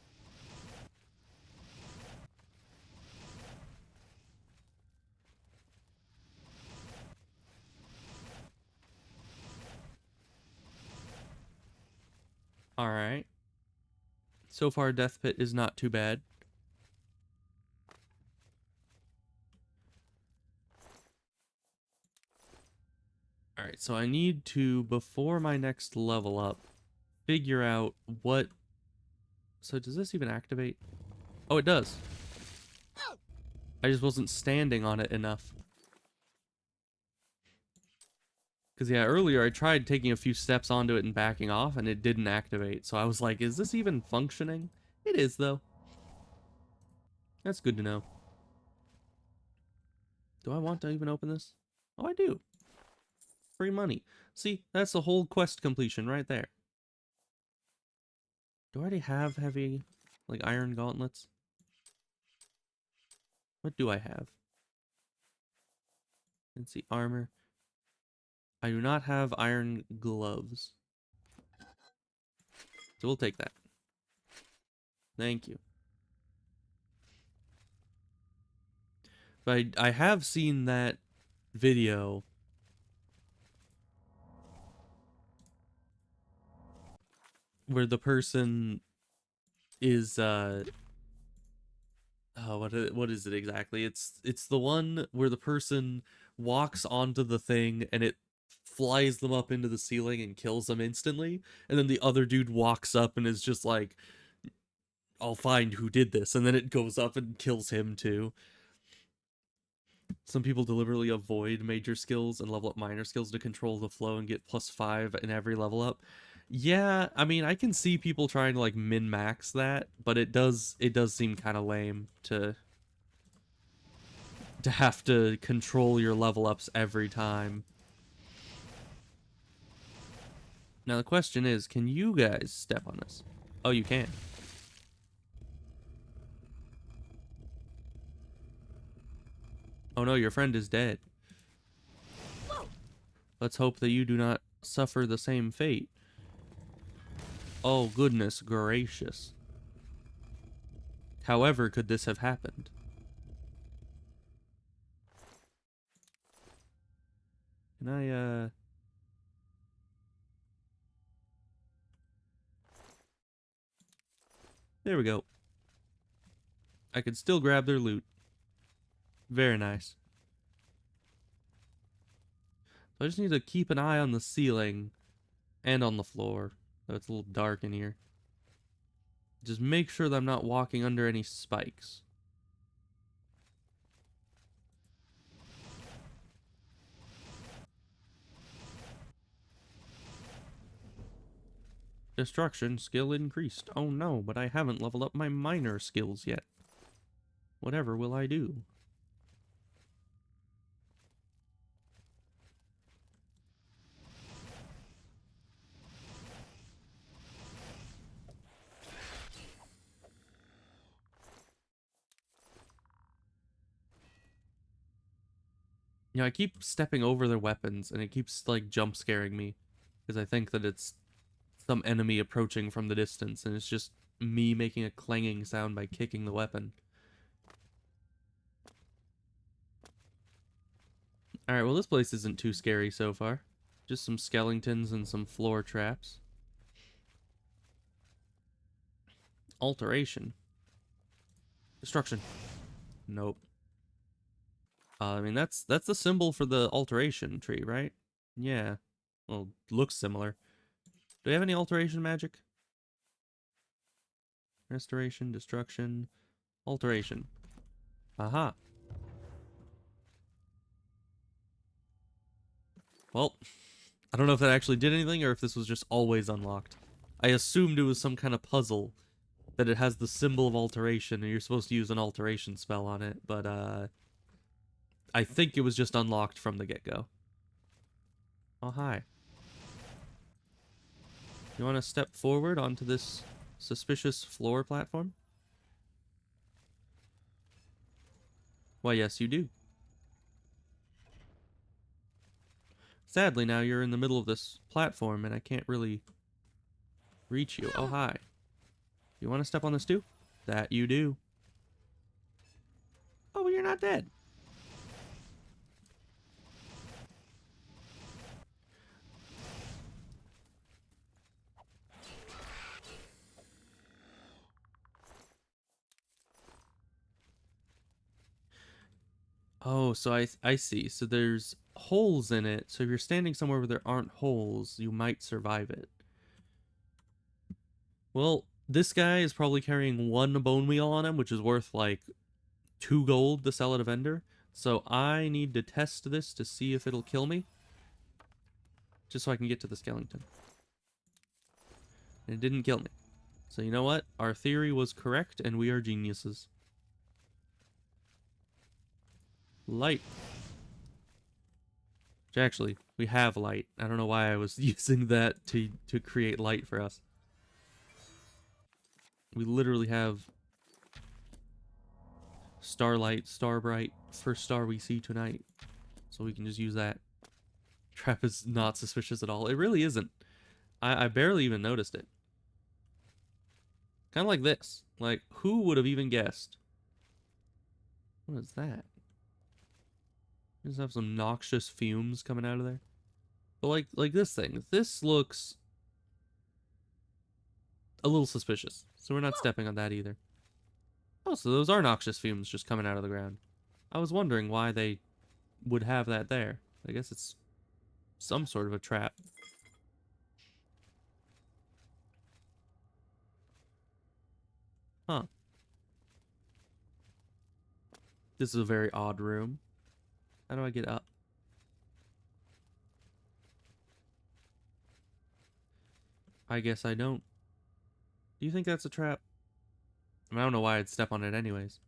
S1: Alright. So far, Death Pit is not too bad. Alright, so I need to, before my next level up, figure out what... So does this even activate? Oh, it does. I just wasn't standing on it enough. Because, yeah, earlier I tried taking a few steps onto it and backing off, and it didn't activate. So I was like, is this even functioning? It is, though. That's good to know. Do I want to even open this? Oh, I do. Free money. See, that's the whole quest completion right there. Do I already have heavy, like, iron gauntlets? What do I have? Let's see, armor. I do not have iron gloves. So we'll take that. Thank you. But I have seen that video where the person is oh, what is it exactly? It's the one where the person walks onto the thing and it flies them up into the ceiling and kills them instantly, and then the other dude walks up and is just like, I'll find who did this, and then it goes up and kills him too. Some people deliberately avoid major skills and level up minor skills to control the flow and get +5 in every level up. Yeah, I mean, I can see people trying to like min-max that, but it does seem kind of lame to have to control your level ups every time. Now the question is, can you guys step on this? Oh, you can. Oh no, your friend is dead. Let's hope that you do not suffer the same fate. Oh, goodness gracious. However could this have happened? Can I, There we go. I could still grab their loot. Very nice. So I just need to keep an eye on the ceiling and on the floor. So it's a little dark in here. Just make sure that I'm not walking under any spikes. Destruction skill increased. Oh no, but I haven't leveled up my minor skills yet. Whatever will I do? You know, I keep stepping over their weapons, and it keeps, like, jump scaring me. Because I think that it's some enemy approaching from the distance, and it's just me making a clanging sound by kicking the weapon. Alright, well, this place isn't too scary so far. Just some skeletons and some floor traps. Alteration. Destruction. Nope. I mean, that's the symbol for the alteration tree, right? Yeah. Well, looks similar. Do we have any alteration magic? Restoration, destruction, alteration. Aha. Well, I don't know if that actually did anything or if this was just always unlocked. I assumed it was some kind of puzzle that it has the symbol of alteration and you're supposed to use an alteration spell on it, but I think it was just unlocked from the get-go. Oh, hi. You want to step forward onto this suspicious floor platform? Why, yes, you do. Sadly, now you're in the middle of this platform and I can't really reach you. Oh, hi. You want to step on this too? That you do. Oh, but you're not dead. Oh, so I see. So there's holes in it. So if you're standing somewhere where there aren't holes, you might survive it. Well, this guy is probably carrying 1 bone wheel on him, which is worth like 2 gold to sell at a vendor. So I need to test this to see if it'll kill me. Just so I can get to the skeleton. And it didn't kill me. So you know what? Our theory was correct and we are geniuses. Light. Which actually, we have light. I don't know why I was using that to create light for us. We literally have starlight, starbright, first star we see tonight. So we can just use that. Trap is not suspicious at all. It really isn't. I barely even noticed it. Kind of like this. Like, who would have even guessed? What is that? Just have some noxious fumes coming out of there. But like this thing. This looks a little suspicious. So we're not stepping on that either. Oh, so those are noxious fumes just coming out of the ground. I was wondering why they would have that there. I guess it's some sort of a trap. Huh. This is a very odd room. How do I get up? I guess I don't. Do you think that's a trap? I mean, I don't know why I'd step on it anyways.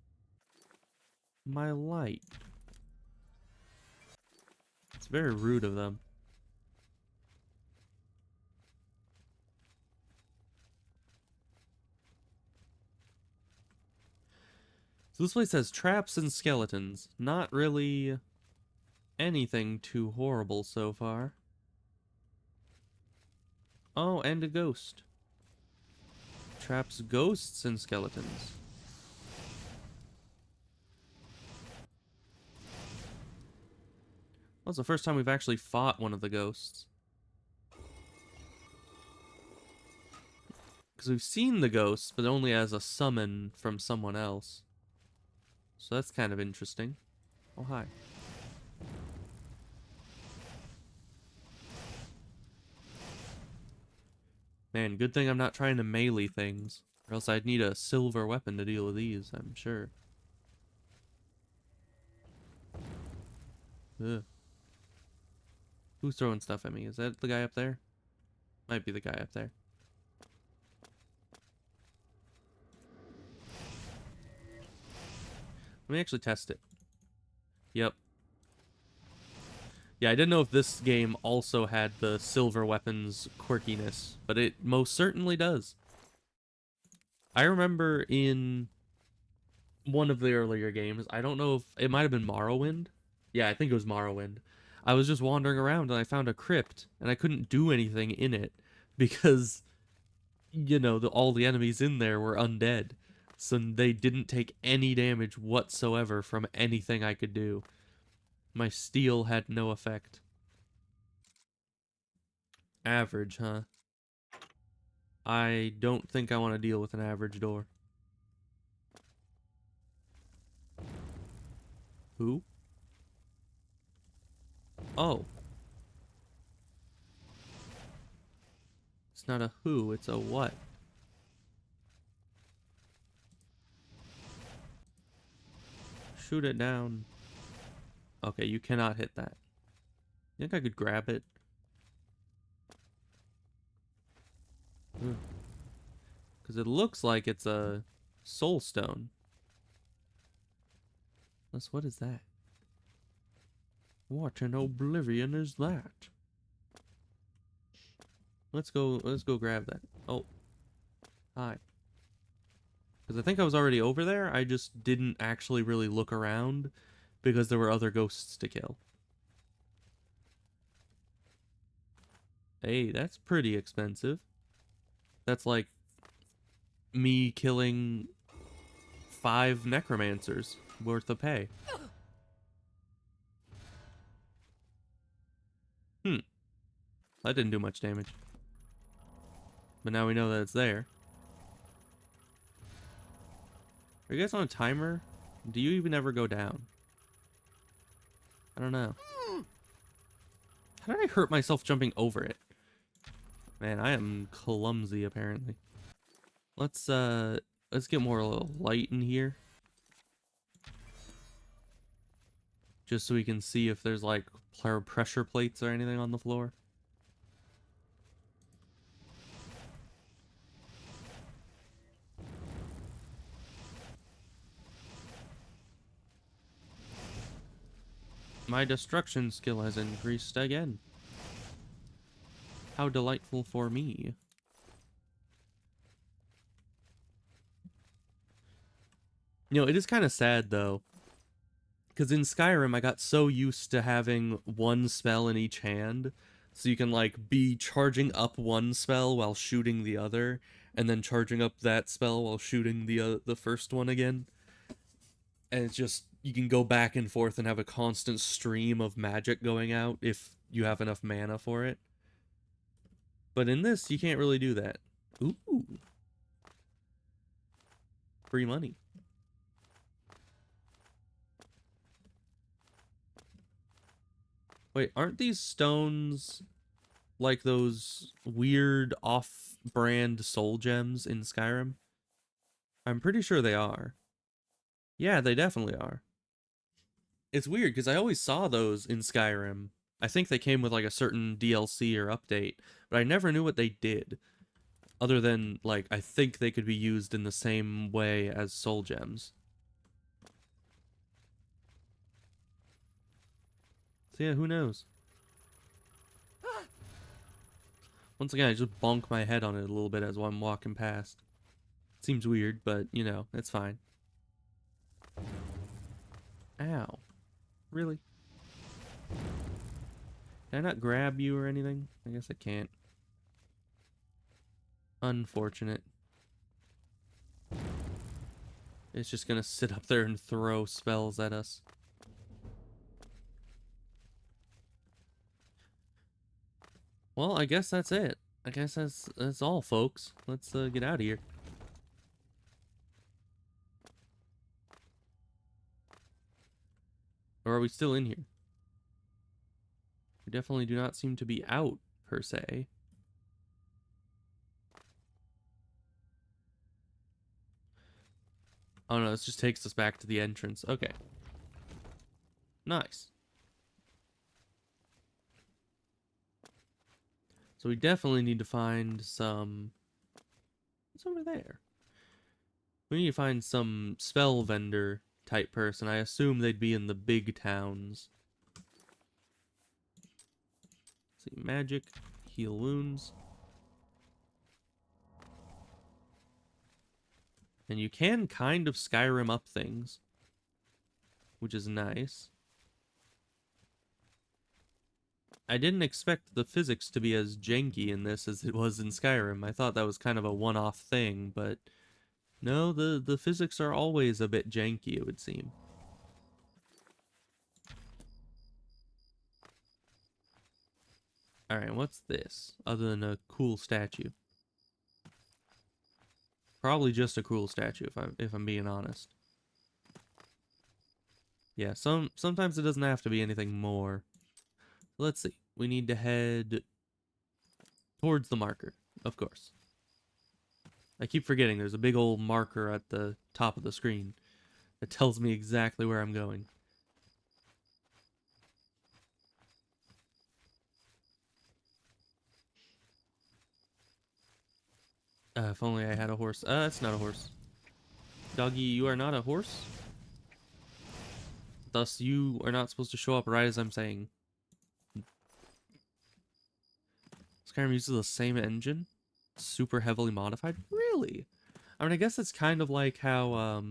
S1: My light. It's very rude of them. So this place has traps and skeletons. Not really anything too horrible so far. Oh, and a ghost. Traps ghosts and skeletons. Well, it's the first time we've actually fought one of the ghosts. Because we've seen the ghosts, but only as a summon from someone else. So that's kind of interesting. Oh, hi. Man, good thing I'm not trying to melee things. Or else I'd need a silver weapon to deal with these, I'm sure. Ugh. Who's throwing stuff at me? Is that the guy up there? Might be the guy up there. Let me actually test it. Yep. Yeah, I didn't know if this game also had the silver weapons quirkiness, but it most certainly does. I remember in one of the earlier games, I don't know if it might have been Morrowind, Yeah, I think it was Morrowind. I was just wandering around and I found a crypt and I couldn't do anything in it because, you know, all the enemies in there were undead. So they didn't take any damage whatsoever from anything I could do. My steel had no effect. Average, huh? I don't think I want to deal with an average door. Who? Oh. It's not a who, it's a what. Shoot it down. Okay, you cannot hit that. You think I could grab it? Because it looks like it's a soul stone. What is that? What in Oblivion is that? Let's go grab that. Oh. Hi. Because I think I was already over there. I just didn't actually really look around because there were other ghosts to kill. Hey, that's pretty expensive. That's like me killing 5 necromancers worth of pay. That didn't do much damage. But now we know that it's there. Are you guys on a timer? Do you even ever go down? I don't know. How did I hurt myself jumping over it? Man, I am clumsy apparently. Let's get more a little light in here. Just so we can see if there's like pressure plates or anything on the floor. My destruction skill has increased again. How delightful for me. You know, it is kind of sad though. Because in Skyrim, I got so used to having one spell in each hand. So you can like be charging up one spell while shooting the other. And then charging up that spell while shooting the first one again. And it's just, you can go back and forth and have a constant stream of magic going out if you have enough mana for it. But in this, you can't really do that. Ooh. Free money. Wait, aren't these stones like those weird off-brand soul gems in Skyrim? I'm pretty sure they are. Yeah, they definitely are. It's weird because I always saw those in Skyrim. I think they came with like a certain DLC or update, but I never knew what they did. Other than, like, I think they could be used in the same way as soul gems. So yeah, who knows? Once again, I just bonk my head on it a little bit as I'm walking past. Seems weird, but, you know, it's fine. Ow. Really? Can I not grab you or anything? I guess I can't. Unfortunate. It's just gonna sit up there and throw spells at us. Well, I guess that's it. I guess that's all, folks. Let's get out of here. Or are we still in here? We definitely do not seem to be out, per se. Oh no, this just takes us back to the entrance. Okay. Nice. So we definitely need to find some... What's over there? We need to find some spell vendor type person. I assume they'd be in the big towns. Let's see, magic, heal wounds. And you can kind of Skyrim up things, which is nice. I didn't expect the physics to be as janky in this as it was in Skyrim. I thought that was kind of a one-off thing, but no, the physics are always a bit janky, it would seem. Alright, what's this? Other than a cool statue. Probably just a cool statue if I'm being honest. Yeah, sometimes it doesn't have to be anything more. Let's see. We need to head towards the marker, of course. I keep forgetting there's a big old marker at the top of the screen that tells me exactly where I'm going. If only I had a horse. It's not a horse. Doggy, you are not a horse. Thus, you are not supposed to show up right as I'm saying. Skyrim uses the same engine? Super heavily modified? Really? I mean, I guess it's kind of like how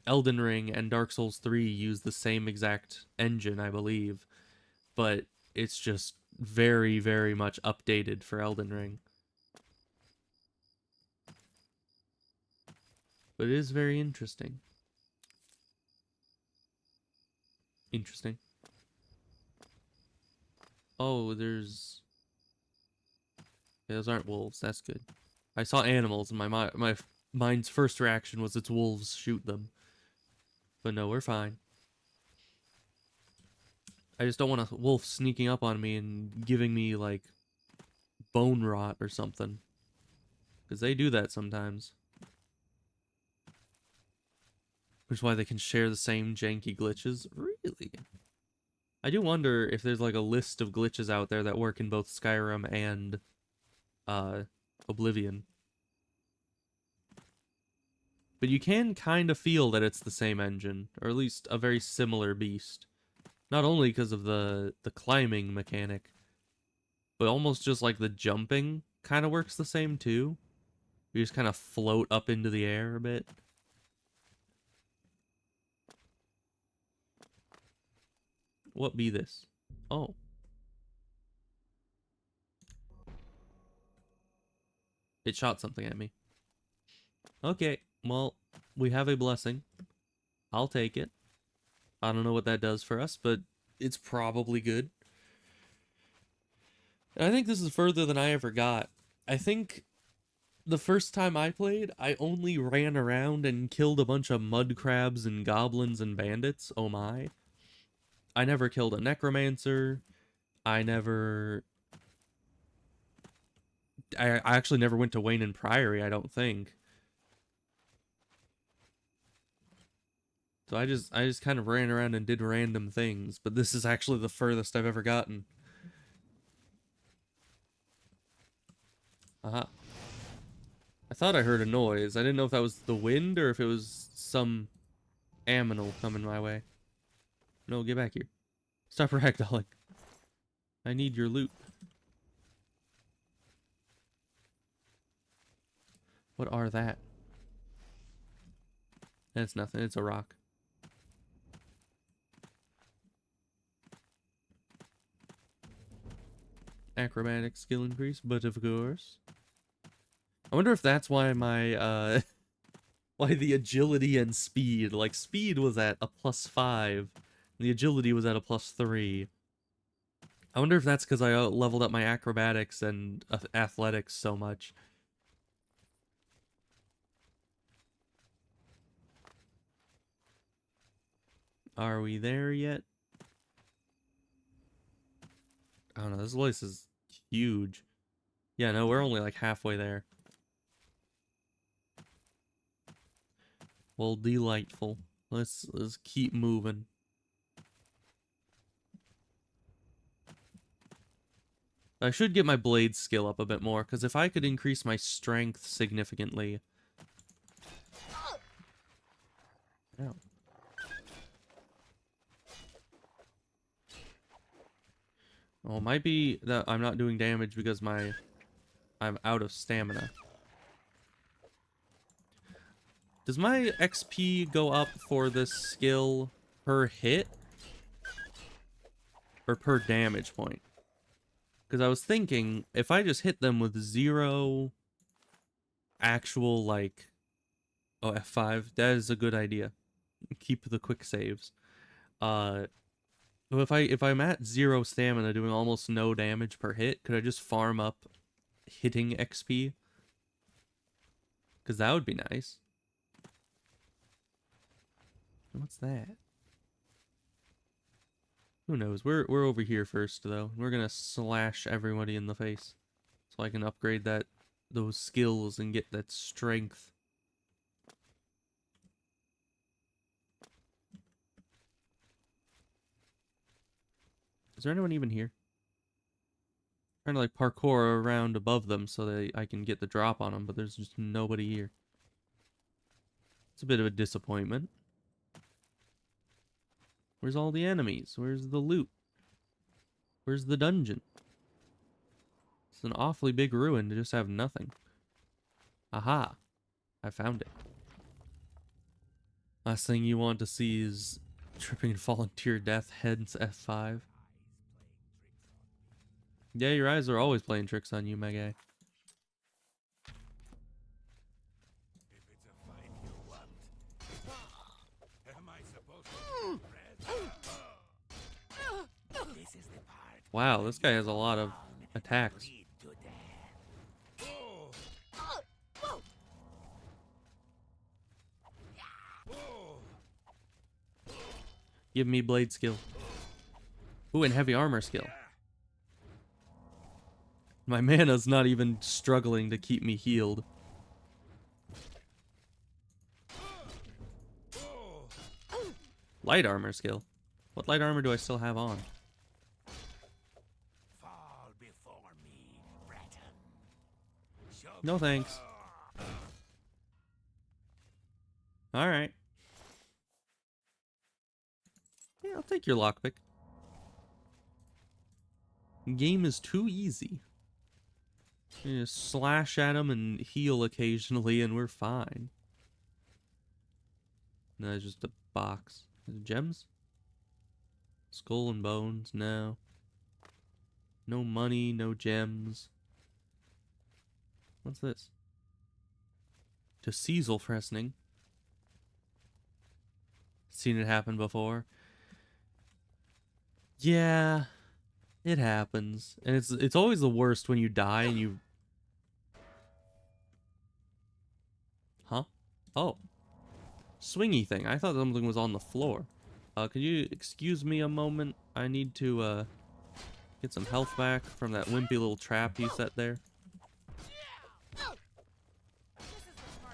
S1: Elden Ring and Dark Souls 3 use the same exact engine, I believe. But it's just very, very much updated for Elden Ring. But it is very interesting. Interesting. Oh, there's... Yeah, those aren't wolves. That's good. I saw animals, and my mind's first reaction was it's wolves, shoot them. But no, we're fine. I just don't want a wolf sneaking up on me and giving me, like, bone rot or something. Because they do that sometimes. Which is why they can share the same janky glitches. Really? I do wonder if there's, like, a list of glitches out there that work in both Skyrim and Oblivion. But you can kind of feel that it's the same engine, or at least a very similar beast. Not only because of the climbing mechanic, but almost just like the jumping kind of works the same too. You just kind of float up into the air a bit. What be this? Oh. It shot something at me. Okay, well, we have a blessing. I'll take it. I don't know what that does for us, but it's probably good. And I think this is further than I ever got. I think the first time I played, I only ran around and killed a bunch of mud crabs and goblins and bandits. Oh my. I never killed a necromancer. I actually never went to Wayne and Priory, I don't think. So I just kind of ran around and did random things, but this is actually the furthest I've ever gotten. Aha. I thought I heard a noise. I didn't know if that was the wind or if it was some aminal coming my way. No, get back here. Stop ragdolling. I need your loot. What are that? That's nothing. It's a rock. Acrobatic skill increase, but of course. I wonder if that's why my, why the agility and speed, like speed was at a +5, and the agility was at a +3. I wonder if that's because I leveled up my acrobatics and athletics so much. Are we there yet? I don't know, this place is huge. Yeah, no, we're only like halfway there. Well, delightful. Let's keep moving. I should get my blade skill up a bit more, because if I could increase my strength significantly... Ow. Well, it might be that I'm not doing damage because I'm out of stamina. Does my XP go up for this skill per hit? Or per damage point? Because I was thinking, if I just hit them with 0 actual, like... Oh, F5. That is a good idea. Keep the quick saves. But if I'm at 0 stamina doing almost no damage per hit, could I just farm up hitting XP? Because that would be nice. What's that? Who knows? We're over here first though. We're gonna slash everybody in the face, so I can upgrade those skills and get that strength. Is there anyone even here? Trying to like parkour around above them so that I can get the drop on them, but there's just nobody here. It's a bit of a disappointment. Where's all the enemies? Where's the loot? Where's the dungeon? It's an awfully big ruin to just have nothing. Aha! I found it. Last thing you want to see is tripping and falling to your death, hence F5. Yeah, your eyes are always playing tricks on you, my guy.
S3: If it's a fight you want, am I supposed to be This is the part.
S1: Wow, this guy has a lot of attacks. Give me blade skill. Ooh, and heavy armor skill. My mana's not even struggling to keep me healed. Light armor skill. What light armor do I still have on?
S3: Fall before me, Breton.
S1: No thanks. Alright. Yeah, I'll take your lockpick. Game is too easy. You just slash at him and heal occasionally and we're fine. No, it's just a box. Is it gems? Skull and bones? No. No money, no gems. What's this? To Cecil Fresning. Seen it happen before. Yeah, it happens. And it's always the worst when you die and you... Huh? Oh. Swingy thing. I thought something was on the floor. Could you excuse me a moment? I need to, get some health back from that wimpy little trap you set there.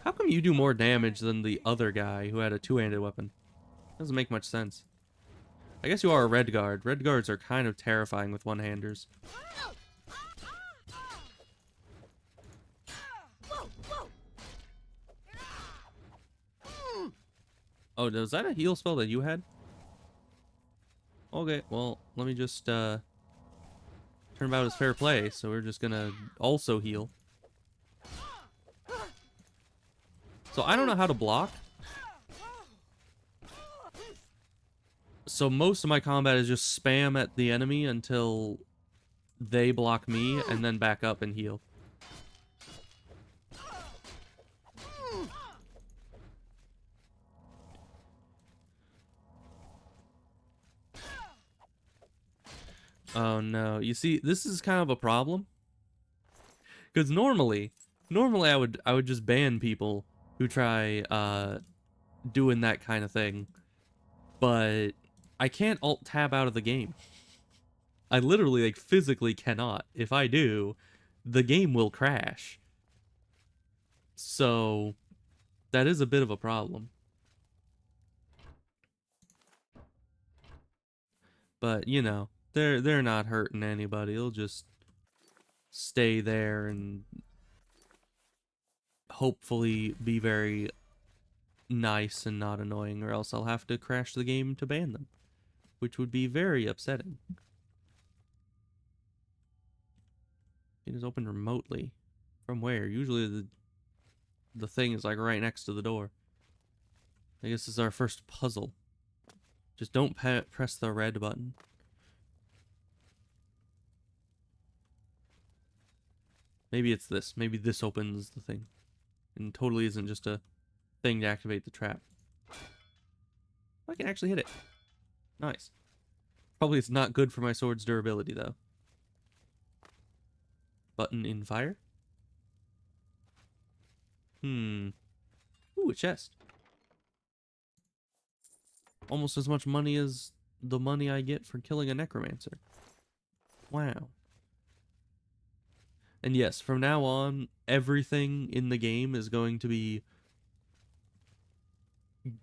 S1: How come you do more damage than the other guy who had a two-handed weapon? Doesn't make much sense. I guess you are a red guard. Red guards are kind of terrifying with one-handers. Oh, was that a heal spell that you had? Okay, well, let me just, turn about as fair play, so we're just gonna also heal. So I don't know how to block. So most of my combat is just spam at the enemy until they block me and then back up and heal. Oh no, you see, this is kind of a problem. Because normally I would just ban people who try doing that kind of thing. But I can't alt tab out of the game. I literally, like, physically cannot. If I do, the game will crash. So that is a bit of a problem. But, you know, they're not hurting anybody. They'll just stay there and hopefully be very nice and not annoying, or else I'll have to crash the game to ban them, which would be very upsetting. It is opened remotely. From where? Usually the thing is like right next to the door. I guess this is our first puzzle. Just don't press the red button. Maybe it's this. Maybe this opens the thing. And totally isn't just a thing to activate the trap. I can actually hit it. Nice. Probably it's not good for my sword's durability, though. Button in fire? Ooh, a chest. Almost as much money as the money I get for killing a necromancer. Wow. And yes, from now on, everything in the game is going to be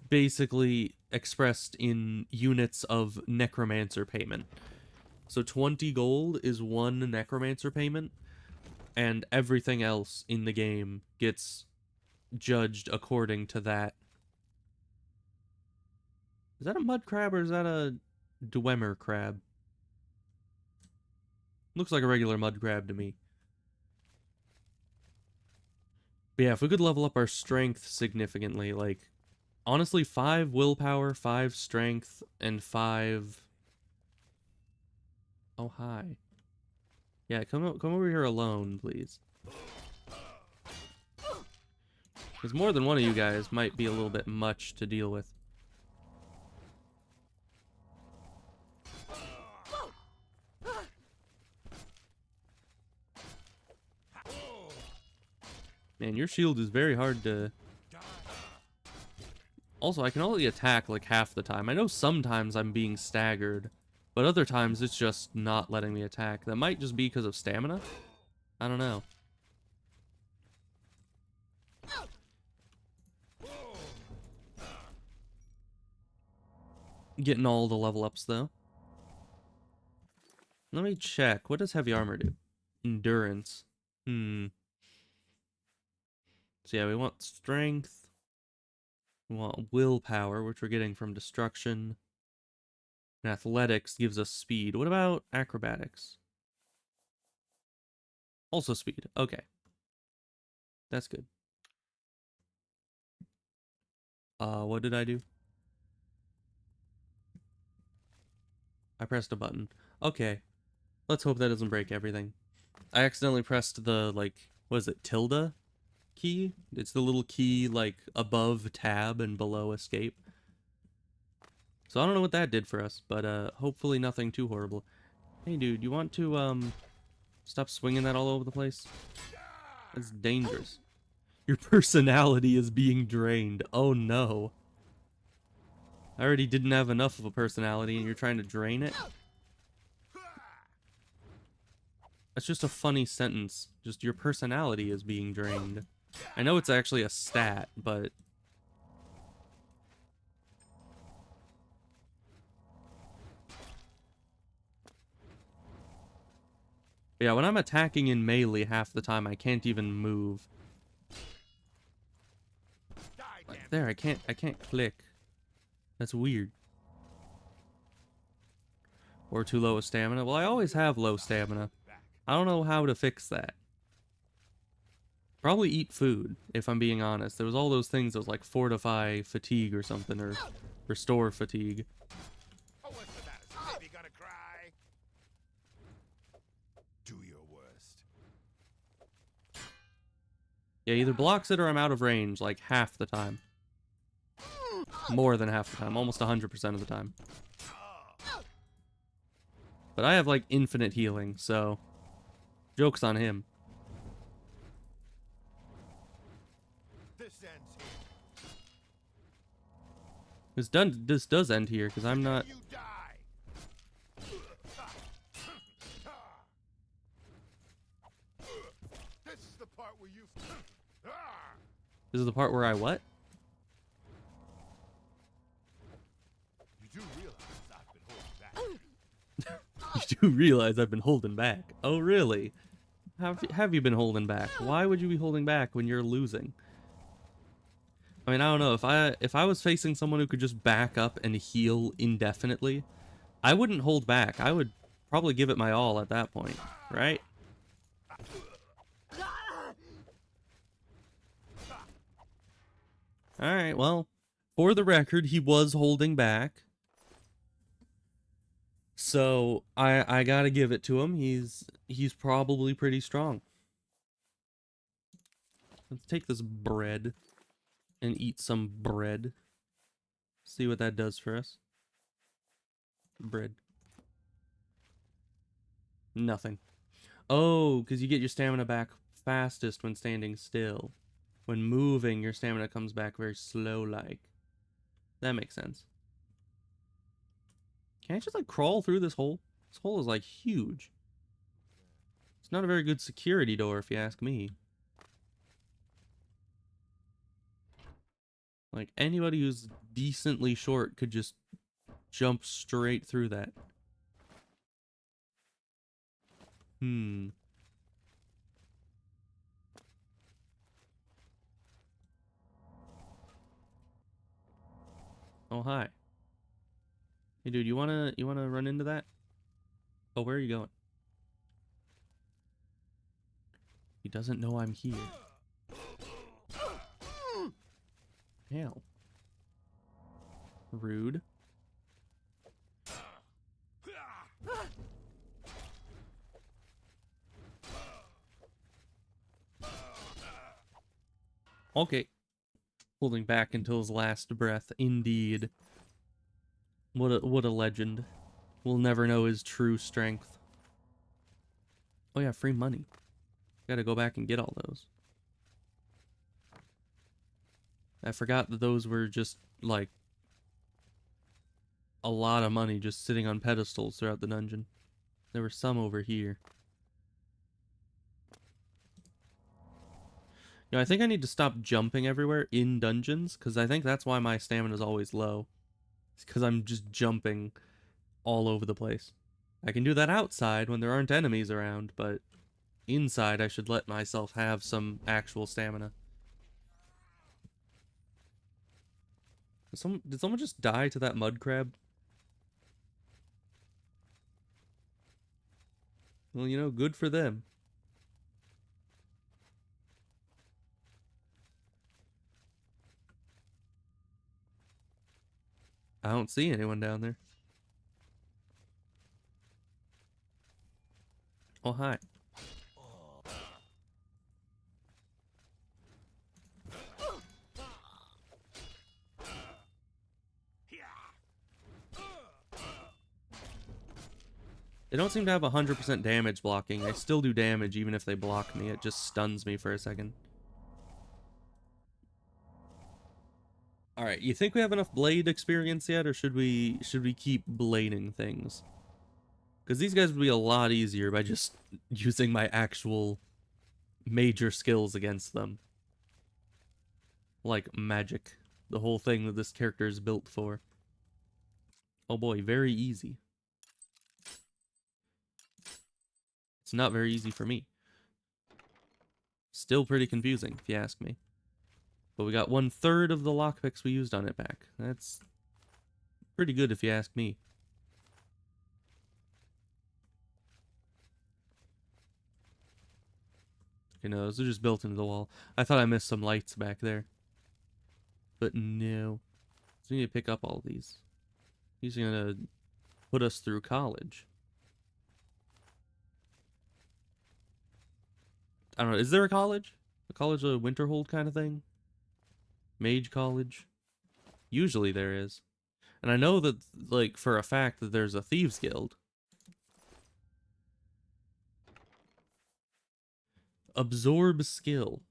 S1: basically expressed in units of necromancer payment. So 20 gold is one necromancer payment, and everything else in the game gets judged according to that. Is that a mud crab or is that a Dwemer crab? Looks like a regular mud crab to me. But yeah, if we could level up our strength significantly, like, honestly, 5 willpower, 5 strength, and 5... Oh, hi. Yeah, come over here alone, please. Because more than one of you guys might be a little bit much to deal with. Man, your shield is very hard to... Also, I can only attack like half the time. I know sometimes I'm being staggered, but other times it's just not letting me attack. That might just be because of stamina? I don't know. Getting all the level ups, though. Let me check. What does heavy armor do? Endurance. So yeah, we want strength. We want willpower, which we're getting from destruction. And athletics gives us speed. What about acrobatics? Also speed. Okay. That's good. What did I do? I pressed a button. Okay. Let's hope that doesn't break everything. I accidentally pressed the, like, what is it, tilde key? It's the little key, like, above tab and below escape. So I don't know what that did for us, but hopefully nothing too horrible. Hey, dude, you want to, stop swinging that all over the place? That's dangerous. Your personality is being drained. Oh, no. I already didn't have enough of a personality, and you're trying to drain it? That's just a funny sentence. Just your personality is being drained. I know it's actually a stat, but... Yeah, when I'm attacking in melee half the time, I can't even move. Like there, I can't click. That's weird. Or too low a stamina. Well, I always have low stamina. I don't know how to fix that. Probably eat food, if I'm being honest. There was all those things that was like fortify fatigue or something, or restore fatigue.
S3: Oh, what's the matter? Is the baby gonna cry?
S6: Do your worst.
S1: Yeah, either blocks it or I'm out of range, like half the time. More than half the time, almost 100% of the time. But I have like infinite healing, so joke's on him.
S6: This ends here.
S1: This does end here because I'm not.
S6: You die. This is the part where you.
S1: This is the part where I what?
S6: You do realize I've been holding back.
S1: You do realize I've been holding back. Oh, really? Have you been holding back? Why would you be holding back when you're losing? I mean, I don't know. If I was facing someone who could just back up and heal indefinitely, I wouldn't hold back. I would probably give it my all at that point, right? Alright, well, for the record, he was holding back. So, I gotta give it to him. He's probably pretty strong. Let's take this bread and eat some bread. See what that does for us. Bread. Nothing. Oh, because you get your stamina back fastest when standing still. When moving, your stamina comes back very slow-like. That makes sense. Can I just, like, crawl through this hole? This hole is, like, huge. It's not a very good security door, if you ask me. Like, anybody who's decently short could just jump straight through that. Oh, hi. Hey, dude, you wanna run into that? Oh, where are you going? He doesn't know I'm here. Hell. Rude. Okay. Holding back until his last breath. Indeed. What a legend. We'll never know his true strength. Oh yeah, free money. Gotta go back and get all those. I forgot that those were just, like, a lot of money just sitting on pedestals throughout the dungeon. There were some over here. You know, I think I need to stop jumping everywhere in dungeons, because I think that's why my stamina is always low. It's because I'm just jumping all over the place. I can do that outside when there aren't enemies around, but inside I should let myself have some actual stamina. Did someone just die to that mud crab? Well, you know, good for them. I don't see anyone down there. Oh, hi. They don't seem to have 100% damage blocking. They still do damage even if they block me. It just stuns me for a second. Alright, you think we have enough blade experience yet, or should we keep blading things? Because these guys would be a lot easier by just using my actual major skills against them. Like magic. The whole thing that this character is built for. Oh boy, very easy. It's not very easy for me. Still pretty confusing, if you ask me. But we got 1/3 of the lockpicks we used on it back. That's pretty good if you ask me. Okay, no, those are just built into the wall. I thought I missed some lights back there. But no. So we need to pick up all these. He's gonna put us through college. I don't know, is there a college? A college of Winterhold kind of thing? Mage college? Usually there is. And I know that, like, for a fact that there's a Thieves Guild. Absorb skill.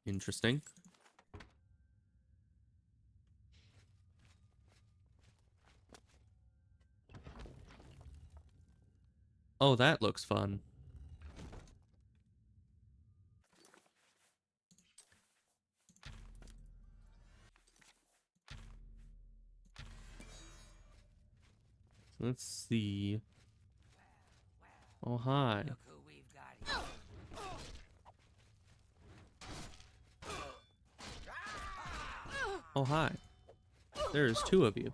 S1: Interesting. Oh, that looks fun. Let's see. Oh, hi.
S7: Look who we've got here.
S1: Oh, hi. There's 2 of you.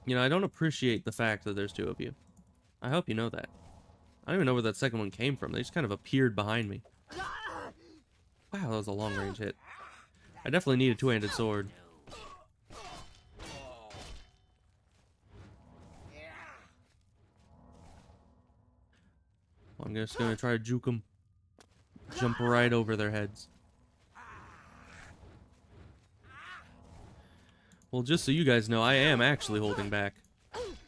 S1: You know, I don't appreciate the fact that there's 2 of you. I hope you know that. I don't even know where that second one came from. They just kind of appeared behind me. Wow, that was a long-range hit. I definitely need a 2-handed sword. I'm just gonna try to juke them. Jump right over their heads. Well, just so you guys know, I am actually holding back.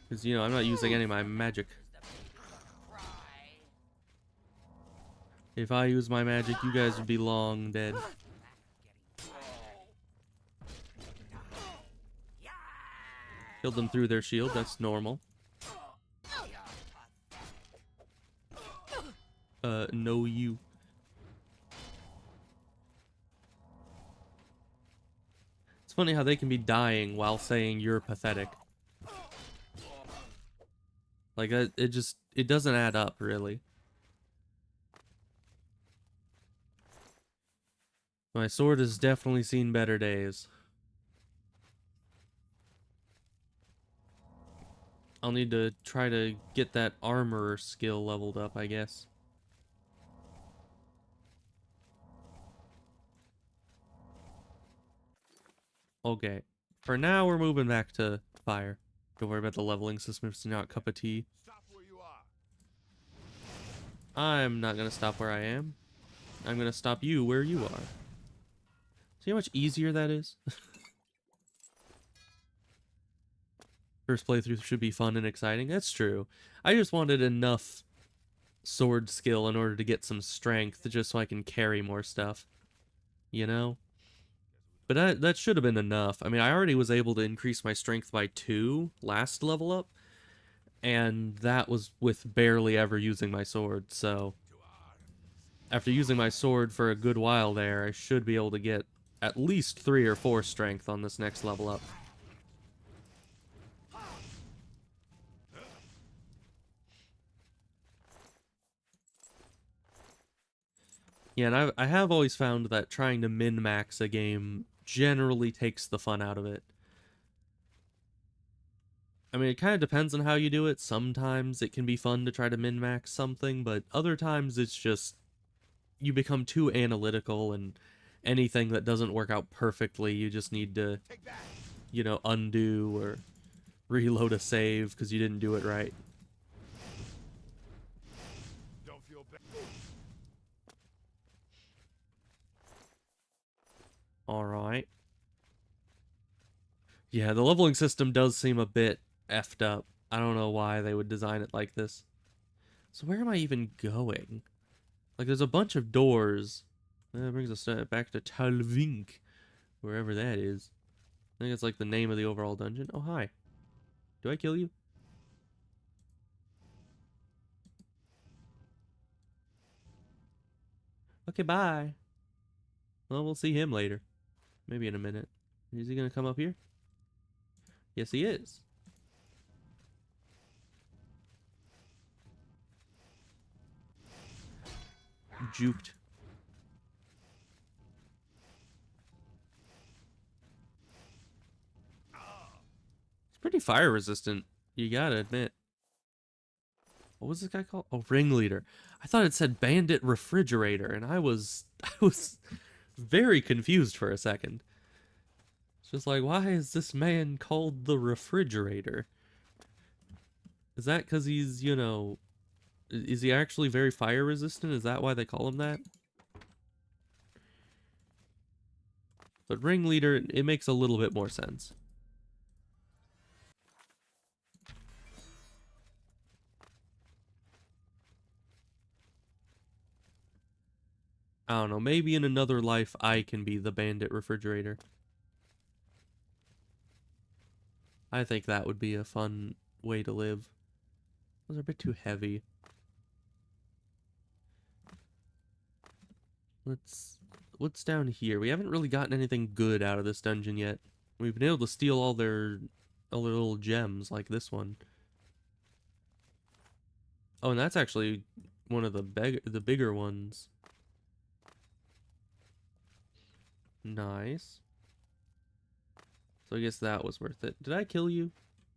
S1: Because, you know, I'm not using any of my magic. If I use my magic, you guys would be long dead. Killed them through their shield, that's normal. No you. It's funny how they can be dying while saying you're pathetic. Like, it doesn't add up, really. My sword has definitely seen better days. I'll need to try to get that armor skill leveled up, I guess. Okay. For now, we're moving back to fire. Don't worry about the leveling system, it's not a cup of tea.
S6: Stop where you are.
S1: I'm not gonna stop where I am. I'm gonna stop you where you are. See how much easier that is? First playthrough should be fun and exciting. That's true. I just wanted enough sword skill in order to get some strength, just so I can carry more stuff. You know? But that should have been enough. I mean, I already was able to increase my strength by 2 last level up. And that was with barely ever using my sword, so... After using my sword for a good while there, I should be able to get at least 3 or 4 strength on this next level up. Yeah, and I have always found that trying to min-max a game generally takes the fun out of it. I mean, it kind of depends on how you do it. Sometimes it can be fun to try to min-max something, but other times it's just... you become too analytical, and anything that doesn't work out perfectly, you just need to, you know, undo or reload a save because you didn't do it right.
S6: Don't feel bad.
S1: Alright. Yeah, the leveling system does seem a bit effed up. I don't know why they would design it like this. So where am I even going? Like, there's a bunch of doors. That brings us back to Talvink, wherever that is. I think it's like the name of the overall dungeon. Oh, hi. Do I kill you? Okay, bye. Well, we'll see him later. Maybe in a minute. Is he gonna come up here? Yes, he is. Juked. It's pretty fire resistant, you gotta admit. What was this guy called? Oh, Ringleader. I thought it said Bandit Refrigerator, and I was very confused for a second. It's just like, why is this man called the Refrigerator? Is that because he's, you know... Is he actually very fire resistant? Is that why they call him that? But Ringleader, it makes a little bit more sense. I don't know, maybe in another life I can be the Bandit Refrigerator. I think that would be a fun way to live. Those are a bit too heavy. What's down here? We haven't really gotten anything good out of this dungeon yet. We've been able to steal all their little gems, like this one. Oh, and that's actually one of the bigger ones. Nice. So I guess that was worth it. Did I kill you?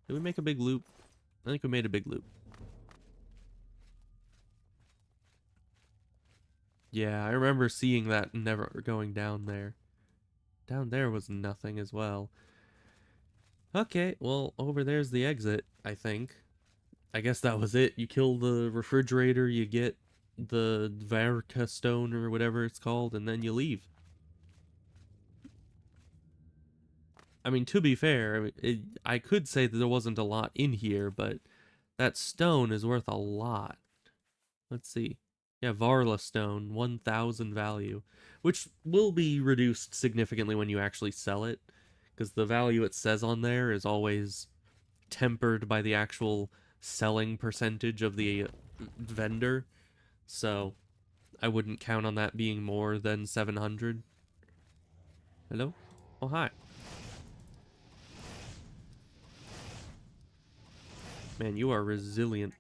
S1: Did we make a big loop? I think we made a big loop. Yeah, I remember seeing that and never going down there. Down there was nothing as well. Okay, well, over there's the exit, I think. I guess that was it. You kill the refrigerator, you get the Varka stone or whatever it's called, and then you leave. I mean, to be fair, I could say that there wasn't a lot in here, but that stone is worth a lot. Let's see. Yeah, Varla stone, 1,000 value, which will be reduced significantly when you actually sell it, because the value it says on there is always tempered by the actual selling percentage of the vendor. So I wouldn't count on that being more than 700. Hello? Oh, hi. Man, you are resilient.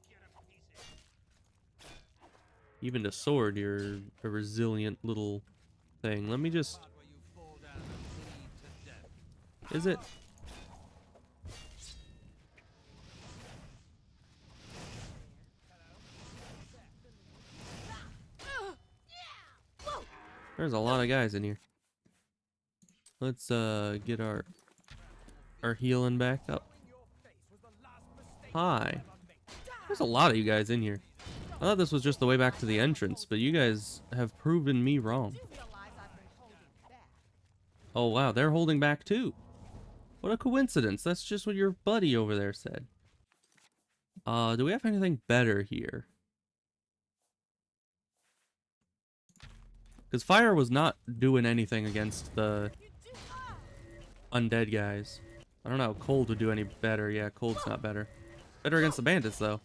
S1: Even to sword, you're a resilient little thing. Let me just... Is it? There's a lot of guys in here. Let's get our healing back up. Hi. There's a lot of you guys in here. I thought this was just the way back to the entrance, but you guys have proven me wrong. Oh wow, they're holding back too. What a coincidence. That's just what your buddy over there said. Do we have anything better here? Because fire was not doing anything against the undead guys. I don't know, cold would do any better. Yeah, cold's not better. Better against the bandits, though.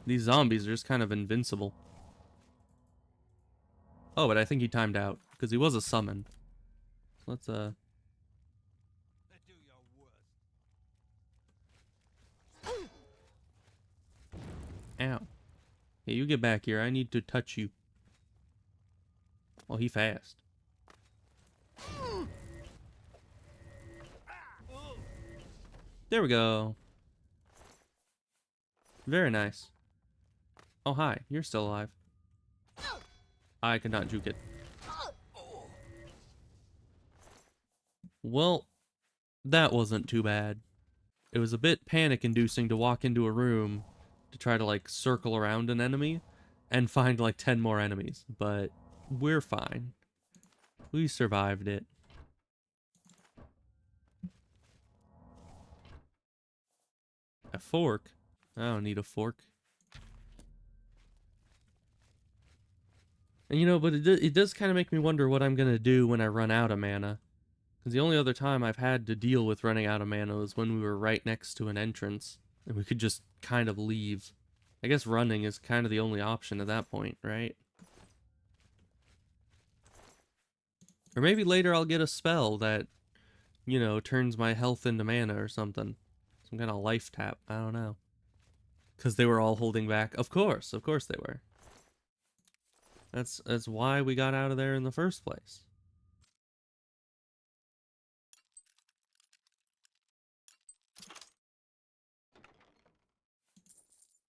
S1: These zombies are just kind of invincible. Oh, but I think he timed out, because he was a summon. So let's, Ow. Hey, you get back here. I need to touch you. Oh, he fast. There we go. Very nice. Oh, hi. You're still alive. I could not juke it. Well, that wasn't too bad. It was a bit panic-inducing to walk into a room to try to, like, circle around an enemy and find, like, 10 more enemies. But we're fine. We survived it. A fork? I don't need a fork. And you know, but it does kind of make me wonder what I'm gonna do when I run out of mana. Because the only other time I've had to deal with running out of mana was when we were right next to an entrance. And we could just kind of leave. I guess running is kind of the only option at that point, right? Or maybe later I'll get a spell that, you know, turns my health into mana or something. Some kind of life tap. I don't know. Because they were all holding back. Of course they were. That's why we got out of there in the first place.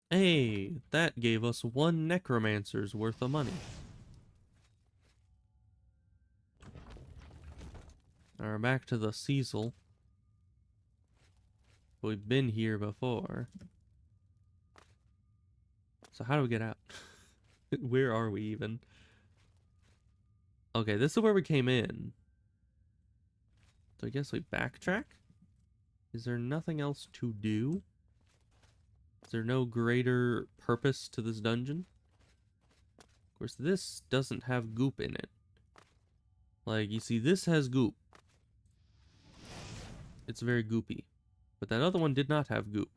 S1: Hey, that gave us 1 necromancer's worth of money. Now we're back to the Cecil. We've been here before. So how do we get out? Where are we even? Okay, this is where we came in. So I guess we backtrack? Is there nothing else to do? Is there no greater purpose to this dungeon? Of course, this doesn't have goop in it. Like, you see, this has goop. It's very goopy. But that other one did not have goop.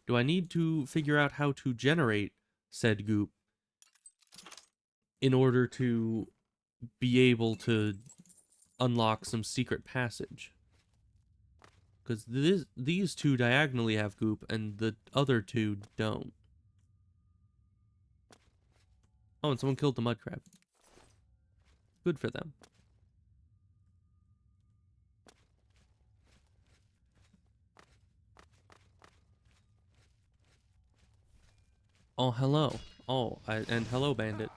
S1: Do I need to figure out how to generate said goop in order to be able to unlock some secret passage? Because these two diagonally have goop and the other two don't. Oh, and someone killed the mud crab. Good for them. Oh, hello. Oh, and hello, bandit.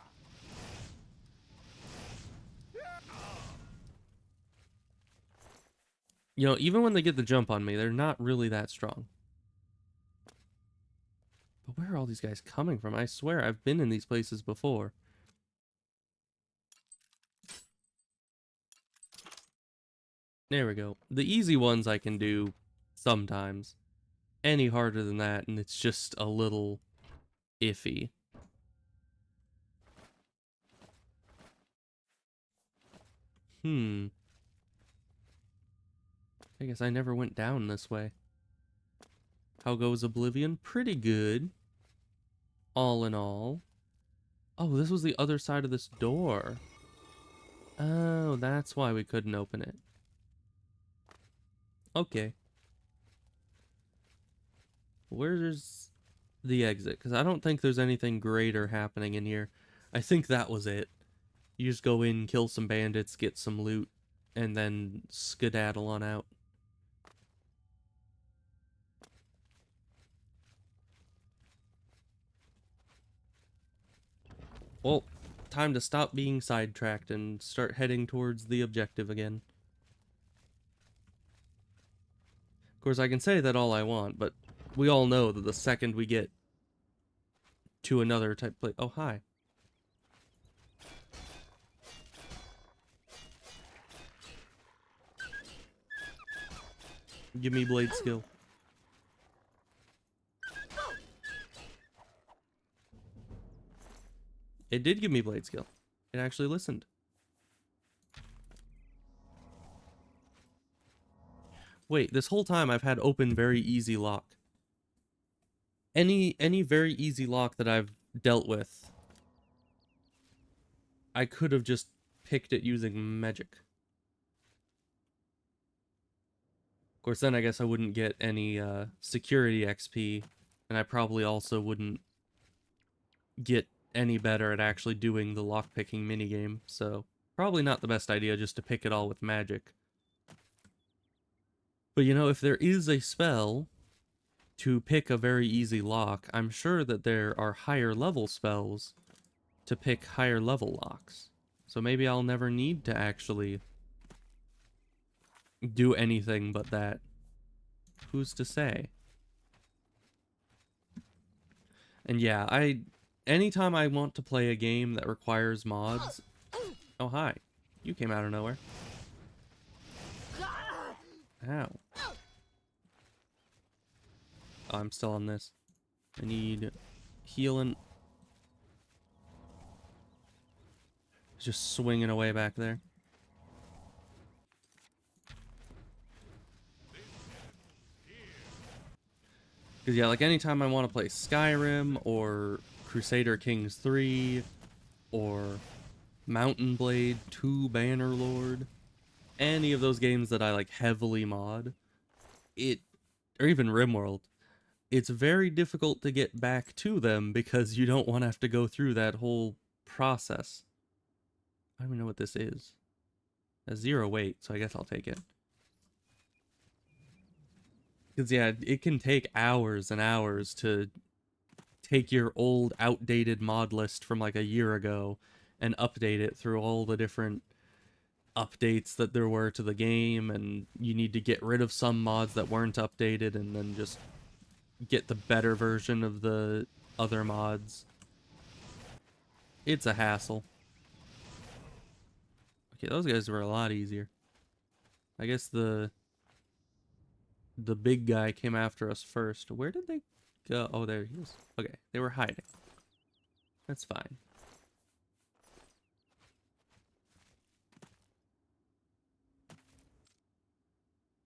S1: You know, even when they get the jump on me, they're not really that strong. But where are all these guys coming from? I swear I've been in these places before. There we go. The easy ones I can do sometimes. Any harder than that, and it's just a little iffy. I guess I never went down this way. How goes Oblivion? Pretty good. All in all. Oh, this was the other side of this door. Oh, that's why we couldn't open it. Okay. Where's the exit? Because I don't think there's anything greater happening in here. I think that was it. You just go in, kill some bandits, get some loot, and then skedaddle on out. Well, time to stop being sidetracked and start heading towards the objective again. Of course, I can say that all I want, but we all know that the second we get to another type place... Oh, hi. Give me blade skill. It did give me blade skill. It actually listened. Wait, this whole time I've had open very easy lock. Any very easy lock that I've dealt with, I could have just picked it using magic. Of course, then I guess I wouldn't get any security XP, and I probably also wouldn't get any better at actually doing the lockpicking minigame, so probably not the best idea just to pick it all with magic. But you know, if there is a spell to pick a very easy lock, I'm sure that there are higher level spells to pick higher level locks. So maybe I'll never need to actually do anything but that. Who's to say? And yeah, anytime I want to play a game that requires mods... Oh, hi. You came out of nowhere. Ow. Oh, I'm still on this. I need healing. Just swinging away back there. Because yeah, like anytime I want to play Skyrim or Crusader Kings 3 or Mountain Blade 2 Bannerlord, any of those games that I like heavily mod, or even RimWorld, it's very difficult to get back to them because you don't want to have to go through that whole process. I don't even know what this is. A 0 weight, so I guess I'll take it. Because, yeah, it can take hours and hours to take your old, outdated mod list from like a year ago and update it through all the different updates that there were to the game, and you need to get rid of some mods that weren't updated and then just get the better version of the other mods. It's a hassle. Okay, those guys were a lot easier. I guess the big guy came after us first. Where did they go? Oh, there he is. Okay, they were hiding. That's fine.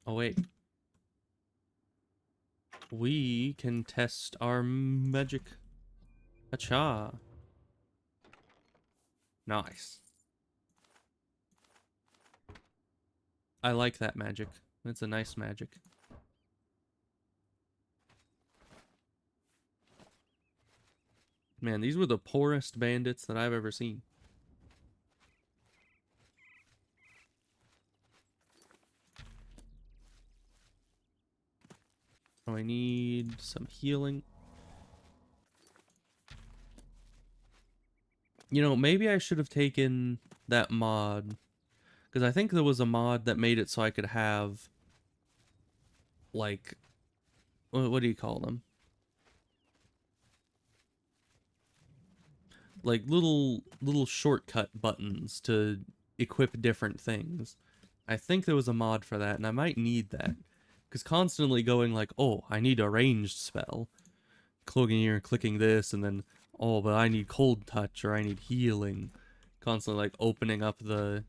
S1: Oh, wait. We can test our magic. Acha. Nice. I like that magic. It's a nice magic. Man, these were the poorest bandits that I've ever seen. Oh, I need some healing. You know, maybe I should have taken that mod. Because I think there was a mod that made it so I could have, like, what do you call them? like little shortcut buttons to equip different things. I think there was a mod for that, and I might need that. Because constantly going like, oh, I need a ranged spell. Cloaking here, clicking this, and then, oh, but I need cold touch, or I need healing. Constantly like opening up the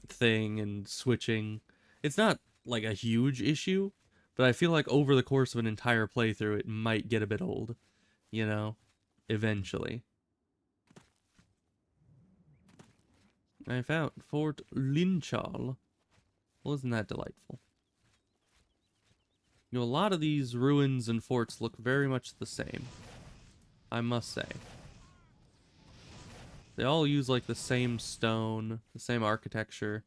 S1: thing and switching. It's not like a huge issue, but I feel like over the course of an entire playthrough, it might get a bit old, you know, eventually. I found Fort Linchal. Wasn't that delightful? You know, a lot of these ruins and forts look very much the same, I must say. They all use like the same stone, the same architecture.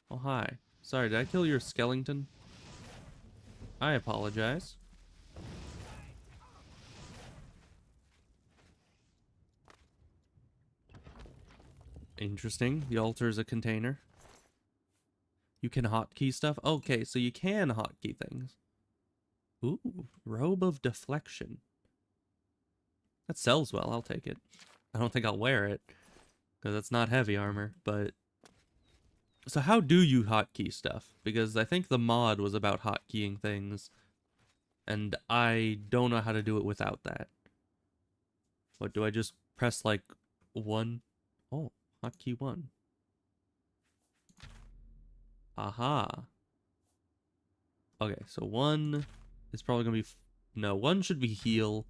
S1: Oh, hi. Sorry, did I kill your skeleton? I apologize. Interesting. The altar is a container. You can hotkey stuff? Okay, so you can hotkey things. Ooh, robe of deflection. That sells well, I'll take it. I don't think I'll wear it, because it's not heavy armor, but... So how do you hotkey stuff? Because I think the mod was about hotkeying things, and I don't know how to do it without that. What, do I just press, like, 1? Oh, hotkey 1. Aha. Okay, so 1 is probably going to be... No, 1 should be heal.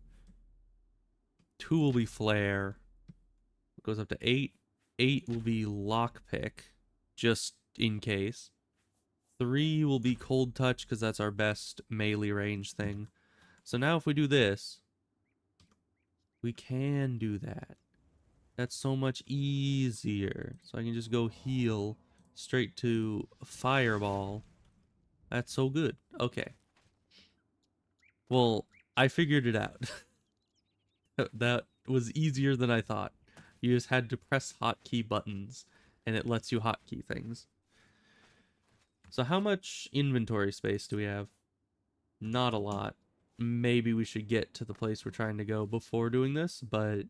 S1: 2 will be flare. It goes up to 8. 8 will be lockpick, just in case. 3 will be cold touch, because that's our best melee range thing. So now if we do this, we can do that. That's so much easier. So I can just go heal straight to fireball. That's so good. Okay. Well, I figured it out. That was easier than I thought. You just had to press hotkey buttons, and it lets you hotkey things. So how much inventory space do we have? Not a lot. Maybe we should get to the place we're trying to go before doing this, but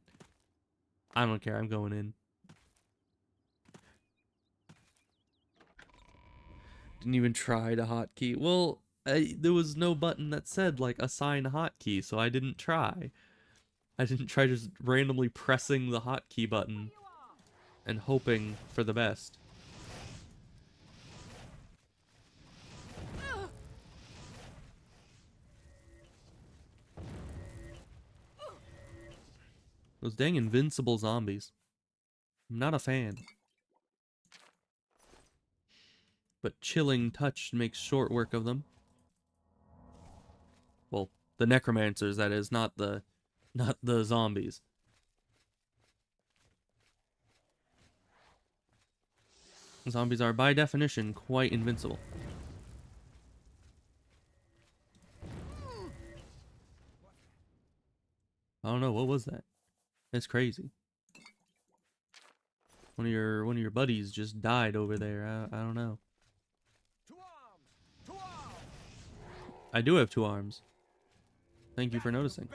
S1: I don't care. I'm going in. Didn't even try to hotkey. Well, there was no button that said, like, assign hotkey, so I didn't try. I didn't try just randomly pressing the hotkey button and hoping for the best. Those dang invincible zombies. I'm not a fan. But chilling touch makes short work of them. Well, the necromancers, that is, not the zombies. Zombies are, by definition, quite invincible. I don't know, what was that? That's crazy. One of your buddies just died over there. I don't know.
S3: 2 arms! 2 arms!
S1: I do have 2 arms. Thank you for noticing.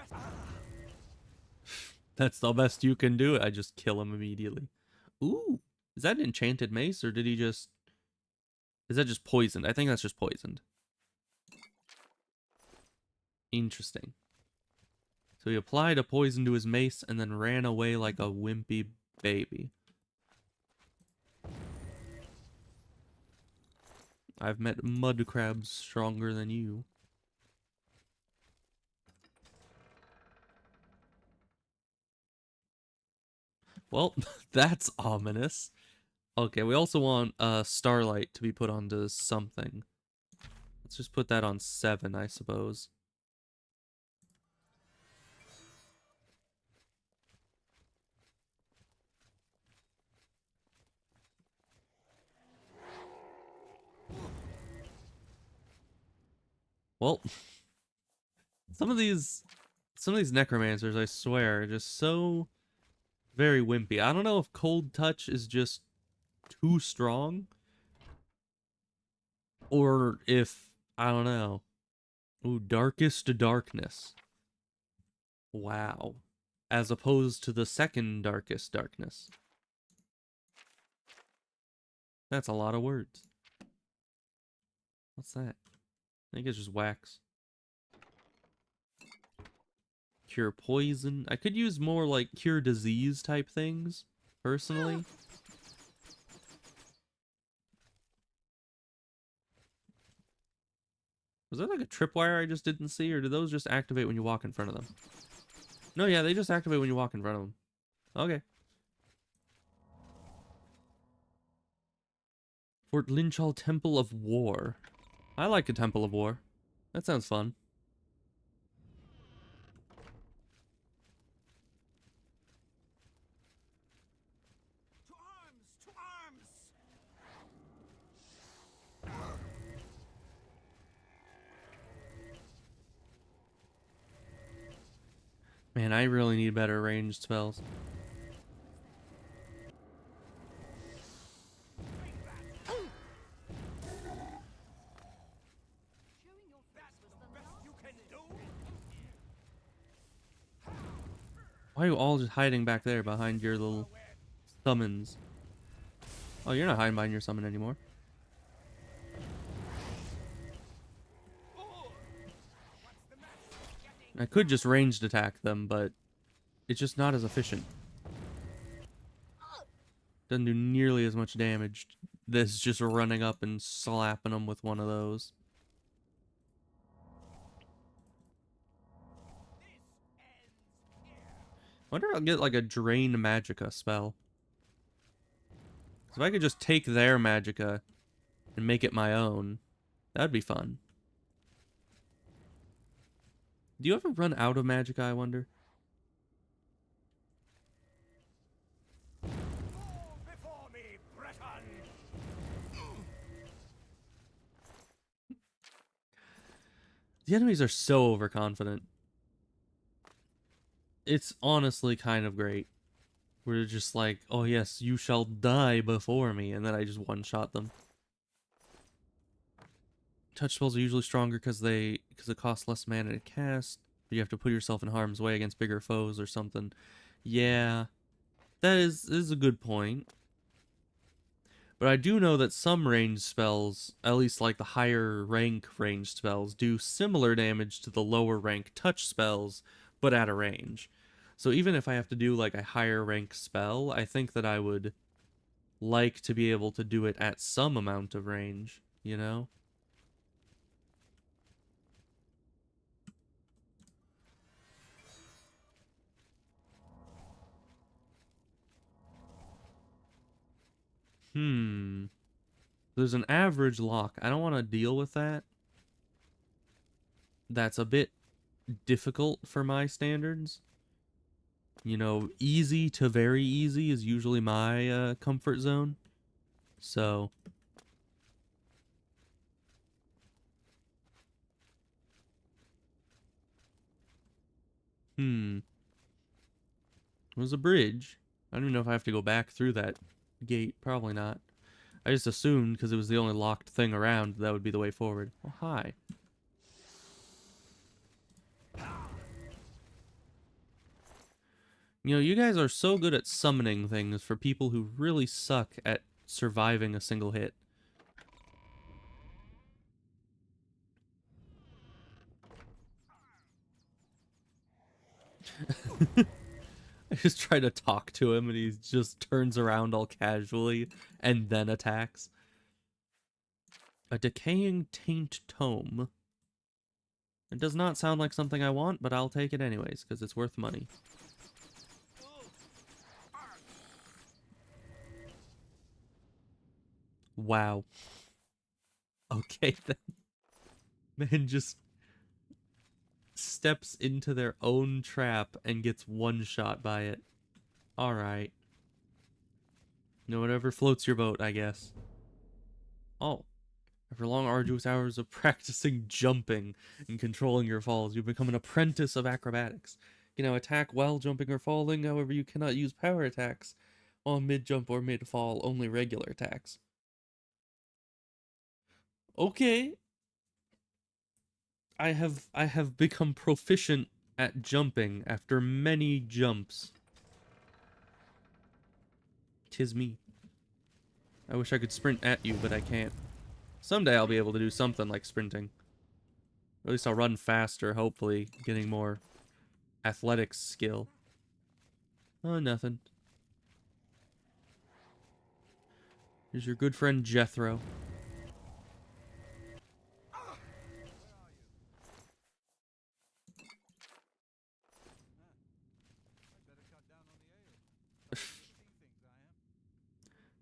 S1: That's the best you can do. I just kill him immediately. Ooh, is that an enchanted mace, or did he just... Is that just poisoned? I think that's just poisoned. Interesting. So he applied a poison to his mace and then ran away like a wimpy baby. I've met mud crabs stronger than you. Well, that's ominous. Okay, we also want Starlight to be put onto something. Let's just put that on 7, I suppose. Well, some of these necromancers, I swear, are just so very wimpy. I don't know if cold touch is just too strong, or if, I don't know. Ooh, darkest darkness. Wow. as opposed to the second darkest darkness. That's a lot of words. What's that? I think it's just wax. Cure poison. I could use more like cure disease type things, personally. Was that like a tripwire I just didn't see, or do those just activate when you walk in front of them? No, yeah, they just activate when you walk in front of them. Okay. Fort Linchal Temple of War. I like a Temple of War. That sounds fun.
S3: To arms! To arms!
S1: Man, I really need better ranged spells. Why are you all just hiding back there behind your little summons? Oh, you're not hiding behind your summon anymore. I could just ranged attack them, but it's just not as efficient. Doesn't do nearly as much damage as just running up and slapping them with one of those. I wonder if I'll get like a Drain Magicka spell. So if I could just take their Magicka and make it my own, that'd be fun. Do you ever run out of Magicka, I wonder?
S3: Before me, Breton!
S1: The enemies are so overconfident. It's honestly kind of great. We're just like, oh yes, you shall die before me, and then I just one-shot them. Touch spells are usually stronger because it costs less mana to cast. You have to put yourself in harm's way against bigger foes or something. Yeah, that is a good point. But I do know that some ranged spells, at least like the higher rank ranged spells, do similar damage to the lower rank touch spells, but at a range. So even if I have to do like a higher rank spell, I think that I would like to be able to do it at some amount of range, you know? There's an average lock. I don't want to deal with that. That's a bit difficult for my standards. You know, easy to very easy is usually my comfort zone. So There's a bridge. I don't even know if I have to go back through that gate. Probably not. I just assumed because it was the only locked thing around that would be the way forward. Oh, hi. You know, you guys are so good at summoning things for people who really suck at surviving a single hit. I just try to talk to him and he just turns around all casually and then attacks. A decaying taint tome. It does not sound like something I want, but I'll take it anyways, because it's worth money. Wow. Okay then. Man just steps into their own trap and gets one shot by it. Alright. You know, whatever floats your boat, I guess. Oh. After long, arduous hours of practicing jumping and controlling your falls, you become an apprentice of acrobatics. You can now attack while jumping or falling, however you cannot use power attacks on mid-jump or mid-fall, only regular attacks. Okay. I have become proficient at jumping after many jumps. 'Tis me. I wish I could sprint at you, but I can't. Someday I'll be able to do something like sprinting. Or at least I'll run faster, hopefully, getting more athletics skill. Oh, nothing. Here's your good friend Jethro.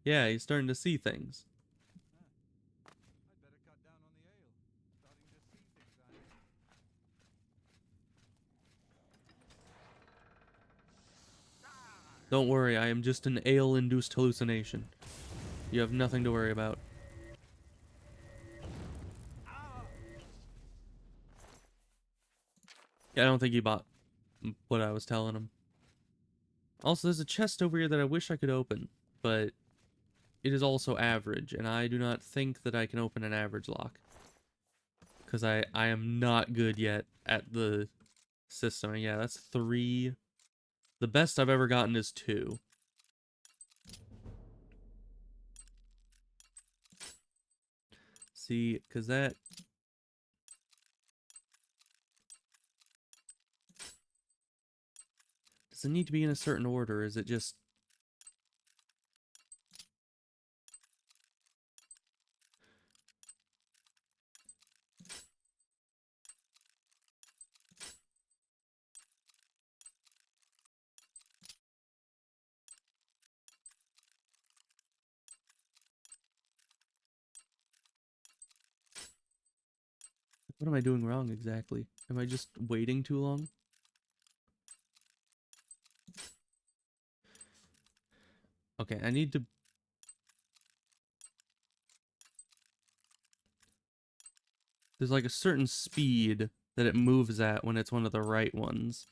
S1: Yeah, he's starting to see things. Don't worry, I am just an ale-induced hallucination. You have nothing to worry about. Yeah, I don't think he bought what I was telling him. Also, there's a chest over here that I wish I could open, but it is also average, and I do not think that I can open an average lock. Because I am not good yet at the system. And yeah, that's 3. The best I've ever gotten is 2. See, because that... Does it need to be in a certain order? Is it just... What am I doing wrong exactly? Am I just waiting too long? Okay, I need to... There's like a certain speed that it moves at when it's one of the right ones.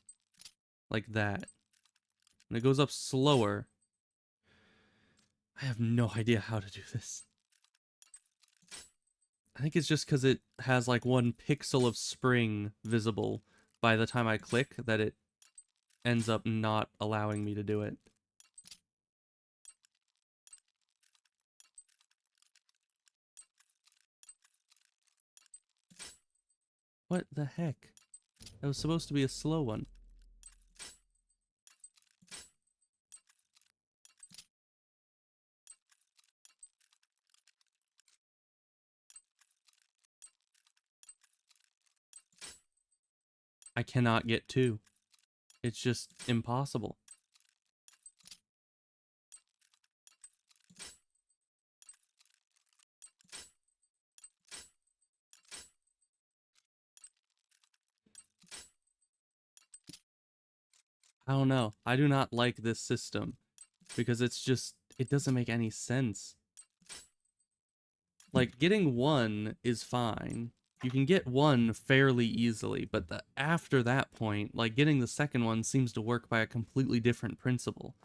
S1: Like that. When it goes up slower... I have no idea how to do this. I think it's just because it has like 1 pixel of spring visible by the time I click that it ends up not allowing me to do it. What the heck? That was supposed to be a slow one. I cannot get 2. It's just impossible. I don't know. I do not like this system because it's just, it doesn't make any sense. Like, getting 1 is fine. You can get 1 fairly easily, but after that point, like, getting the second one seems to work by a completely different principle.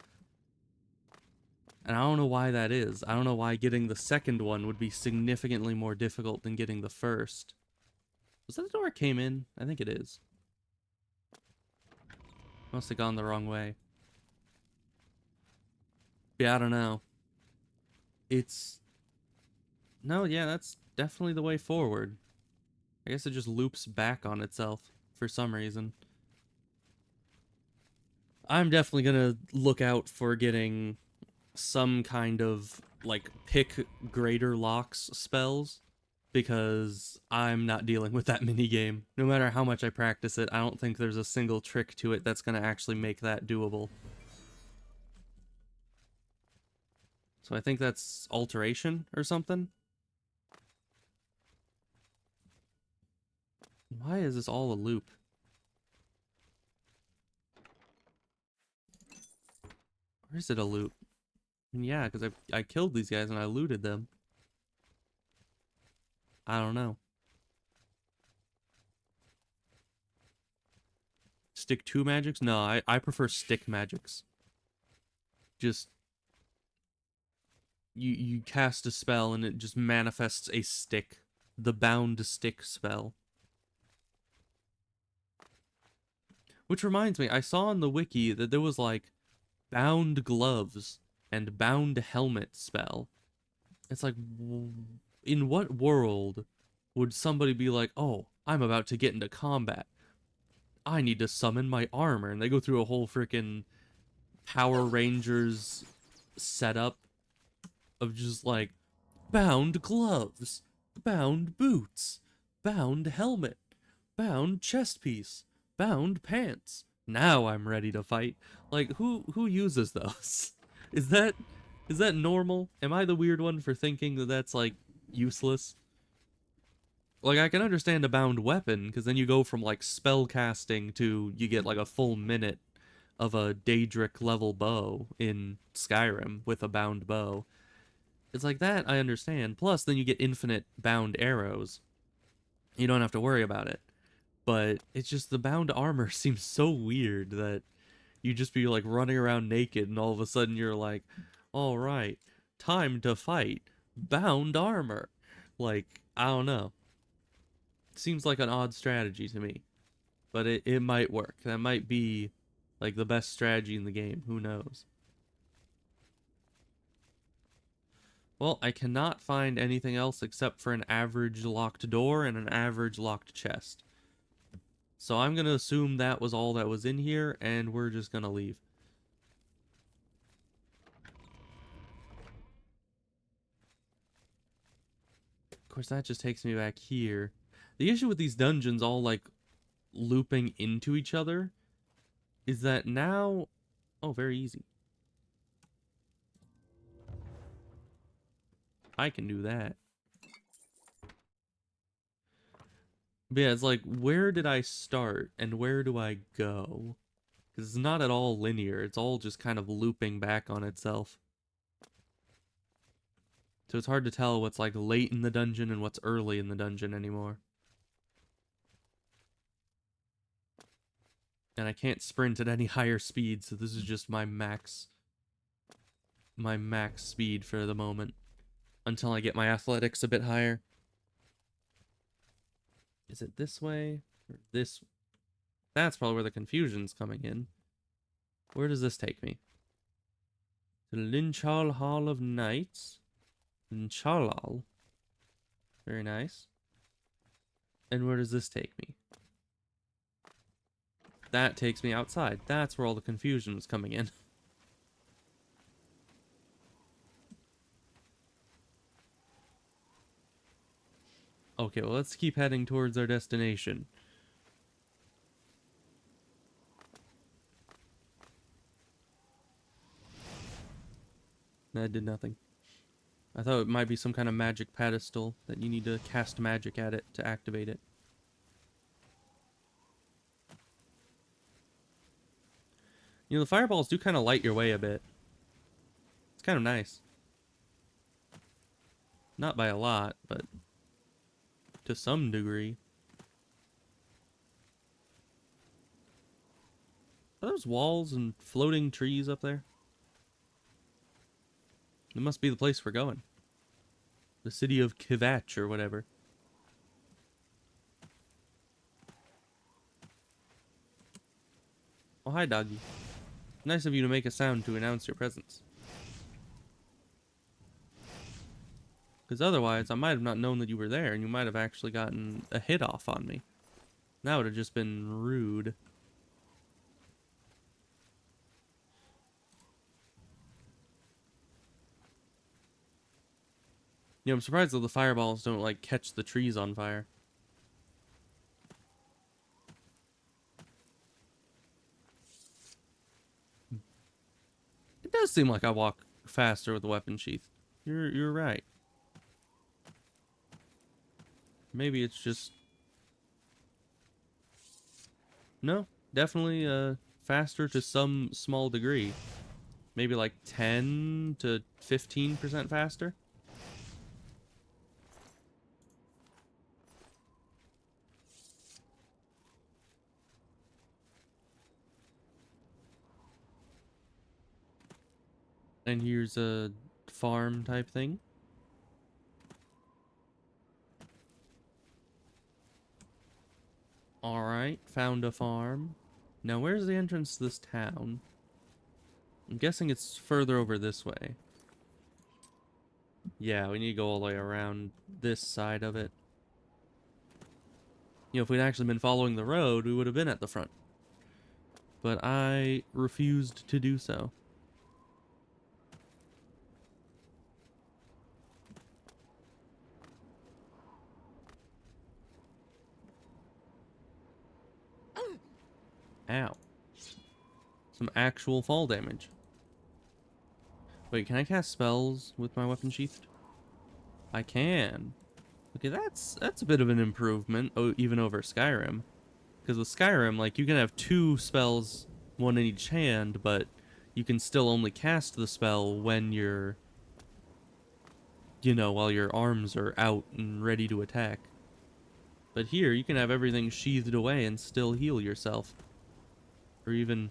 S1: And I don't know why that is. I don't know why getting the second one would be significantly more difficult than getting the first. Was that the door I came in? I think it is. Must have gone the wrong way. Yeah, I don't know. It's... No, yeah, that's definitely the way forward. I guess it just loops back on itself for some reason. I'm definitely gonna look out for getting some kind of, like, pick greater locks spells, because I'm not dealing with that minigame. No matter how much I practice it, I don't think there's a single trick to it that's gonna actually make that doable. So I think that's alteration or something? Why is this all a loop? Or is it a loop? I mean, yeah, because I killed these guys and I looted them. I don't know. Stick 2 magics? No, I prefer stick magics. Just... You cast a spell and it just manifests a stick. The bound stick spell. Which reminds me, I saw on the wiki that there was like bound gloves and bound helmet spell. It's like, in what world would somebody be like, oh, I'm about to get into combat, I need to summon my armor, and they go through a whole freaking Power Rangers setup of just like bound gloves, bound boots, bound helmet, bound chest piece, bound pants. Now I'm ready to fight. Like, who uses those? Is that normal? Am I the weird one for thinking that that's like useless? Like, I can understand a bound weapon, because then you go from like spell casting to you get like a full minute of a Daedric level bow in Skyrim with a bound bow. It's like that, I understand. Plus, then you get infinite bound arrows. You don't have to worry about it. But it's just the bound armor seems so weird that you just be like running around naked and all of a sudden you're like, all right, time to fight. Bound armor. Like, I don't know. Seems like an odd strategy to me. But it might work. That might be like the best strategy in the game. Who knows? Well, I cannot find anything else except for an average locked door and an average locked chest. So I'm going to assume that was all that was in here, and we're just going to leave. Of course, that just takes me back here. The issue with these dungeons all, like, looping into each other is that now... Oh, very easy. I can do that. But yeah, it's like, where did I start and where do I go? Because it's not at all linear. It's all just kind of looping back on itself. So it's hard to tell what's like late in the dungeon and what's early in the dungeon anymore. And I can't sprint at any higher speed, so this is just my max speed for the moment. Until I get my athletics a bit higher. Is it this way? Or this? That's probably where the confusion's coming in. Where does this take me? To Linchal Hall of Knights. Linchalal. Very nice. And where does this take me? That takes me outside. That's where all the confusion is coming in. Okay, well, let's keep heading towards our destination. That did nothing. I thought it might be some kind of magic pedestal that you need to cast magic at it to activate it. You know, the fireballs do kind of light your way a bit. It's kind of nice. Not by a lot, but to some degree. Are those walls and floating trees up there? It must be the place we're going. The city of Kvatch or whatever. Oh, hi, doggy. Nice of you to make a sound to announce your presence. Because otherwise, I might have not known that you were there, and you might have actually gotten a hit off on me. That would have just been rude. You know, I'm surprised that the fireballs don't, like, catch the trees on fire. It does seem like I walk faster with the weapon sheath. You're right. Maybe it's just... No, definitely faster to some small degree. Maybe like 10 to 15% faster. And here's a farm type thing. Alright, found a farm. Now, where's the entrance to this town? I'm guessing it's further over this way. Yeah, we need to go all the way around this side of it. You know, if we'd actually been following the road, we would have been at the front. But I refused to do so. Ow. Some actual fall damage. Wait, can I cast spells with my weapon sheathed? I can. Okay, that's a bit of an improvement, even over Skyrim. Because with Skyrim, like, you can have 2 spells, one in each hand, but you can still only cast the spell when you're, you know, while your arms are out and ready to attack. But here, you can have everything sheathed away and still heal yourself. Or even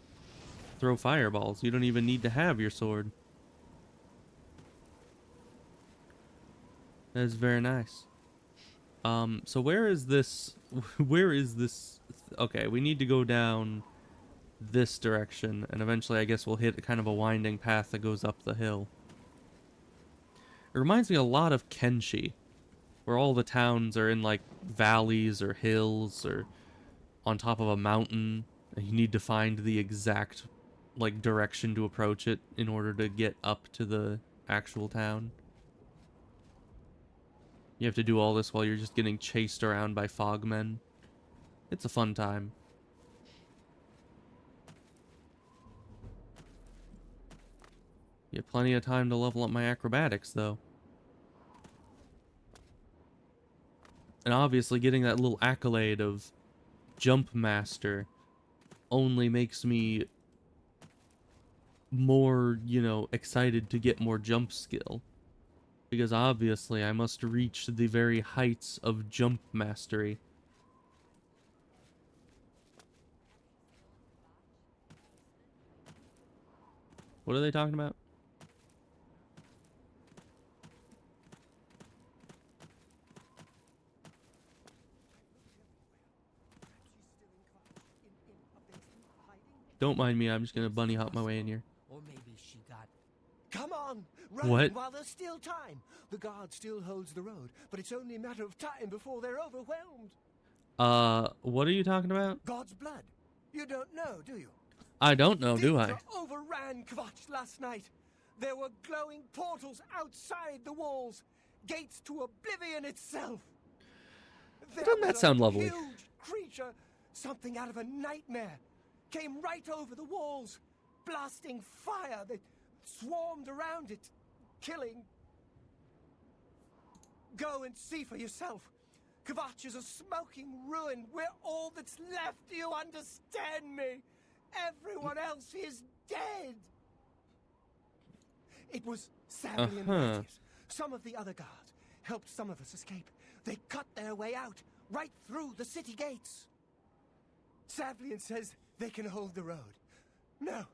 S1: throw fireballs. You don't even need to have your sword. That is very nice. So where is this? Where is this? Okay, we need to go down this direction, and eventually I guess we'll hit kind of a winding path that goes up the hill. It reminds me a lot of Kenshi, where all the towns are in, like, valleys or hills or on top of a mountain, and you need to find the exact, like, direction to approach it in order to get up to the actual town. You have to do all this while you're just getting chased around by fogmen. It's a fun time. You have plenty of time to level up my acrobatics, though. And obviously getting that little accolade of Jump Master only makes me more, you know, excited to get more jump skill. Because obviously I must reach the very heights of jump mastery. What are they talking about? Don't mind me, I'm just gonna bunny hop my way in here.
S3: Or maybe she got... Come on! Run
S1: What?
S3: while there's still time! The guard still holds the road, but it's only a matter of time before they're overwhelmed.
S1: What are you talking about?
S3: God's blood. You don't know, do you?
S1: I don't know, do I?
S3: Daedra overran Kvatch last night. There were glowing portals outside the walls. Gates to Oblivion itself.
S1: Doesn't that sound lovely?
S3: Huge creature, something out of a nightmare, came right over the walls, blasting fire that swarmed around it, killing. Go and see for yourself. Kvatch is a smoking ruin. We're all that's left. Do you understand me? Everyone else is dead. It was Savvy and Matthews. Some of the other guards helped some of us escape. They cut their way out, right through the city gates. Savlian says they can hold the road. No,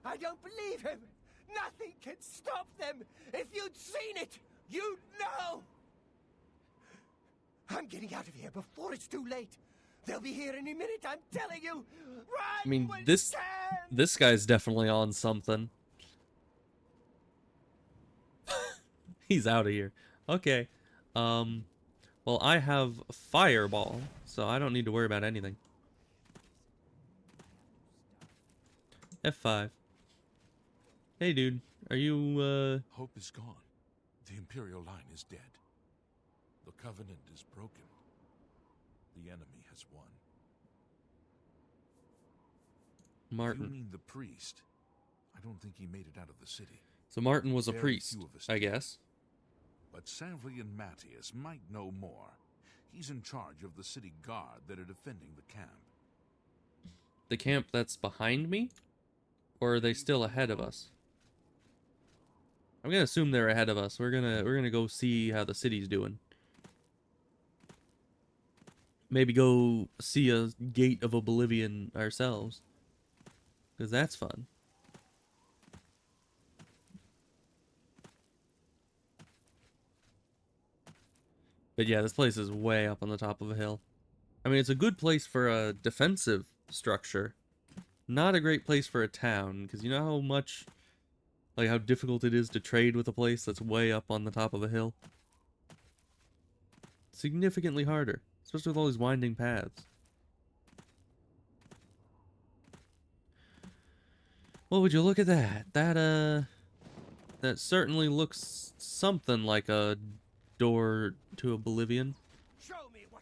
S3: I don't believe him. Nothing can stop them. If you'd seen it, you'd know. I'm getting out of here before it's too late. They'll be here any minute, I'm telling you. Run!
S1: I mean, this guy's definitely on something. He's out of here. Okay. Well, I have Fireball, so I don't need to worry about anything. F5. Hey, dude. Are you,
S5: Hope is gone. The Imperial line is dead. The Covenant is broken. The enemy has won.
S1: Martin?
S5: You mean the priest? I don't think he made it out of the city.
S1: So Martin was a
S5: Very
S1: priest,
S5: few of us
S1: I
S5: did.
S1: guess.
S5: But Savlian Matthias might know more. He's in charge of the city guard that are defending the camp.
S1: The camp that's behind me? Or are they still ahead of us? I'm gonna assume they're ahead of us. We're gonna go see how the city's doing. Maybe go see a Gate of Oblivion ourselves. Because that's fun. But yeah, this place is way up on the top of a hill. I mean, it's a good place for a defensive structure. Not a great place for a town, because you know how much, like how difficult it is to trade with a place that's way up on the top of a hill? Significantly harder, especially with all these winding paths. Well, would you look at that? That certainly looks something like a door to Oblivion.
S3: Show me what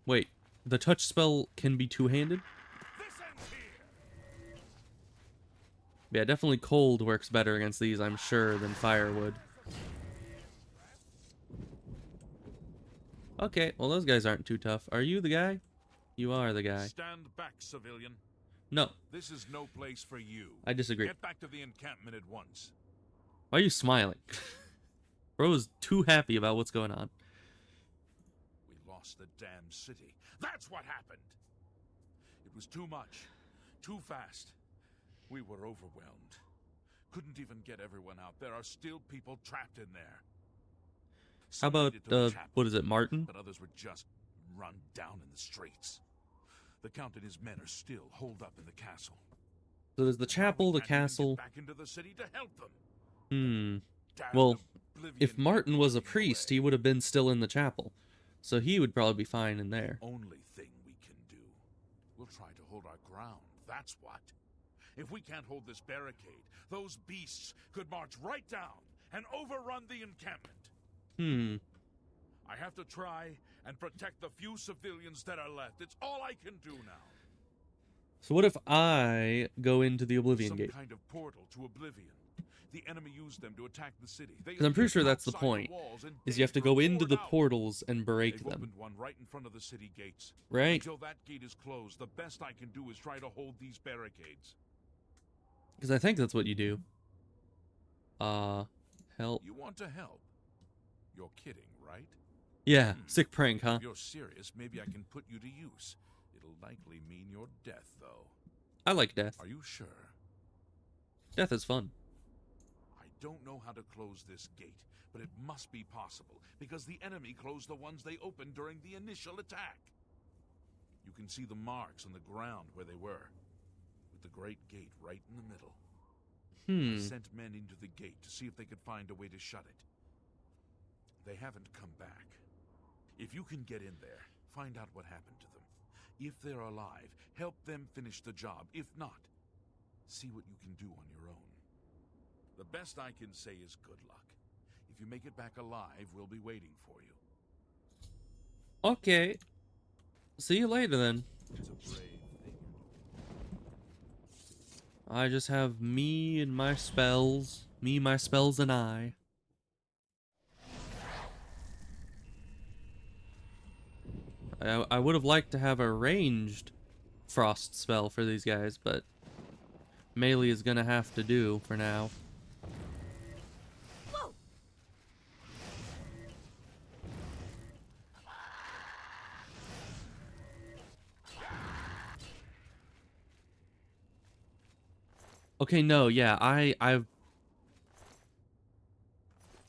S1: Wait, the touch spell can be two-handed?
S3: this ends here.
S1: Yeah, definitely cold works better against these, I'm sure, than fire would. Okay, well those guys aren't too tough. Are you the guy? You are the guy.
S5: Stand back, civilian.
S1: No,
S5: This is no place for you.
S1: I disagree.
S5: Get back to the encampment at once.
S1: Why are you smiling? Bro is too happy about what's going on.
S5: We lost the damn city. That's what happened. It was too much. Too fast. We were overwhelmed. Couldn't even get everyone out. There are still people trapped in there.
S1: How
S5: Some made
S1: about,
S5: it to the chapel,
S1: what is it, Martin?
S5: but others were just run down in the streets. The Count and his men are still holed up in the castle.
S1: So there's the chapel, the
S5: Can't even get
S1: castle.
S5: back into the city to help them. Damn
S1: Well,
S5: Oblivion
S1: if Martin was a
S5: getting
S1: priest,
S5: away.
S1: he would have been still in the chapel. So he would probably be fine in there.
S5: Only thing we can do. We'll try to hold our ground, that's what. If we can't hold this barricade, those beasts could march right down and overrun the encampment. I have to try and protect the few civilians that are left. It's all I can do now.
S1: So what if I go into the Oblivion
S5: Some
S1: Gate?
S5: kind of portal to Oblivion. The enemy used them to attack the city.
S1: Because I'm pretty sure that's the point, is you have to go into the portals and break
S5: They've
S1: them.
S5: opened one right in front of the city gates.
S1: Right?
S5: Until that gate is closed, the best I can do is try to hold these barricades.
S1: Because I think that's what you do. Help.
S5: You want to help? You're kidding, right?
S1: Yeah, sick prank, huh?
S5: If you're serious, maybe I can put you to use. It'll likely mean your death, though.
S1: I like death.
S5: Are you sure?
S1: Death is fun.
S5: I don't know how to close this gate, but it must be possible, because the enemy closed the ones they opened during the initial attack. You can see the marks on the ground where they were, with the great gate right in the middle. I sent men into the gate to see if they could find a way to shut it. They haven't come back. If you can get in there, find out what happened to them. If they're alive, help them finish the job. If not, see what you can do on your own. The best I can say is good luck. If you make it back alive, we'll be waiting for you.
S1: Okay. See you later then.
S5: It's a brave thing.
S1: I just have me and my spells. Me, my spells, and I. I would have liked to have a ranged frost spell for these guys, but melee is gonna have to do for now.
S4: Whoa!
S1: Okay, no, yeah, I've...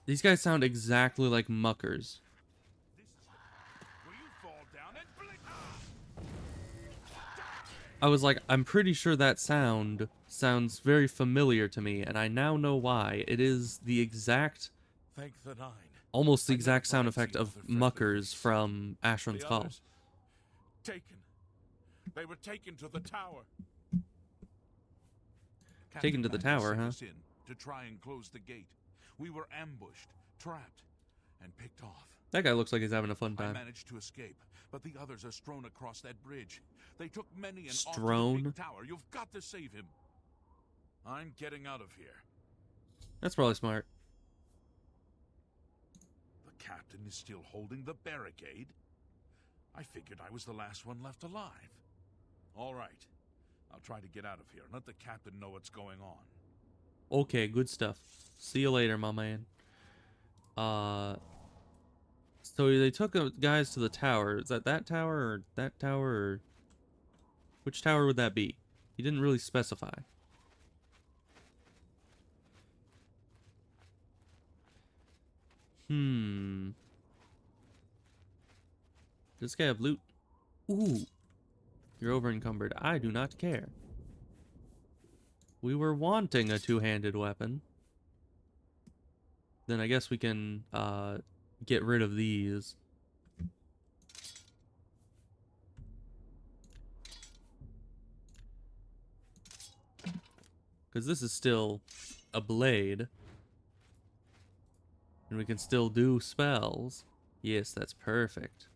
S1: These guys sound exactly like muckers.
S5: Will you fall down and blink?
S1: I was like, I'm pretty sure that sound sounds very familiar to me, and I now know why. It is the exact,
S5: Thank the Nine.
S1: almost the
S5: I
S1: exact
S5: never
S1: sound
S5: mind
S1: effect
S5: seeing
S1: of
S5: other friendly
S1: muckers
S5: faces.
S1: from Ashran's
S5: The
S1: Call.
S5: others, taken. They were taken to the tower.
S1: Taken to the
S5: Captain
S1: tower,
S5: Magnus
S1: huh?
S5: sent us in to try and close the gate. We were ambushed, trapped, and picked off.
S1: That guy looks like he's having a fun
S5: I
S1: time.
S5: managed to escape, but the others are strewn across that bridge. They took many and onto the
S1: Strown?
S5: big tower. You've got to save him. I'm getting out of here.
S1: That's probably smart.
S5: The captain is still holding the barricade. I figured I was the last one left alive. All right. I'll try to get out of here and let the captain know what's going on.
S1: Okay, good stuff. See you later, my man. So they took guys to the tower. Is that tower or that tower or... Which tower would that be? He didn't really specify. Does this guy have loot? Ooh. You're over encumbered. I do not care. We were wanting a two-handed weapon. Then I guess we can get rid of these. Because this is still a blade. And we can still do spells. Yes, that's perfect.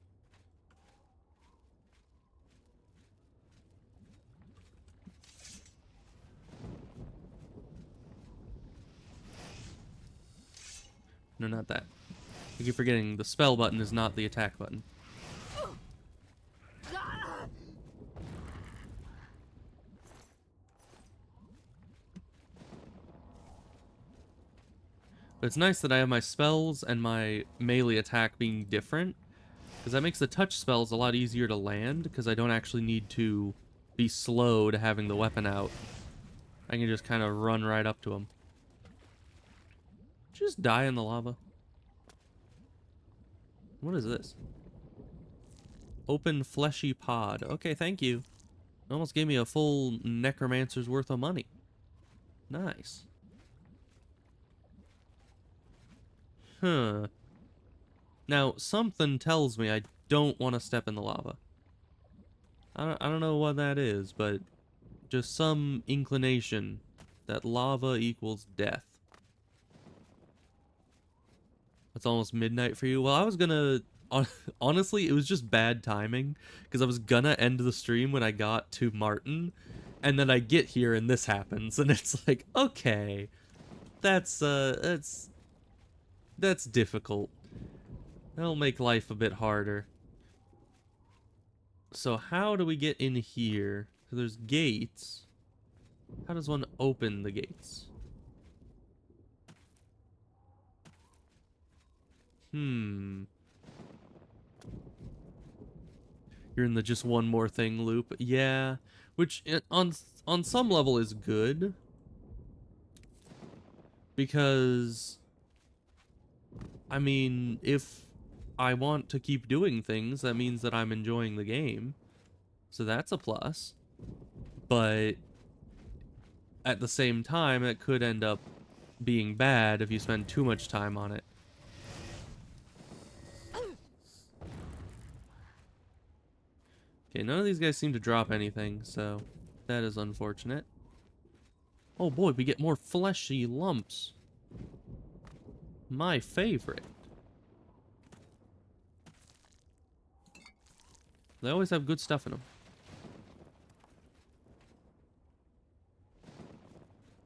S1: No, not that. I keep forgetting the spell button is not the attack button. But it's nice that I have my spells and my melee attack being different, because that makes the touch spells a lot easier to land, because I don't actually need to be slow to having the weapon out. I can just kind of run right up to him. Just die in the lava. What is this? Open fleshy pod. Okay, thank you. It almost gave me a full necromancer's worth of money. Nice. Huh. Now, something tells me I don't want to step in the lava. I don't know what that is, but just some inclination that lava equals death. It's almost midnight for you. Well, I was gonna... Honestly, it was just bad timing, because I was gonna end the stream when I got to Martin, and then I get here and this happens, and it's like, okay, that's difficult. That'll make life a bit harder. So how do we get in here? So there's gates. How does one open the gates? You're in the just one more thing loop. Yeah, which on some level is good, because I mean, if I want to keep doing things, that means that I'm enjoying the game. So that's a plus. But at the same time, it could end up being bad if you spend too much time on it. Okay, none of these guys seem to drop anything, so that is unfortunate. Oh boy, we get more fleshy lumps. My favorite. They always have good stuff in them.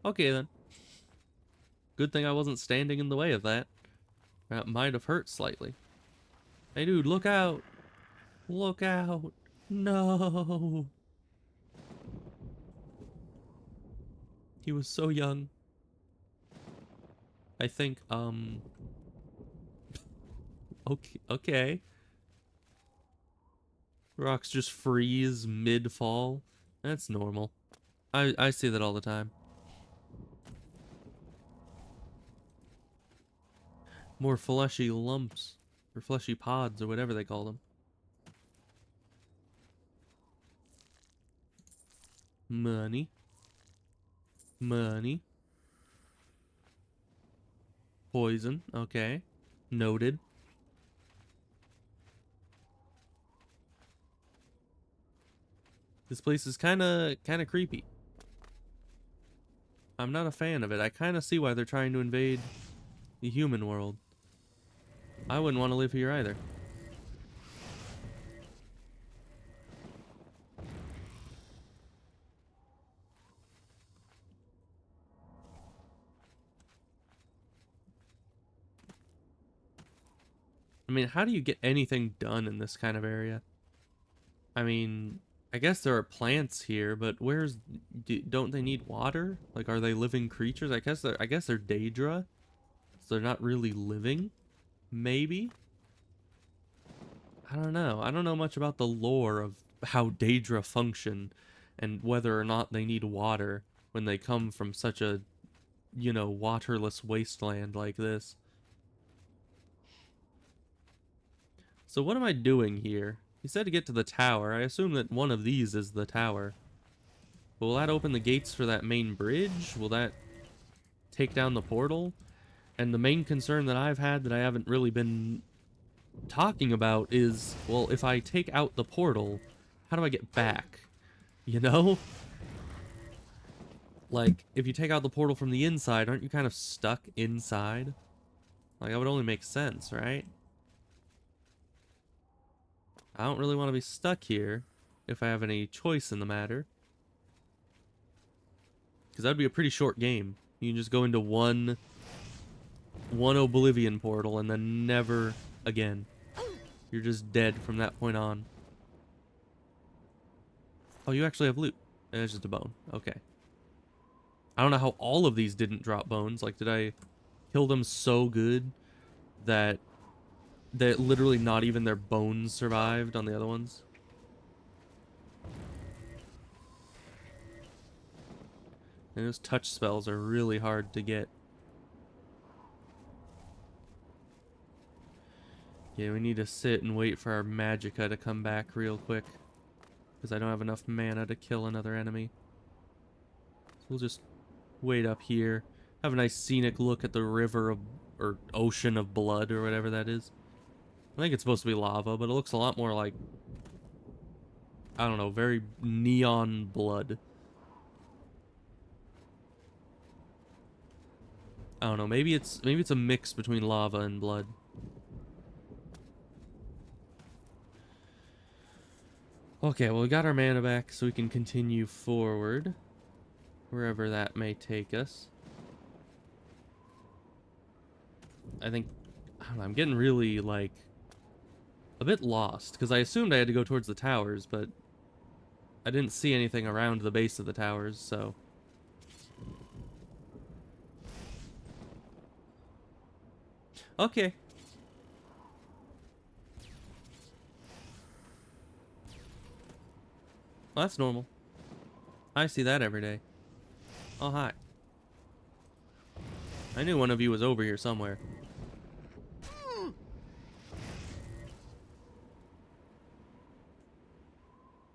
S1: Okay then. Good thing I wasn't standing in the way of that. That might have hurt slightly. Hey dude, look out! Look out! No! He was so young. I think, okay. Rocks just freeze mid-fall. That's normal. I see that all the time. More fleshy lumps. Or fleshy pods, or whatever they call them. Money. Money. Poison. Okay. Noted. This place is kind of creepy. I'm not a fan of it. I kind of see why they're trying to invade the human world. I wouldn't want to live here either. I mean, how do you get anything done in this kind of area? I mean, I guess there are plants here, but don't they need water? Like, are they living creatures? I guess they're Daedra, so they're not really living. Maybe. I don't know. I don't know much about the lore of how Daedra function and whether or not they need water when they come from such a, you know, waterless wasteland like this. So what am I doing here? He said to get to the tower. I assume that one of these is the tower. But will that open the gates for that main bridge? Will that take down the portal? And the main concern that I've had that I haven't really been talking about is, well, if I take out the portal, how do I get back? You know? Like, if you take out the portal from the inside, aren't you kind of stuck inside? Like, that would only make sense, right? I don't really want to be stuck here if I have any choice in the matter. Because that would be a pretty short game. You can just go into one Oblivion portal and then never again. You're just dead from that point on. Oh, you actually have loot. And it's just a bone. Okay. I don't know how all of these didn't drop bones. Like, did I kill them so good that literally not even their bones survived on the other ones? And those touch spells are really hard to get. Yeah, we need to sit and wait for our magicka to come back real quick. Because I don't have enough mana to kill another enemy. So we'll just wait up here. Have a nice scenic look at the river of, or ocean of blood, or whatever that is. I think it's supposed to be lava, but it looks a lot more like, I don't know, very neon blood. I don't know, maybe it's a mix between lava and blood. Okay, well, we got our mana back, so we can continue forward. Wherever that may take us. I don't know, I'm getting really, like, a bit lost, because I assumed I had to go towards the towers, but I didn't see anything around the base of the towers, so... Okay. Well, that's normal. I see that every day. Oh, hi. I knew one of you was over here somewhere.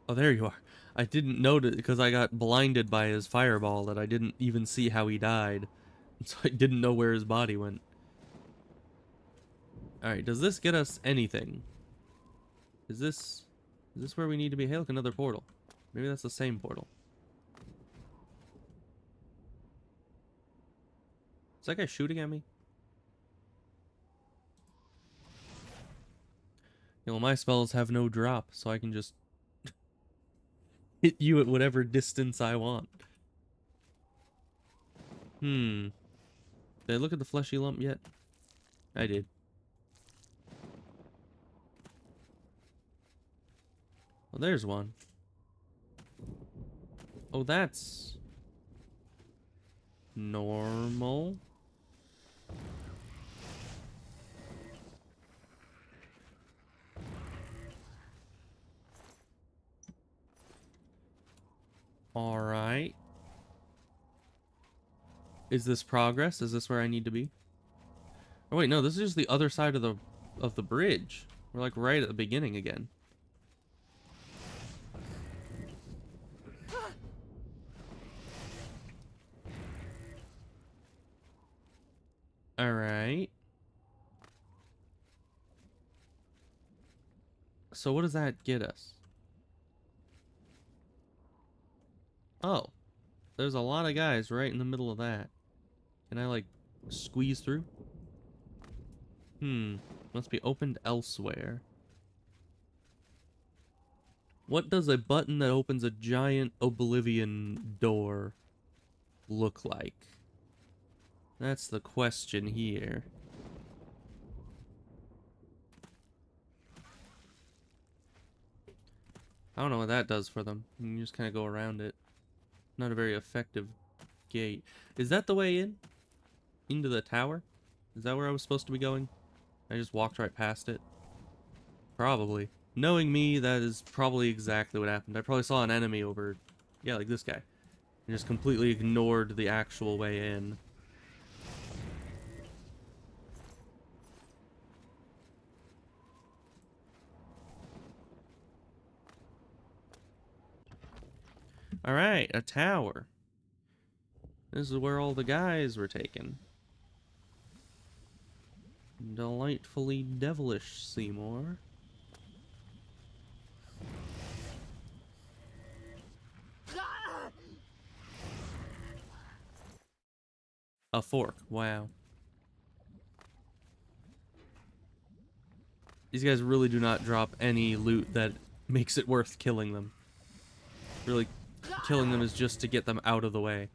S1: Oh, there you are. I didn't notice because I got blinded by his fireball that I didn't even see how he died. So I didn't know where his body went. Alright, does this get us anything? Is this where we need to be? Hey, look, another portal. Maybe that's the same portal. Is that guy shooting at me? You know, my spells have no drop, so I can just hit you at whatever distance I want. Did I look at the fleshy lump yet? I did. Well, there's one. Oh, that's normal. All right. Is this progress? Is this where I need to be? Oh wait, no, this is just the other side of the bridge. We're like right at the beginning again. All right. So what does that get us? Oh, there's a lot of guys right in the middle of that. Can I like squeeze through? Must be opened elsewhere. What does a button that opens a giant Oblivion door look like? That's the question here. I don't know what that does for them. You can just kind of go around it. Not a very effective gate. Is that the way in? Into the tower? Is that where I was supposed to be going? I just walked right past it. Probably. Knowing me, that is probably exactly what happened. I probably saw an enemy over... Yeah, like this guy. And just completely ignored the actual way in. Alright, a tower. This is where all the guys were taken. Delightfully devilish, Seymour. A fork, wow. These guys really do not drop any loot that makes it worth killing them. Really, killing them is just to get them out of the way.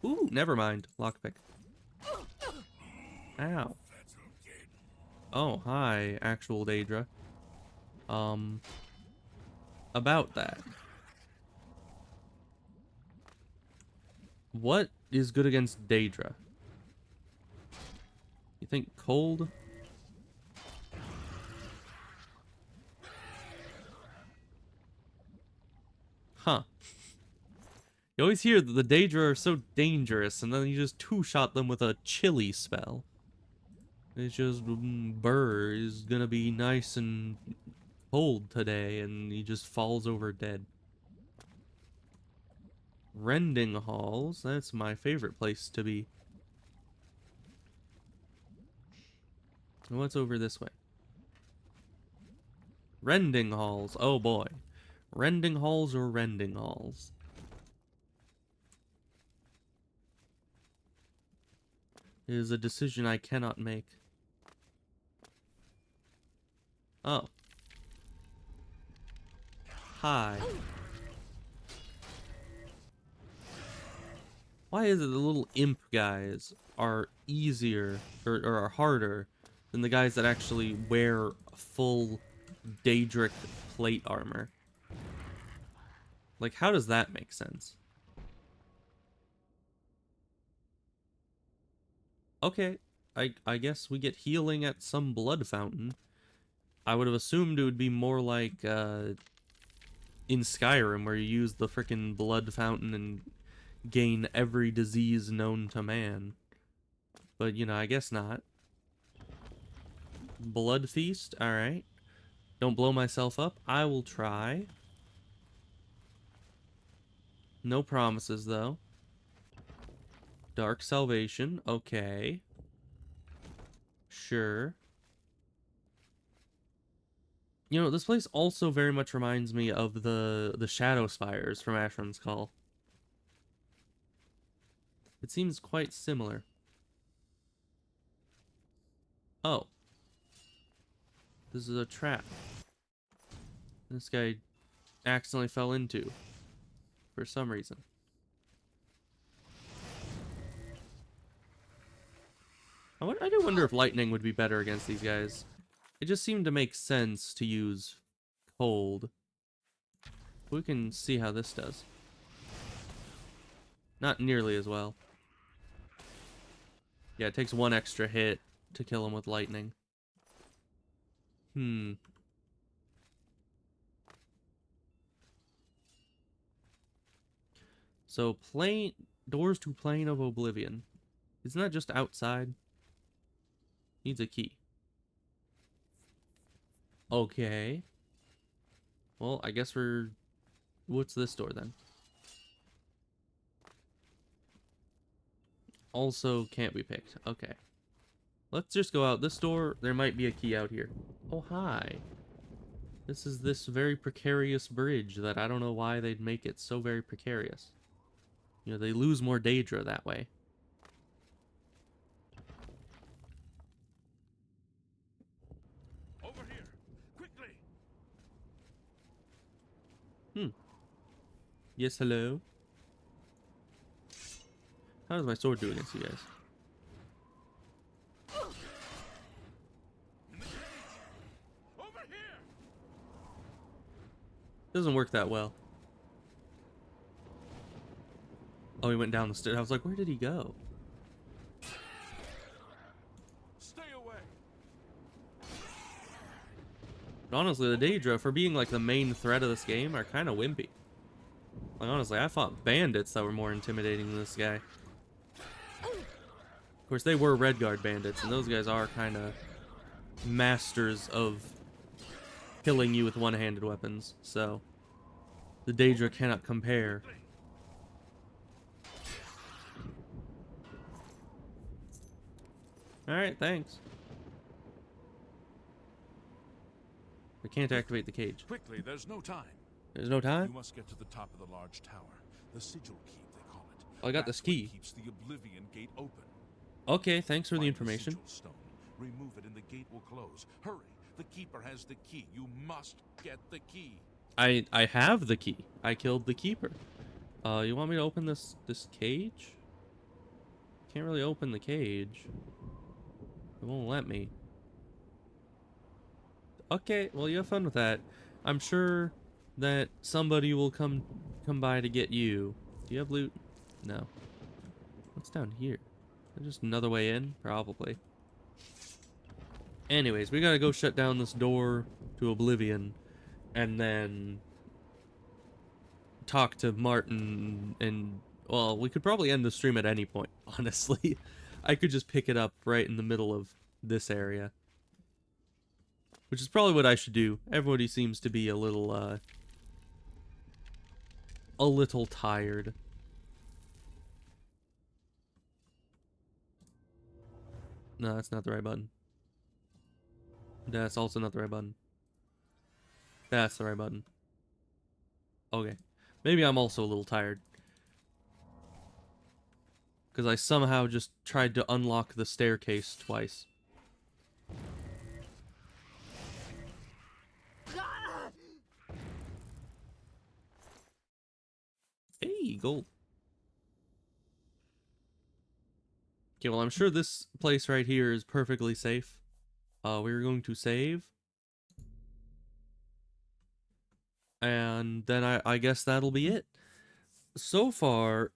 S1: Ooh, never mind. Lockpick. Ow. Oh, hi, actual Daedra. About that. What is good against Daedra? You think cold? Huh. You always hear that the Daedra are so dangerous, and then you just two-shot them with a chilly spell. It's just, Burr is gonna be nice and cold today, and he just falls over dead. Rending halls, that's my favorite place to be. And what's over this way? Rending halls, oh boy. Rending halls or rending halls? It is a decision I cannot make. Oh. Hi. Why is it the little imp guys are easier or are harder than the guys that actually wear full Daedric plate armor? Like, how does that make sense? Okay, I guess we get healing at some blood fountain. I would have assumed it would be more like in Skyrim, where you use the frickin' blood fountain and gain every disease known to man. But, you know, I guess not. Blood feast? Alright. Don't blow myself up. I will try. No promises, though. Dark salvation. Okay. Sure. You know, this place also very much reminds me of the Shadow Spires from Ashram's Call. It seems quite similar. Oh. This is a trap. This guy accidentally fell into. For some reason. I do wonder if lightning would be better against these guys. It just seemed to make sense to use cold. We can see how this does. Not nearly as well. Yeah, it takes one extra hit to kill him with lightning. So, doors to Plane of Oblivion. Isn't that just outside? Needs a key. Okay. Well, I guess what's this door then? Also can't be picked. Okay. Let's just go out this door. There might be a key out here. Oh, hi. This is this very precarious bridge that I don't know why they'd make it so very precarious. You know, they lose more Daedra that way.
S5: Over here, quickly.
S1: Yes, hello. How does my sword do against you guys?
S5: In the cage. Over here.
S1: Doesn't work that well. Oh, he went down the stairs. I was like, where did he go?
S5: Stay away.
S1: But honestly, the Daedra, for being like the main threat of this game, are kind of wimpy. Like, honestly, I fought bandits that were more intimidating than this guy. Of course, they were Redguard bandits, and those guys are kind of masters of killing you with one-handed weapons, so The Daedra cannot compare. Alright, thanks. We can't activate the cage.
S5: Quickly, there's no time.
S1: There's no time?
S5: You must get to the top of the large tower. The sigil keep, they call it.
S1: Oh, I got this key.
S5: What keeps the Oblivion gate open.
S1: Okay, thanks for the
S5: Find
S1: information.
S5: sigil stone. Remove it and the gate will close. Hurry! The keeper has the key. You must get the key.
S1: I have the key. I killed the keeper. You want me to open this cage? Can't really open the cage. It won't let me. Okay, well, you have fun with that. I'm sure that somebody will come by to get you. Do you have loot? No. What's down here? Is there just another way in? Probably. Anyways, we gotta go shut down this door to Oblivion, and then talk to Martin, and, well, we could probably end the stream at any point, honestly. I could just pick it up right in the middle of this area. Which is probably what I should do. Everybody seems to be a little tired. No, that's not the right button. That's also not the right button. That's the right button. Okay. Maybe I'm also a little tired. Because I somehow just tried to unlock the staircase twice. Hey, gold. Okay, well, I'm sure this place right here is perfectly safe. We're going to save. And then I guess that'll be it. So far,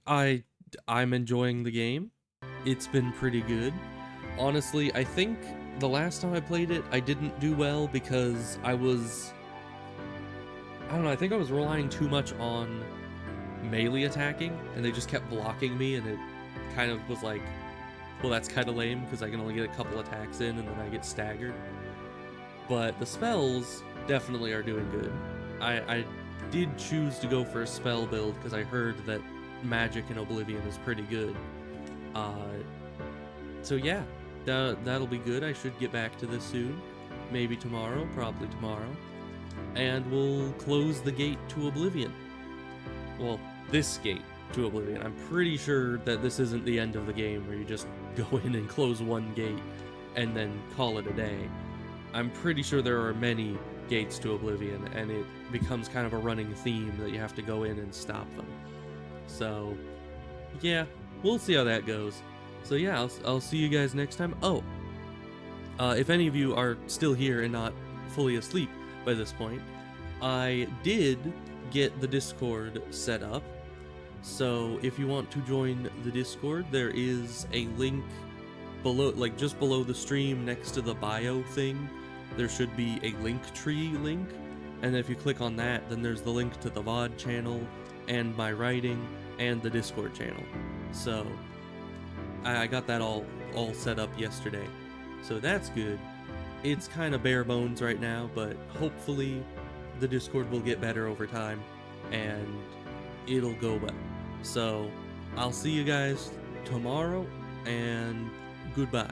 S1: I'm enjoying the game. It's been pretty good. Honestly, I think the last time I played it, I didn't do well because I don't know, I think I was relying too much on melee attacking, and they just kept blocking me, and it kind of was like, well, that's kind of lame, because I can only get a couple attacks in, and then I get staggered. But the spells definitely are doing good. I did choose to go for a spell build, because I heard that magic in Oblivion is pretty good. So yeah, that'll be good. I should get back to this soon. Maybe tomorrow, probably tomorrow. And we'll close the gate to Oblivion. Well, this gate to Oblivion. I'm pretty sure that this isn't the end of the game where you just go in and close one gate and then call it a day. I'm pretty sure there are many gates to Oblivion, and it becomes kind of a running theme that you have to go in and stop them. So, yeah, we'll see how that goes. So yeah, I'll see you guys next time. Oh, if any of you are still here and not fully asleep by this point, I did get the Discord set up. So if you want to join the Discord, there is a link below, like just below the stream next to the bio thing. There should be a Linktree link, and if you click on that, then there's the link to the VOD channel and my writing and the Discord channel. So I got that all set up yesterday, so that's good. It's kind of bare bones right now, but hopefully the Discord will get better over time and it'll go well. So I'll see you guys tomorrow, and goodbye.